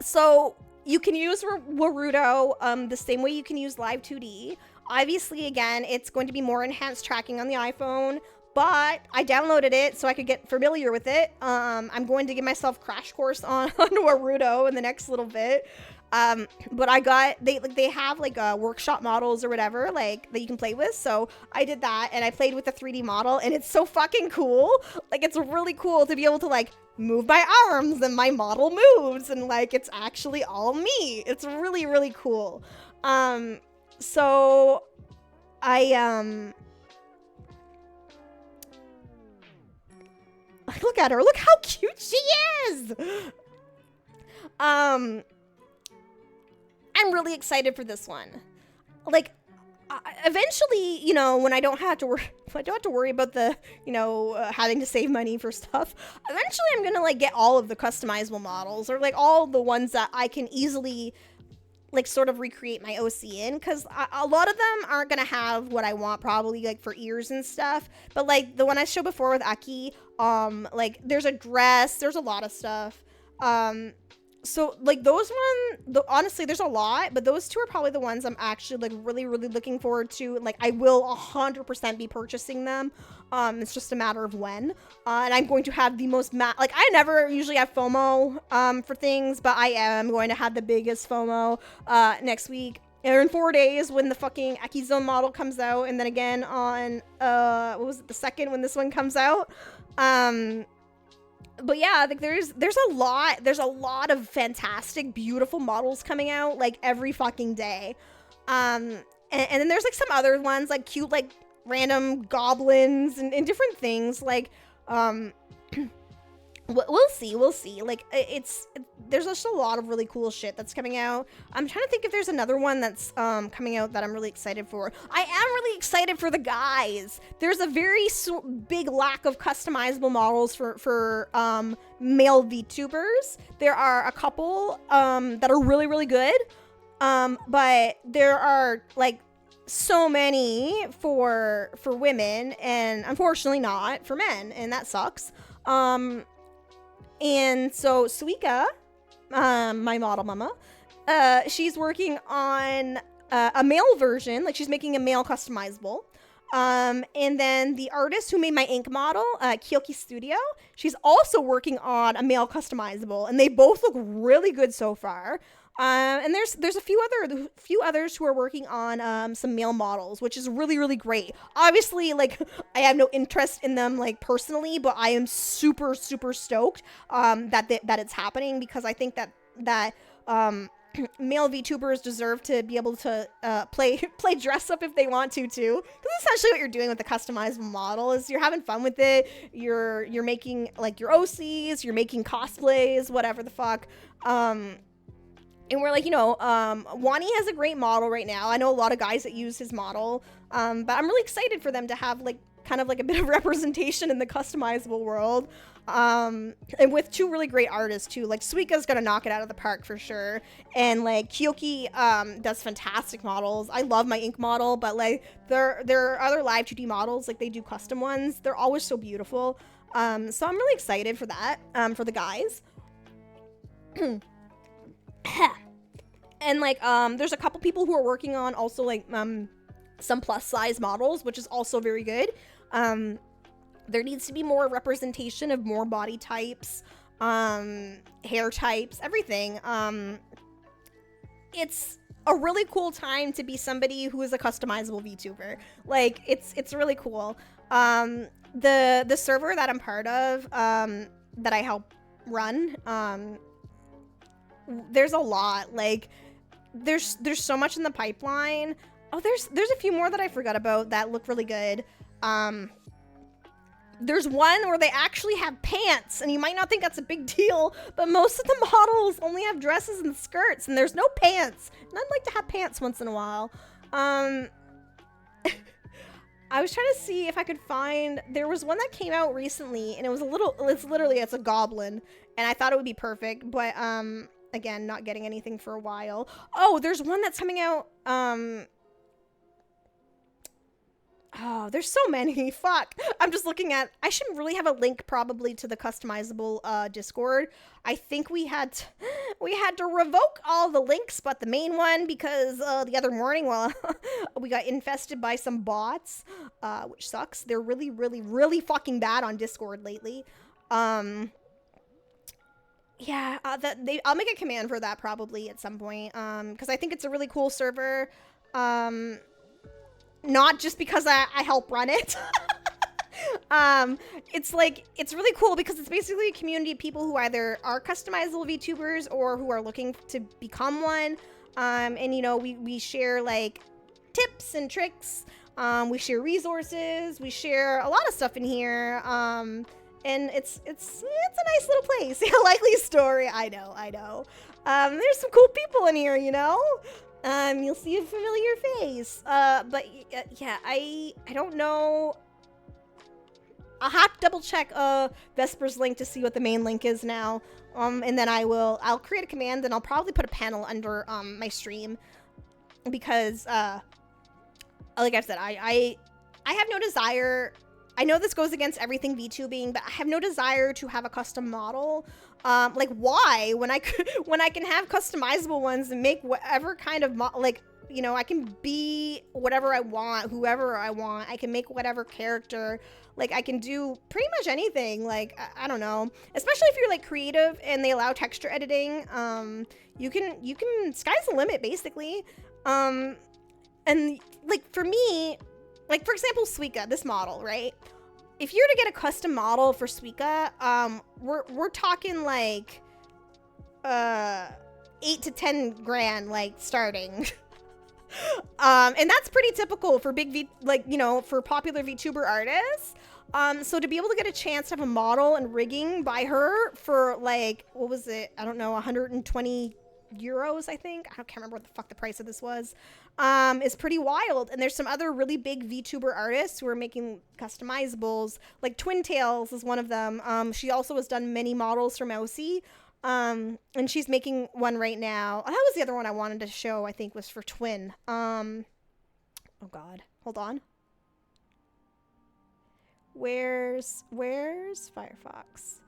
so you can use Warudo the same way you can use live 2D. Obviously, again, it's going to be more enhanced tracking on the iPhone, but I downloaded it so I could get familiar with it. I'm going to give myself crash course on Warudo in the next little bit. But I got, they have like workshop models or whatever, like that you can play with. So I did that and I played with the 3D model and it's so fucking cool. Like, it's really cool to be able to like move my arms and my model moves and like it's actually all me. It's really, really cool. So I look at her, look how cute she is. I'm really excited for this one. Like, eventually, you know, when I don't have to worry about the, you know, having to save money for stuff. Eventually, I'm gonna like get all of the customizable models or like all the ones that I can easily like sort of recreate my OC in, because a lot of them aren't gonna have what I want probably like for ears and stuff. But like the one I showed before with Aki, like there's a dress, there's a lot of stuff. So like those honestly, there's a lot, but those two are probably the ones I'm actually like really, really looking forward to. Like I will 100% be purchasing them. It's just a matter of when. And I'm going to have the most like I never usually have FOMO for things, but I am going to have the biggest FOMO next week. Or in 4 days when the fucking Akizone model comes out, and then again on what was it, the 2nd when this one comes out. But yeah, like there's a lot of fantastic, beautiful models coming out like every fucking day. And then there's like some other ones like cute like random goblins and different things like one we'll see. We'll see. Like, there's just a lot of really cool shit that's coming out. I'm trying to think if there's another one that's coming out that I'm really excited for. I am really excited for the guys. There's a very big lack of customizable models for male VTubers. There are a couple that are really, really good, but there are like so many for women, and unfortunately not for men, and that sucks. And so Suika, my model mama, she's working on a male version, like she's making a male customizable. And then the artist who made my ink model, Kyoki Studio, she's also working on a male customizable, and they both look really good so far. And there's a few others who are working on some male models, which is really, really great. Obviously, like, I have no interest in them, like, personally, but I am super, super stoked that it's happening, because I think that male VTubers deserve to be able to play dress up if they want to too. Because essentially what you're doing with the customizable model is you're having fun with it. You're making like your OCs, you're making cosplays, whatever the fuck. And we're like, Wani has a great model right now. I know a lot of guys that use his model, but I'm really excited for them to have like kind of like a bit of representation in the customizable world. And with two really great artists too. Like Suika's gonna knock it out of the park for sure, and like Kyoki does fantastic models. I love my ink model, but like there are other live 2D models, like they do custom ones. They're always so beautiful. So I'm really excited for that, for the guys. And like there's a couple people who are working on also like some plus size models, which is also very good. There needs to be more representation of more body types, hair types, everything. It's a really cool time to be somebody who is a customizable VTuber. Like it's really cool. The server that I'm part of, that I help run, there's a lot. Like there's so much in the pipeline. Oh, there's a few more that I forgot about that look really good. There's one where they actually have pants, and you might not think that's a big deal, but most of the models only have dresses and skirts, and there's no pants. And I'd like to have pants once in a while. I was trying to see if I could find, there was one that came out recently, and it's a goblin, and I thought it would be perfect, but again, not getting anything for a while. Oh, there's one that's coming out, oh, there's so many. Fuck. I'm just looking at, I should really have a link probably to the customizable Discord. I think we had to revoke all the links but the main one, because the other morning, well, we got infested by some bots, which sucks. They're really, really, really fucking bad on Discord lately. Yeah, I'll make a command for that probably at some point, because I think it's a really cool server. Not just because I help run it. It's really cool because it's basically a community of people who either are customizable VTubers or who are looking to become one. And we share like tips and tricks. We share resources. We share a lot of stuff in here. And it's a nice little place. Yeah, likely story. I know. There's some cool people in here, you'll see a familiar face. But yeah, I don't know. I'll have to double check Vesper's link to see what the main link is now. And then I'll create a command, and I'll probably put a panel under my stream, because like I've said, I have no desire. I know this goes against everything VTubing, but I have no desire to have a custom model. Like, why? When I can have customizable ones and make whatever kind of I can be whatever I want, whoever I want. I can make whatever character. Like, I can do pretty much anything. Like, I don't know. Especially if you're like creative and they allow texture editing. You can sky's the limit basically. And like for me. Like, for example, Suika, this model, right? If you're to get a custom model for Suika, we're talking like 8 to 10 grand, like, starting. And that's pretty typical for for popular VTuber artists. So to be able to get a chance to have a model and rigging by her for like, what was it? I don't know, 120 euros, I think. I can't remember what the fuck the price of this was. Is pretty wild. And there's some other really big VTuber artists who are making customizables. Like Twin Tails is one of them. She also has done many models for Mousy. And she's making one right now. Oh, that was the other one I wanted to show, I think, was for Twin. Oh god. Hold on. Where's Firefox?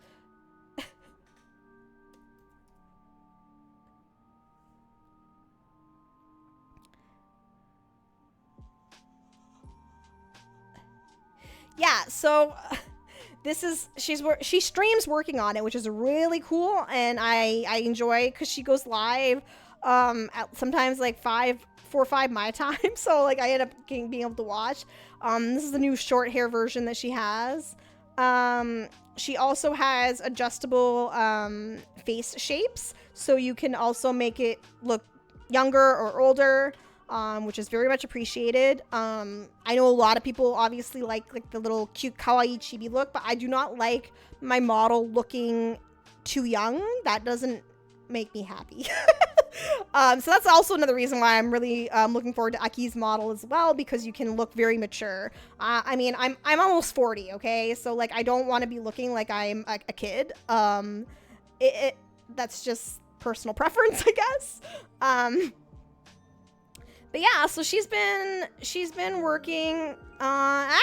Yeah, so this is she streams working on it, which is really cool, and I enjoy because she goes live at sometimes like 4 or 5 my time, so like I end up being able to watch. This is the new short hair version that she has. She also has adjustable face shapes, so you can also make it look younger or older, which is very much appreciated. I know a lot of people obviously like the little cute kawaii chibi look, but I do not like my model looking too young. That doesn't make me happy. So that's also another reason why I'm really looking forward to Aki's model as well, because you can look very mature. I mean, I'm almost 40, okay? So like I don't want to be looking like I'm a kid. That's just personal preference, I guess. But yeah, so she's been working oh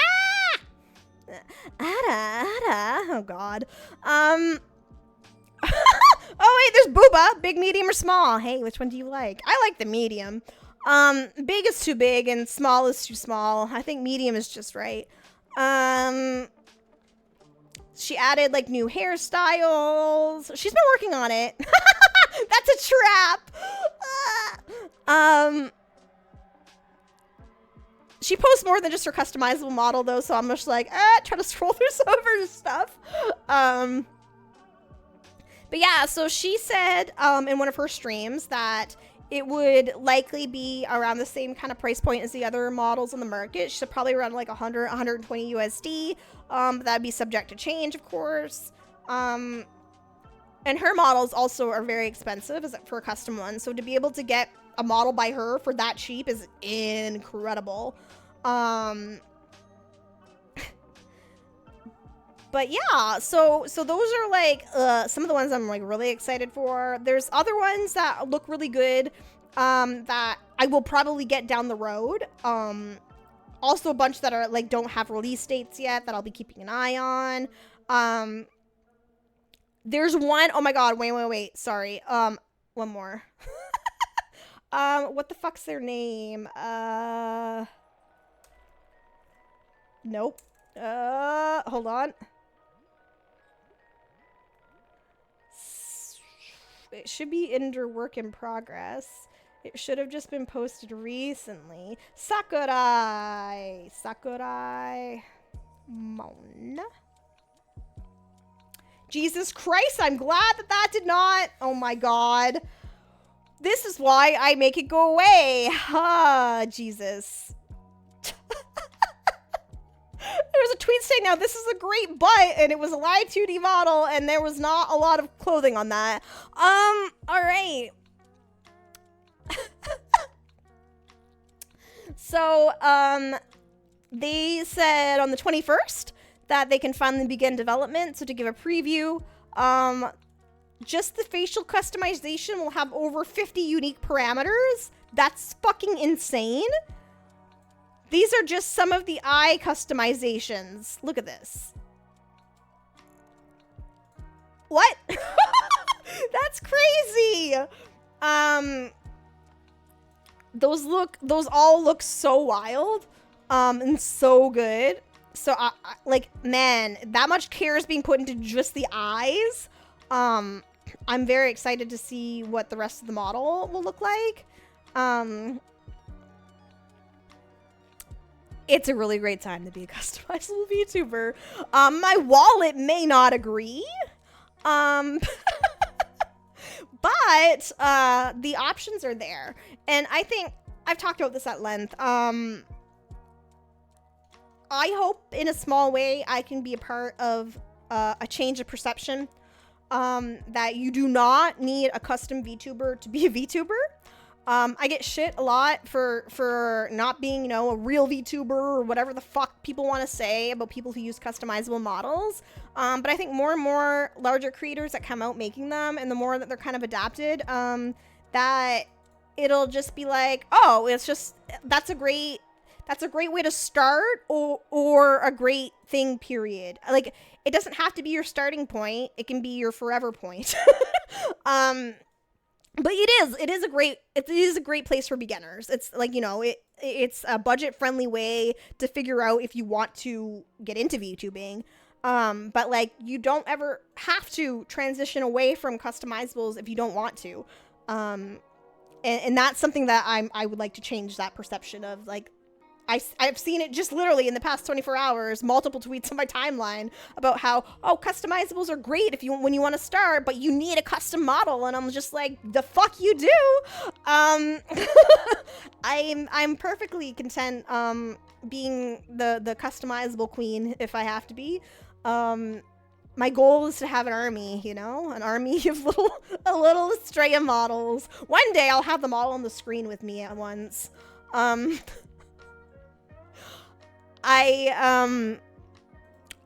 god. Oh wait, there's Booba. Big, medium, or small? Hey, which one do you like? I like the medium. Big is too big and small is too small. I think medium is just right. She added like new hairstyles. She's been working on it. That's a trap. She posts more than just her customizable model though, so I'm just like, try to scroll through some of her stuff. But yeah, so she said in one of her streams that it would likely be around the same kind of price point as the other models on the market. She said probably around like 100, 120 USD. That'd be subject to change, of course. And her models also are very expensive for a custom one. So to be able to get a model by her for that cheap is incredible. But yeah, so those are like some of the ones I'm like really excited for. There's other ones that look really good that I will probably get down the road. Also a bunch that are like don't have release dates yet that I'll be keeping an eye on. There's one, oh my god, wait, sorry. One more. What the fuck's their name? Nope. Hold on. It should be under work in progress. It should have just been posted recently. Sakurai Mon. Jesus Christ, I'm glad that did not. Oh my god. This is why I make it go away. Ah, Jesus. There was a tweet saying, now this is a great butt, and it was a live 2D model, and there was not a lot of clothing on that. Alright. So, they said on the 21st that they can finally begin development. So to give a preview, just the facial customization will have over 50 unique parameters. That's fucking insane. These are just some of the eye customizations. Look at this. What? That's crazy. Those all look so wild, and so good. So like, man, that much care is being put into just the eyes. I'm very excited to see what the rest of the model will look like. It's a really great time to be a customizable VTuber. My wallet may not agree. But the options are there. And I think I've talked about this at length. I hope in a small way I can be a part of a change of perception, that you do not need a custom VTuber to be a VTuber. I get shit a lot for not being, you know, a real VTuber or whatever the fuck people want to say about people who use customizable models. But I think more and more larger creators that come out making them, and the more that they're kind of adapted, that it'll just be like, oh, it's just, that's a great way to start, or a great thing, period. Like, it doesn't have to be your starting point. It can be your forever point. But it is a great place for beginners. It's like, you know, it's a budget friendly way to figure out if you want to get into VTubing. But like, you don't ever have to transition away from customizables if you don't want to. And that's something that I would like to change that perception of. Like, I've seen it just literally in the past 24 hours, multiple tweets on my timeline about how, oh, customizables are great when you want to start, but you need a custom model. And I'm just like, the fuck you do. I'm perfectly content being the customizable queen if I have to be. My goal is to have an army, you know, an army of little Estrella models. One day I'll have them all on the screen with me at once.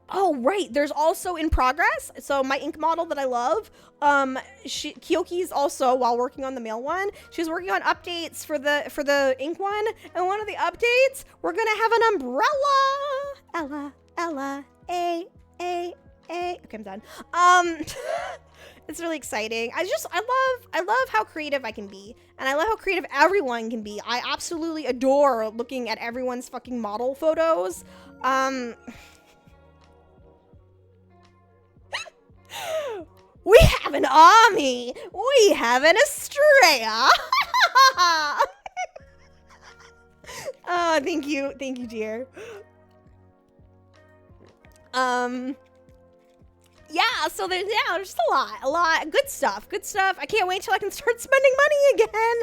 Oh, right. There's also in progress. So my ink model that I love, Kyoki's also, while working on the male one, she's working on updates for the ink one. And one of the updates, we're going to have an umbrella. Ella, A. Okay, I'm done. It's really exciting. I love how creative I can be. And I love how creative everyone can be. I absolutely adore looking at everyone's fucking model photos. We have an army. We have an Estrella. Oh, thank you, dear. Yeah, so there's just a lot. Good stuff. I can't wait till I can start spending money again.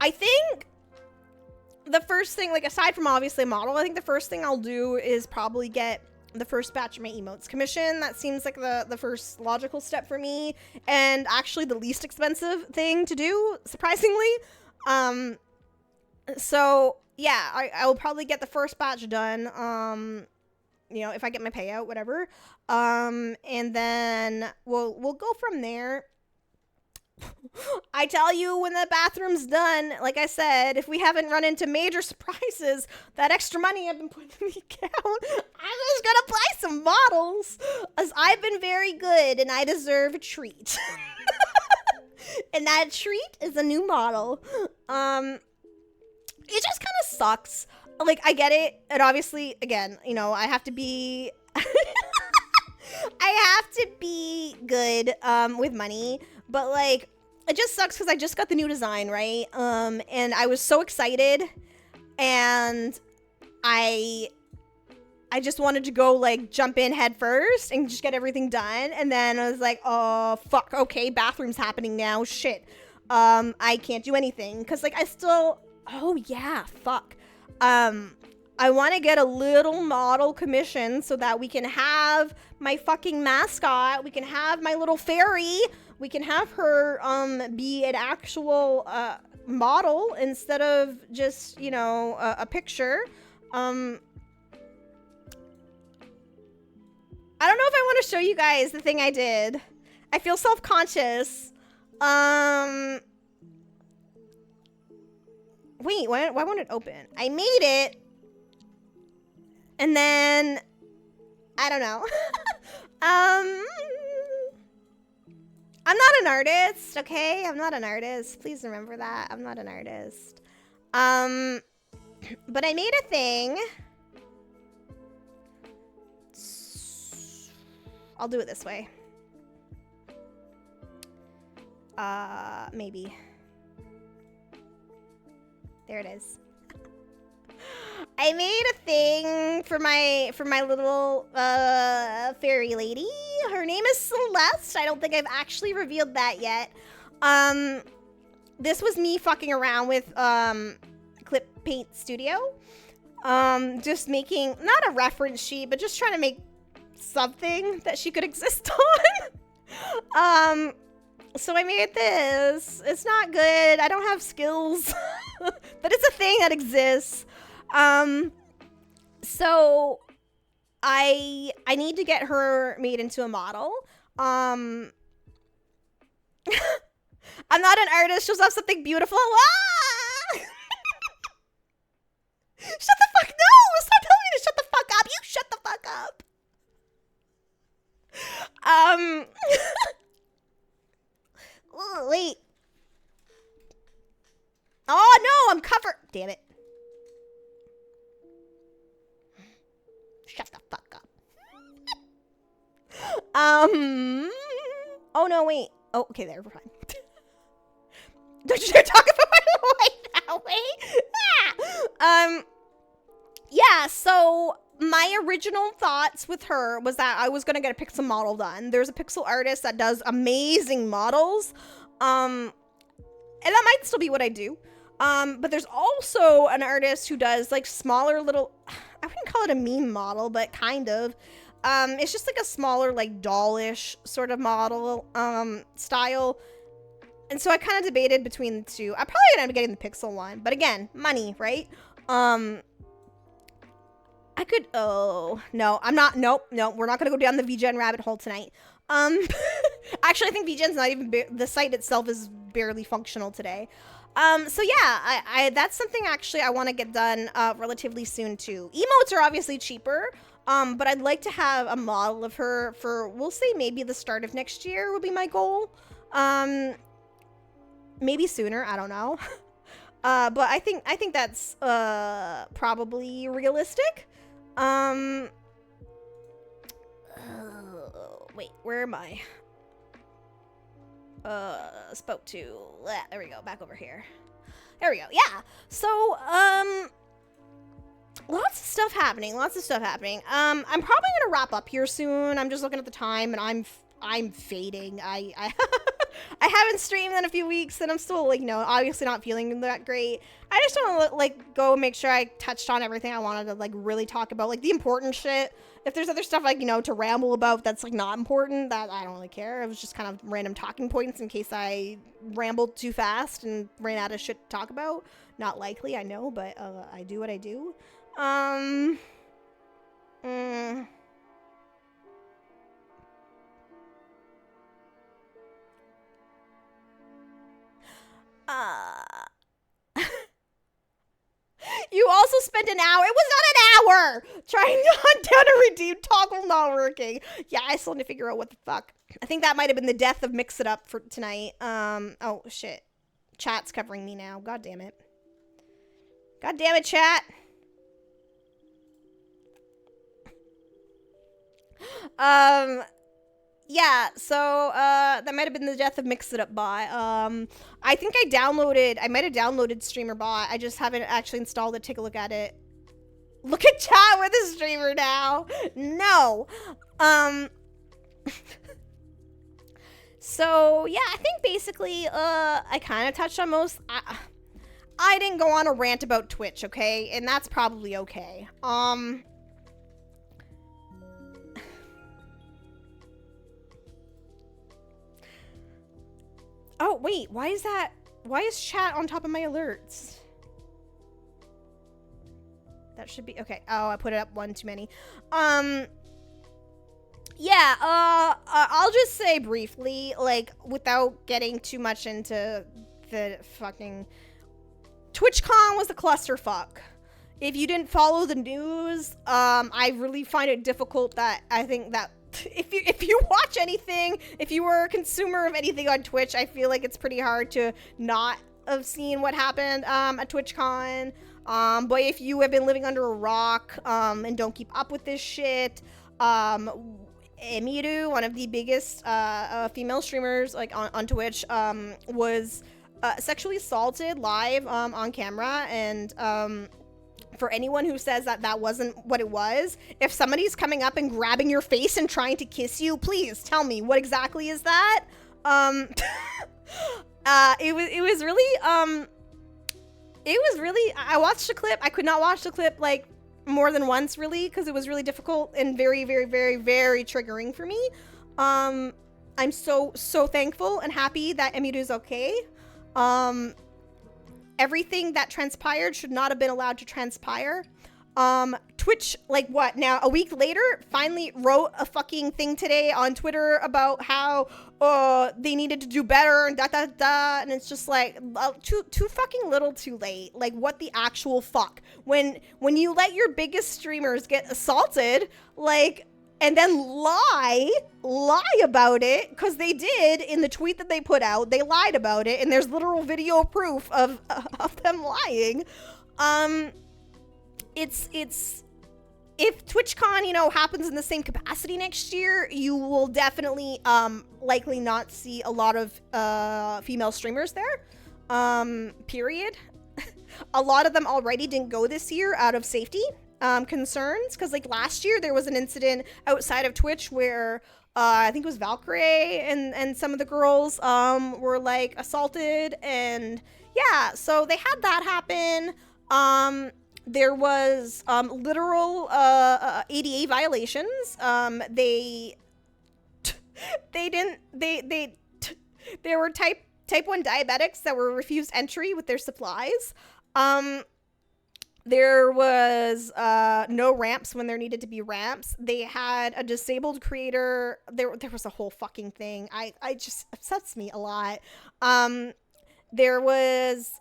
I think the first thing, like, aside from obviously a model, I think the first thing I'll do is probably get the first batch of my emotes commission. That seems like the first logical step for me, and actually the least expensive thing to do, surprisingly. So yeah, I will probably get the first batch done. You know, if I get my payout, whatever. And then we'll go from there. I tell you, when the bathroom's done, like I said, if we haven't run into major surprises, that extra money I've been putting in the account, I'm just gonna buy some models, as I've been very good and I deserve a treat. And that treat is a new model. It just kind of sucks. Like, I get it, and obviously, again, you know, I have to be good with money, but like, it just sucks because I just got the new design, right? And I was so excited, and I just wanted to go, like, jump in head first and just get everything done, and then I was like, oh, fuck, okay, bathroom's happening now, shit. I can't do anything, because, like, oh, yeah, fuck. I want to get a little model commission so that we can have my fucking mascot. We can have my little fairy. We can have her, be an actual, model instead of just, you know, a picture. I don't know if I want to show you guys the thing I did. I feel self-conscious. Wait, why won't it open? I made it. And then, I don't know. I'm not an artist, okay? I'm not an artist. Please remember that. I'm not an artist. But I made a thing. I'll do it this way. Maybe. There it is. I made a thing for my little fairy lady. Her name is Celeste. I don't think I've actually revealed that yet. This was me fucking around with Clip Paint Studio. Just making, not a reference sheet, but just trying to make something that she could exist on. So I made this. It's not good. I don't have skills, but it's a thing that exists. So I need to get her made into a model. I'm not an artist. She'll have something beautiful. Ah! Shut the fuck, no! Stop telling me to shut the fuck up. You shut the fuck up. Ooh, wait. Oh no, I'm covered. Damn it. Shut the fuck up. Oh no, wait. Oh, okay, there, we're fine. Don't you dare talk about my life that way. Ah! Yeah, so my original thoughts with her was that I was gonna get a pixel model done. There's a pixel artist that does amazing models. And that might still be what I do. But there's also an artist who does like smaller little, I wouldn't call it a meme model, but kind of. It's just like a smaller, like dollish sort of model, style. And so I kind of debated between the two. I'm probably gonna end up getting the pixel one, but again, money, right? I could, oh, no, I'm not, nope, we're not gonna go down the VGen rabbit hole tonight. Actually, I think VGen's not even, the site itself is barely functional today. So yeah, that's something actually I want to get done, relatively soon too. Emotes are obviously cheaper, but I'd like to have a model of her for, we'll say maybe the start of next year will be my goal. Maybe sooner, I don't know. But I think that's, probably realistic. Wait, where am I? Spoke to, there we go, back over here. There we go, yeah. So, lots of stuff happening, I'm probably gonna wrap up here soon. I'm just looking at the time and I'm fading. I I haven't streamed in a few weeks and I'm still, like, you know, obviously not feeling that great. I just want to, like, go make sure I touched on everything I wanted to, like, really talk about, like, the important shit. If there's other stuff, like, you know, to ramble about that's, like, not important, that I don't really care. It was just kind of random talking points in case I rambled too fast and ran out of shit to talk about. Not likely, I know, but I do what I do. You also spent an hour. It was not an hour trying to hunt down a redeemed toggle not working. Yeah, I still need to figure out what the fuck. I think that might have been the death of Mix It Up for tonight. Oh shit. Chat's covering me now. God damn it. God damn it, chat. Yeah, so, that might have been the death of Mix It Up bot. I think I might have downloaded Streamer Bot. I just haven't actually installed it. Take a look at it. Look at chat with a streamer now. No. So, yeah, I think basically, I kind of touched on most, I didn't go on a rant about Twitch, okay? And that's probably okay. Oh, wait, why is chat on top of my alerts? That should be, okay. Oh, I put it up one too many. Yeah, I'll just say briefly, like, without getting too much into the fucking... TwitchCon was a clusterfuck. If you didn't follow the news, I really find it difficult that I think that if you watch anything, if you were a consumer of anything on Twitch, I feel like it's pretty hard to not have seen what happened at TwitchCon. But if you have been living under a rock and don't keep up with this shit, Emiru, one of the biggest female streamers like on Twitch, was sexually assaulted live on camera, and for anyone who says that that wasn't what it was, if somebody's coming up and grabbing your face and trying to kiss you, please tell me what exactly is that. It was really It was really, I watched the clip. I could not watch the clip like more than once really, because it was really difficult and very, very, very, very triggering for me. I'm so thankful and happy that Emiru's okay. Everything that transpired should not have been allowed to transpire. Twitch, like what now, a week later, finally wrote a fucking thing today on Twitter about how they needed to do better and and it's just like too fucking little too late. Like, what the actual fuck? When you let your biggest streamers get assaulted, like, and then lie about it, because they did in the tweet that they put out, they lied about it, and there's literal video proof of them lying. It's if TwitchCon, you know, happens in the same capacity next year, you will definitely likely not see a lot of female streamers there. Period. A lot of them already didn't go this year out of safety concerns, because like last year there was an incident outside of Twitch where I think it was Valkyrie and some of the girls were like assaulted, and yeah, so they had that happen. There was literal ADA violations. They were type 1 diabetics that were refused entry with their supplies. There was no ramps when there needed to be ramps. They had a disabled creator. There was a whole fucking thing. I just upsets me a lot. There was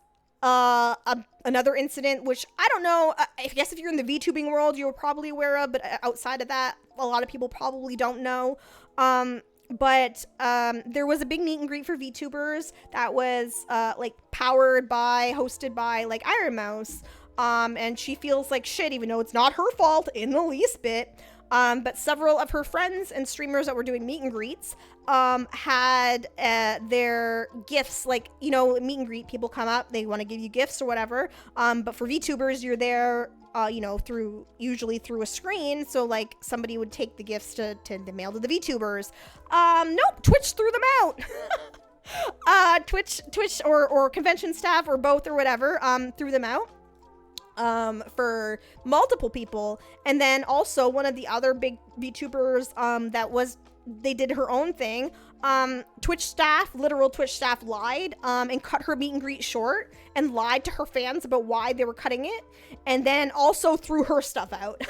another incident, which I don't know, I guess if you're in the VTubing world, you're probably aware of, but outside of that, a lot of people probably don't know. But there was a big meet and greet for VTubers that was like hosted by like Iron Mouse. And she feels like shit, even though it's not her fault in the least bit. But several of her friends and streamers that were doing meet and greets had their gifts, like, you know, meet and greet, people come up, they want to give you gifts or whatever. But for VTubers, you're there, you know, usually through a screen. So like somebody would take the gifts to mail to the VTubers. Nope, Twitch threw them out. Twitch or convention staff or both or whatever, threw them out. For multiple people. And then also one of the other big VTubers they did her own thing. Literal Twitch staff lied and cut her meet and greet short and lied to her fans about why they were cutting it, and then also threw her stuff out.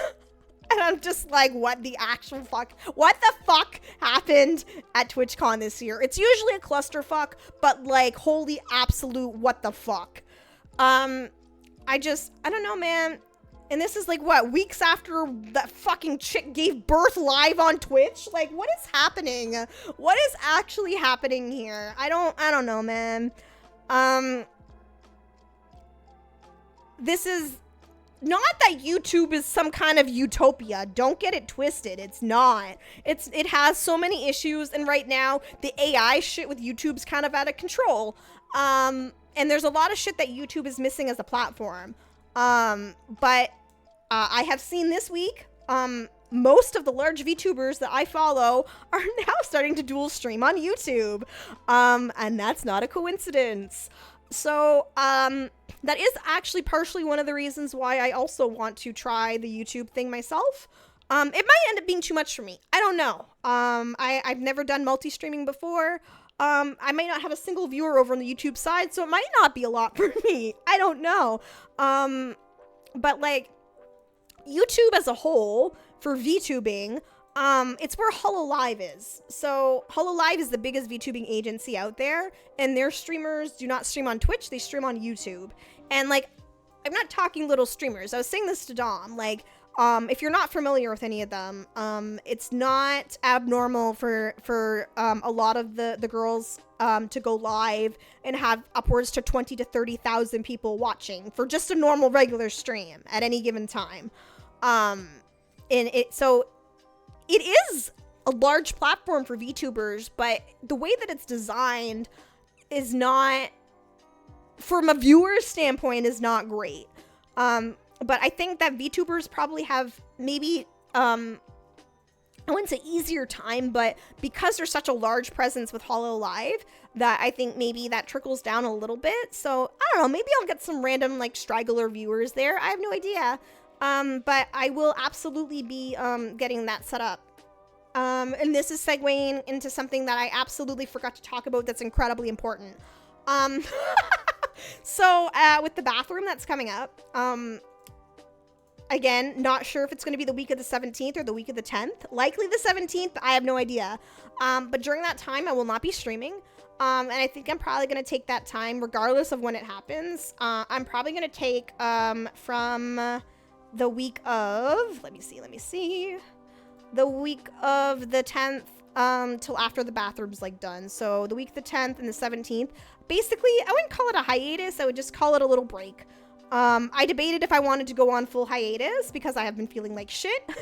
And I'm just like, what the actual fuck? What the fuck happened at TwitchCon this year? It's usually a clusterfuck, but like, holy absolute what the fuck. I don't know, man. And this is like, what, weeks after that fucking chick gave birth live on Twitch? Like, what is happening? What is actually happening here? I don't know, man. This is not that YouTube is some kind of utopia. Don't get it twisted. It's not. It has so many issues, and right now the AI shit with YouTube's kind of out of control. And there's a lot of shit that YouTube is missing as a platform. But I have seen this week, most of the large VTubers that I follow are now starting to dual stream on YouTube. And that's not a coincidence. So, that is actually partially one of the reasons why I also want to try the YouTube thing myself. It might end up being too much for me. I don't know. I've never done multi-streaming before. I might not have a single viewer over on the YouTube side, so it might not be a lot for me. I don't know. But like, YouTube as a whole, for VTubing, it's where HoloLive is. So HoloLive is the biggest VTubing agency out there, and their streamers do not stream on Twitch, they stream on YouTube. And like, I'm not talking little streamers. I was saying this to Dom, like, if you're not familiar with any of them, it's not abnormal for a lot of the girls to go live and have upwards to 20 to 30,000 people watching for just a normal regular stream at any given time. So it is a large platform for VTubers, but the way that it's designed is not, from a viewer standpoint, is not great. But I think that VTubers probably have maybe I wouldn't say easier time, but because there's such a large presence with Hollow Live, that I think maybe that trickles down a little bit. So I don't know, maybe I'll get some random like straggler viewers there. I have no idea. But I will absolutely be getting that set up. And this is segueing into something that I absolutely forgot to talk about that's incredibly important. So with the bathroom that's coming up, again, not sure if it's going to be the week of the 17th or the week of the 10th. Likely the 17th, but I have no idea. But during that time, I will not be streaming. And I think I'm probably going to take that time, regardless of when it happens. I'm probably going to take from the week of, let me see, the week of the 10th till after the bathroom's like done. So the week of the 10th and the 17th. Basically, I wouldn't call it a hiatus. I would just call it a little break. I debated if I wanted to go on full hiatus because I have been feeling like shit. But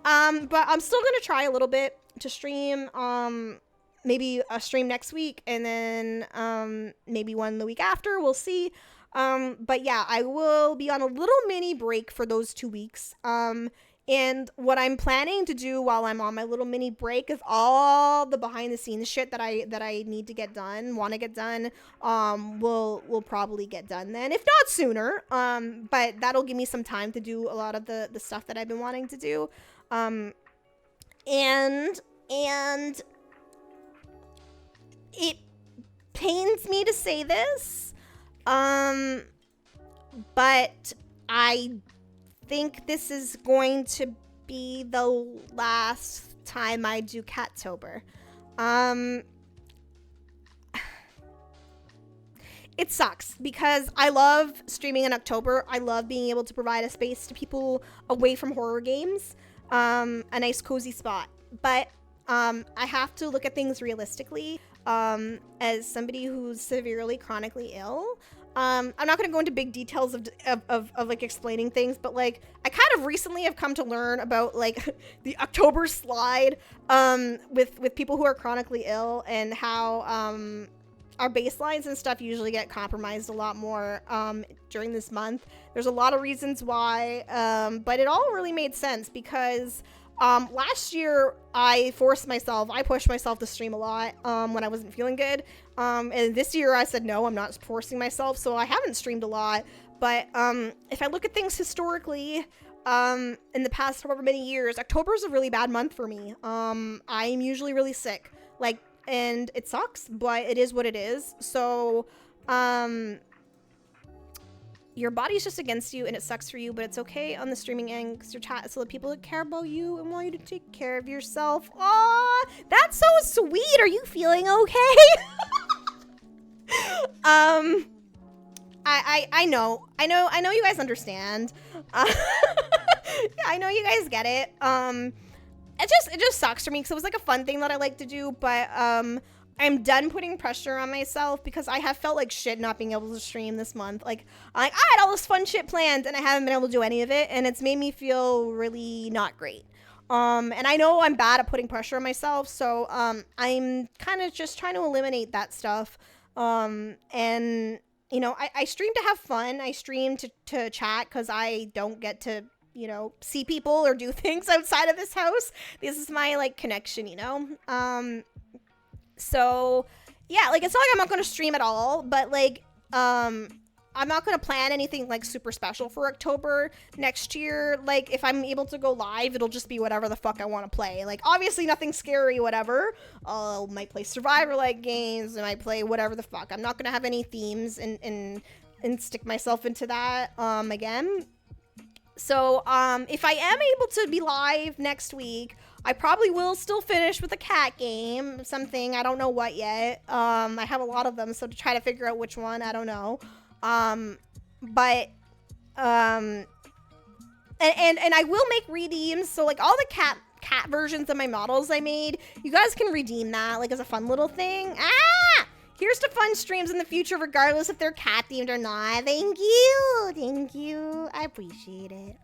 I'm still going to try a little bit to stream, maybe a stream next week and then, maybe one the week after. We'll see. But yeah, I will be on a little mini break for those 2 weeks. And what I'm planning to do while I'm on my little mini break is all the behind the scenes shit that I need to get done, want to get done, will probably get done then, if not sooner. But that'll give me some time to do a lot of the stuff that I've been wanting to do. And it pains me to say this, but I think this is going to be the last time I do Catober. It sucks because I love streaming in October. I love being able to provide a space to people away from horror games, a nice cozy spot. But I have to look at things realistically. As somebody who's severely chronically ill, I'm not going to go into big details of like explaining things, but like I kind of recently have come to learn about like the October slide with people who are chronically ill and how our baselines and stuff usually get compromised a lot more during this month. There's a lot of reasons why, but it all really made sense because last year I pushed myself to stream a lot when I wasn't feeling good. And this year I said, no, I'm not forcing myself. So I haven't streamed a lot. But if I look at things historically, in the past however many years, October is a really bad month for me. I'm usually really sick, and it sucks, but it is what it is. So, your body's just against you and it sucks for you, but it's okay on the streaming end because you're chatting so the people that care about you and want you to take care of yourself. Aw, that's so sweet. Are you feeling okay? I know you guys understand. Yeah, I know you guys get it. It just sucks for me because it was like a fun thing that I like to do, but I'm done putting pressure on myself because I have felt like shit not being able to stream this month. Like I had all this fun shit planned and I haven't been able to do any of it, and it's made me feel really not great. And I know I'm bad at putting pressure on myself, so I'm kind of just trying to eliminate that stuff. And you know, I stream to have fun. I stream to chat because I don't get to, you know, see people or do things outside of this house. This is my like connection, you know. So yeah, like it's not like I'm not going to stream at all, but like I'm not going to plan anything like super special for October next year. Like if I'm able to go live, it'll just be whatever the fuck I want to play. Like obviously nothing scary, whatever. I might play survivor like games, and I might play whatever the fuck. I'm not going to have any themes and stick myself into that again. So if I am able to be live next week, I probably will still finish with a cat game, something, I don't know what yet. I have a lot of them, so to try to figure out which one, I don't know. But and I will make redeems, so like all the cat versions of my models I made, you guys can redeem that like as a fun little thing. Here's to fun streams in the future, regardless if they're cat themed or not. Thank you, I appreciate it.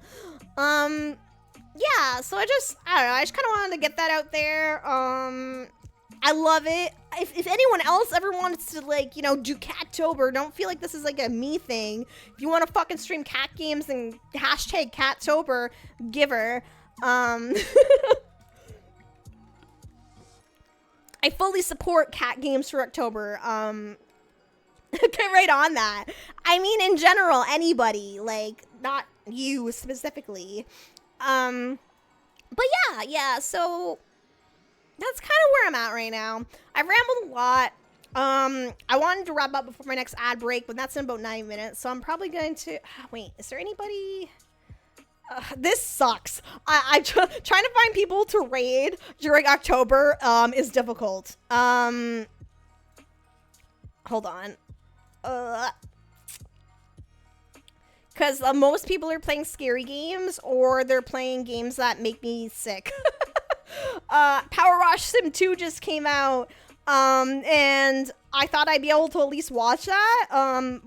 Yeah, so I don't know, I just kind of wanted to get that out there. I love it. If anyone else ever wants to, like, you know, do Catober, don't feel like this is like a me thing. If you want to fucking stream cat games and hashtag Catober, give her. I fully support cat games for October. Get right on that. I mean, in general, anybody, like, not you specifically. But yeah, so that's kind of where I'm at right now. I've rambled a lot. I wanted to wrap up before my next ad break, but that's in about 9 minutes, so I'm probably going to... Wait, is there anybody... this sucks. I'm trying to find people to raid during October is difficult. Hold on. Because most people are playing scary games, or they're playing games that make me sick. Power Wash Sim 2 just came out, and I thought I'd be able to at least watch that.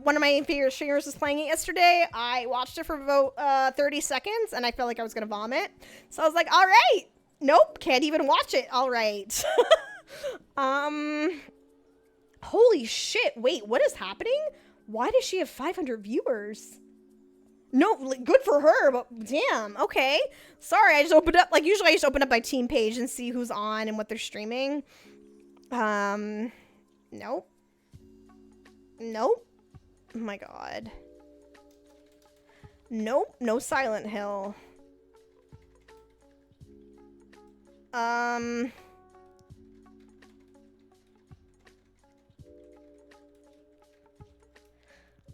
One of my favorite streamers was playing it yesterday. I watched it for about 30 seconds, and I felt like I was gonna vomit. So I was like, all right, nope, can't even watch it. All right. Holy shit, wait, what is happening? Why does she have 500 viewers? No, like, good for her, but damn, okay. Sorry, I just opened up, like, usually I just open up my team page and see who's on and what they're streaming. Nope. Nope. Oh my god. Nope, no Silent Hill.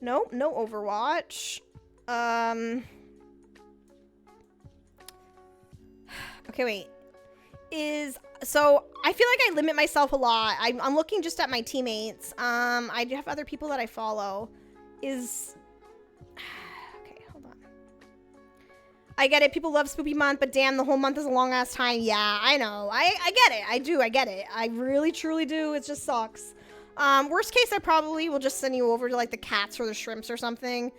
Nope, no Overwatch. Okay, wait. So I feel like I limit myself a lot. I'm looking just at my teammates. I do have other people that I follow. Okay, hold on. I get it. People love Spoopy Month, but damn, the whole month is a long ass time. Yeah, I know. I get it. I get it. I really, truly do. It just sucks. Worst case, I probably will just send you over to, like, the cats or the shrimps or something.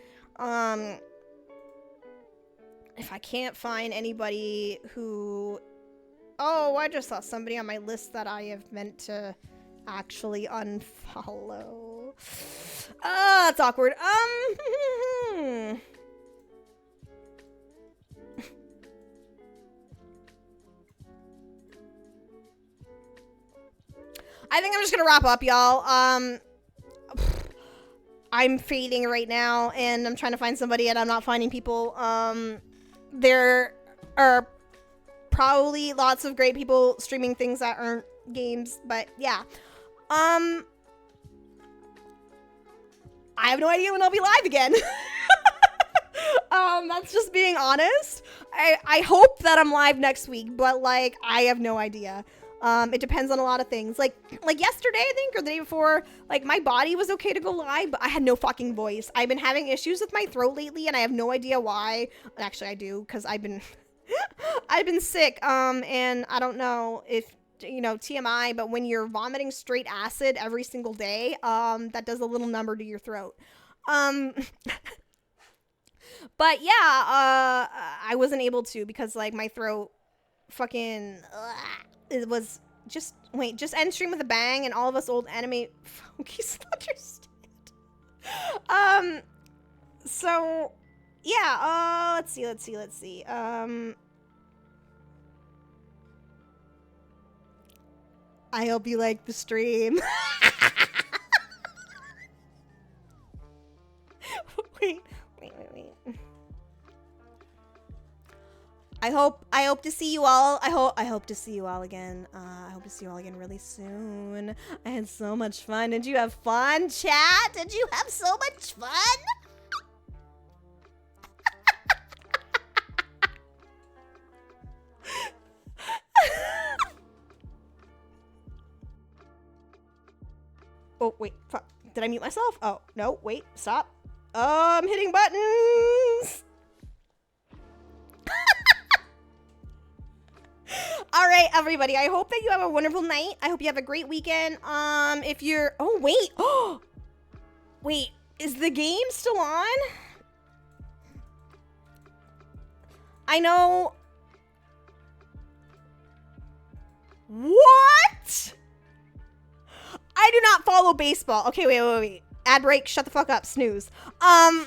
If I can't find anybody who... Oh, I just saw somebody on my list that I have meant to actually unfollow. That's awkward. I think I'm just gonna wrap up, y'all. I'm fading right now, and I'm trying to find somebody, and I'm not finding people. There are probably lots of great people streaming things that aren't games, but yeah. I have no idea when I'll be live again. That's just being honest. I hope that I'm live next week, but, like, I have no idea. It depends on a lot of things. Like yesterday, I think, or the day before, like, my body was okay to go live, but I had no fucking voice. I've been having issues with my throat lately, and I have no idea why. Actually, I do, because I've been, I've been sick, and I don't know if, you know, TMI, but when you're vomiting straight acid every single day, that does a little number to your throat. But yeah, I wasn't able to, because, like, my throat fucking... It was just end stream with a bang, and all of us old anime funkies understand. So yeah, let's see. I hope you like the stream. Wait. I hope to see you all. I hope to see you all again. I hope to see you all again really soon. I had so much fun. Did you have fun, chat? Did you have so much fun? Oh, wait. Fuck. Did I mute myself? Oh, no. Wait. Stop. I'm hitting buttons. All right, everybody. I hope that you have a wonderful night. I hope you have a great weekend. If you're... Oh, wait. Oh, wait. Is the game still on? I know... What? I do not follow baseball. Okay, wait. Ad break. Shut the fuck up. Snooze. I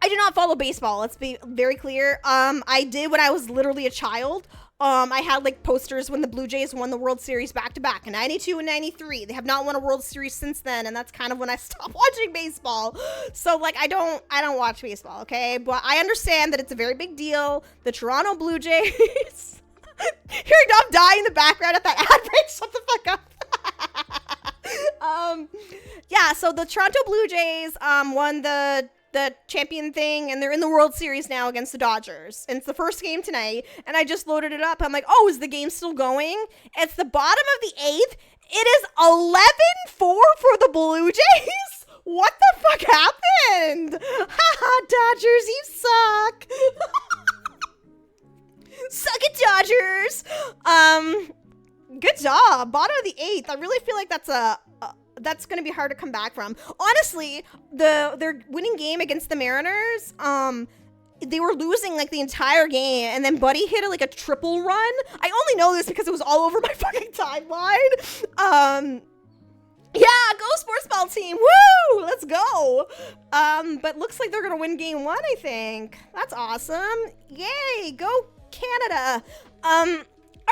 do not follow baseball. Let's be very clear. I did when I was literally a child. I had like posters when the Blue Jays won the World Series back to back in 92 and 93. They have not won a World Series since then, and that's kind of when I stopped watching baseball. So like I don't watch baseball, okay? But I understand that it's a very big deal. The Toronto Blue Jays. Hearing Dom die in the background at that ad break, shut the fuck up. Yeah, so the Toronto Blue Jays won the champion thing, and they're in the World Series now against the Dodgers. And it's the first game tonight, and I just loaded it up. I'm like, oh, is the game still going? It's the bottom of the 8th. It is 11-4 for the Blue Jays. What the fuck happened? Haha, Dodgers, you suck. Suck it, Dodgers. Good job. Bottom of the 8th. I really feel like that's gonna be hard to come back from. Honestly, their winning game against the Mariners, they were losing like the entire game, and then Buddy hit like a triple run. I only know this because it was all over my fucking timeline. Yeah, go sports ball team. Woo! Let's go. But looks like they're gonna win game 1, I think. That's awesome. Yay, go Canada. All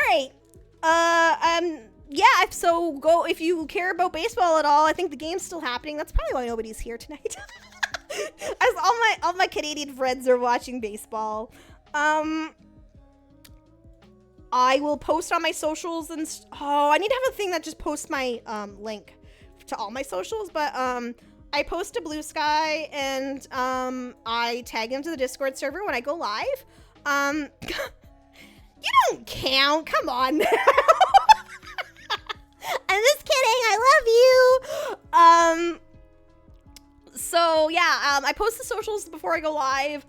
right. Yeah, so go if you care about baseball at all. I think the game's still happening. That's probably why nobody's here tonight. As all my Canadian friends are watching baseball. I will post on my socials and I need to have a thing that just posts my link to all my socials, but I post to Blue Sky and I tag them to the Discord server when I go live. You don't count. Come on now. I'm just kidding. I love you. So yeah, I post the socials before I go live,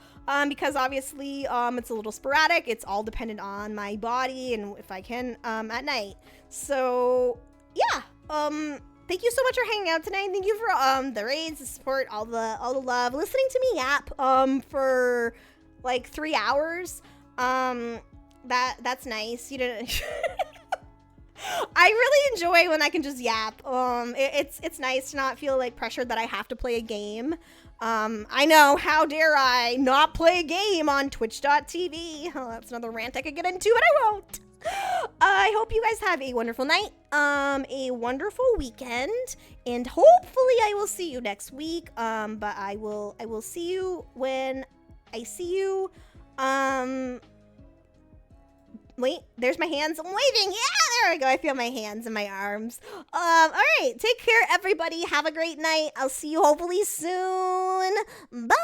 because obviously, it's a little sporadic. It's all dependent on my body and if I can, at night. So yeah, thank you so much for hanging out tonight. Thank you for, the raids, the support, all the love, listening to me yap, for like 3 hours. That's nice. You didn't. I really enjoy when I can just yap. It's nice to not feel like pressured that I have to play a game. I know, how dare I not play a game on twitch.tv. Oh, that's another rant I could get into, but I won't. I hope you guys have a wonderful night, a wonderful weekend, and hopefully I will see you next week. But I will see you when I see you. Wait, there's my hands. I'm waving. Yeah, there we go. I feel my hands and my arms. All right. Take care, everybody. Have a great night. I'll see you hopefully soon. Bye.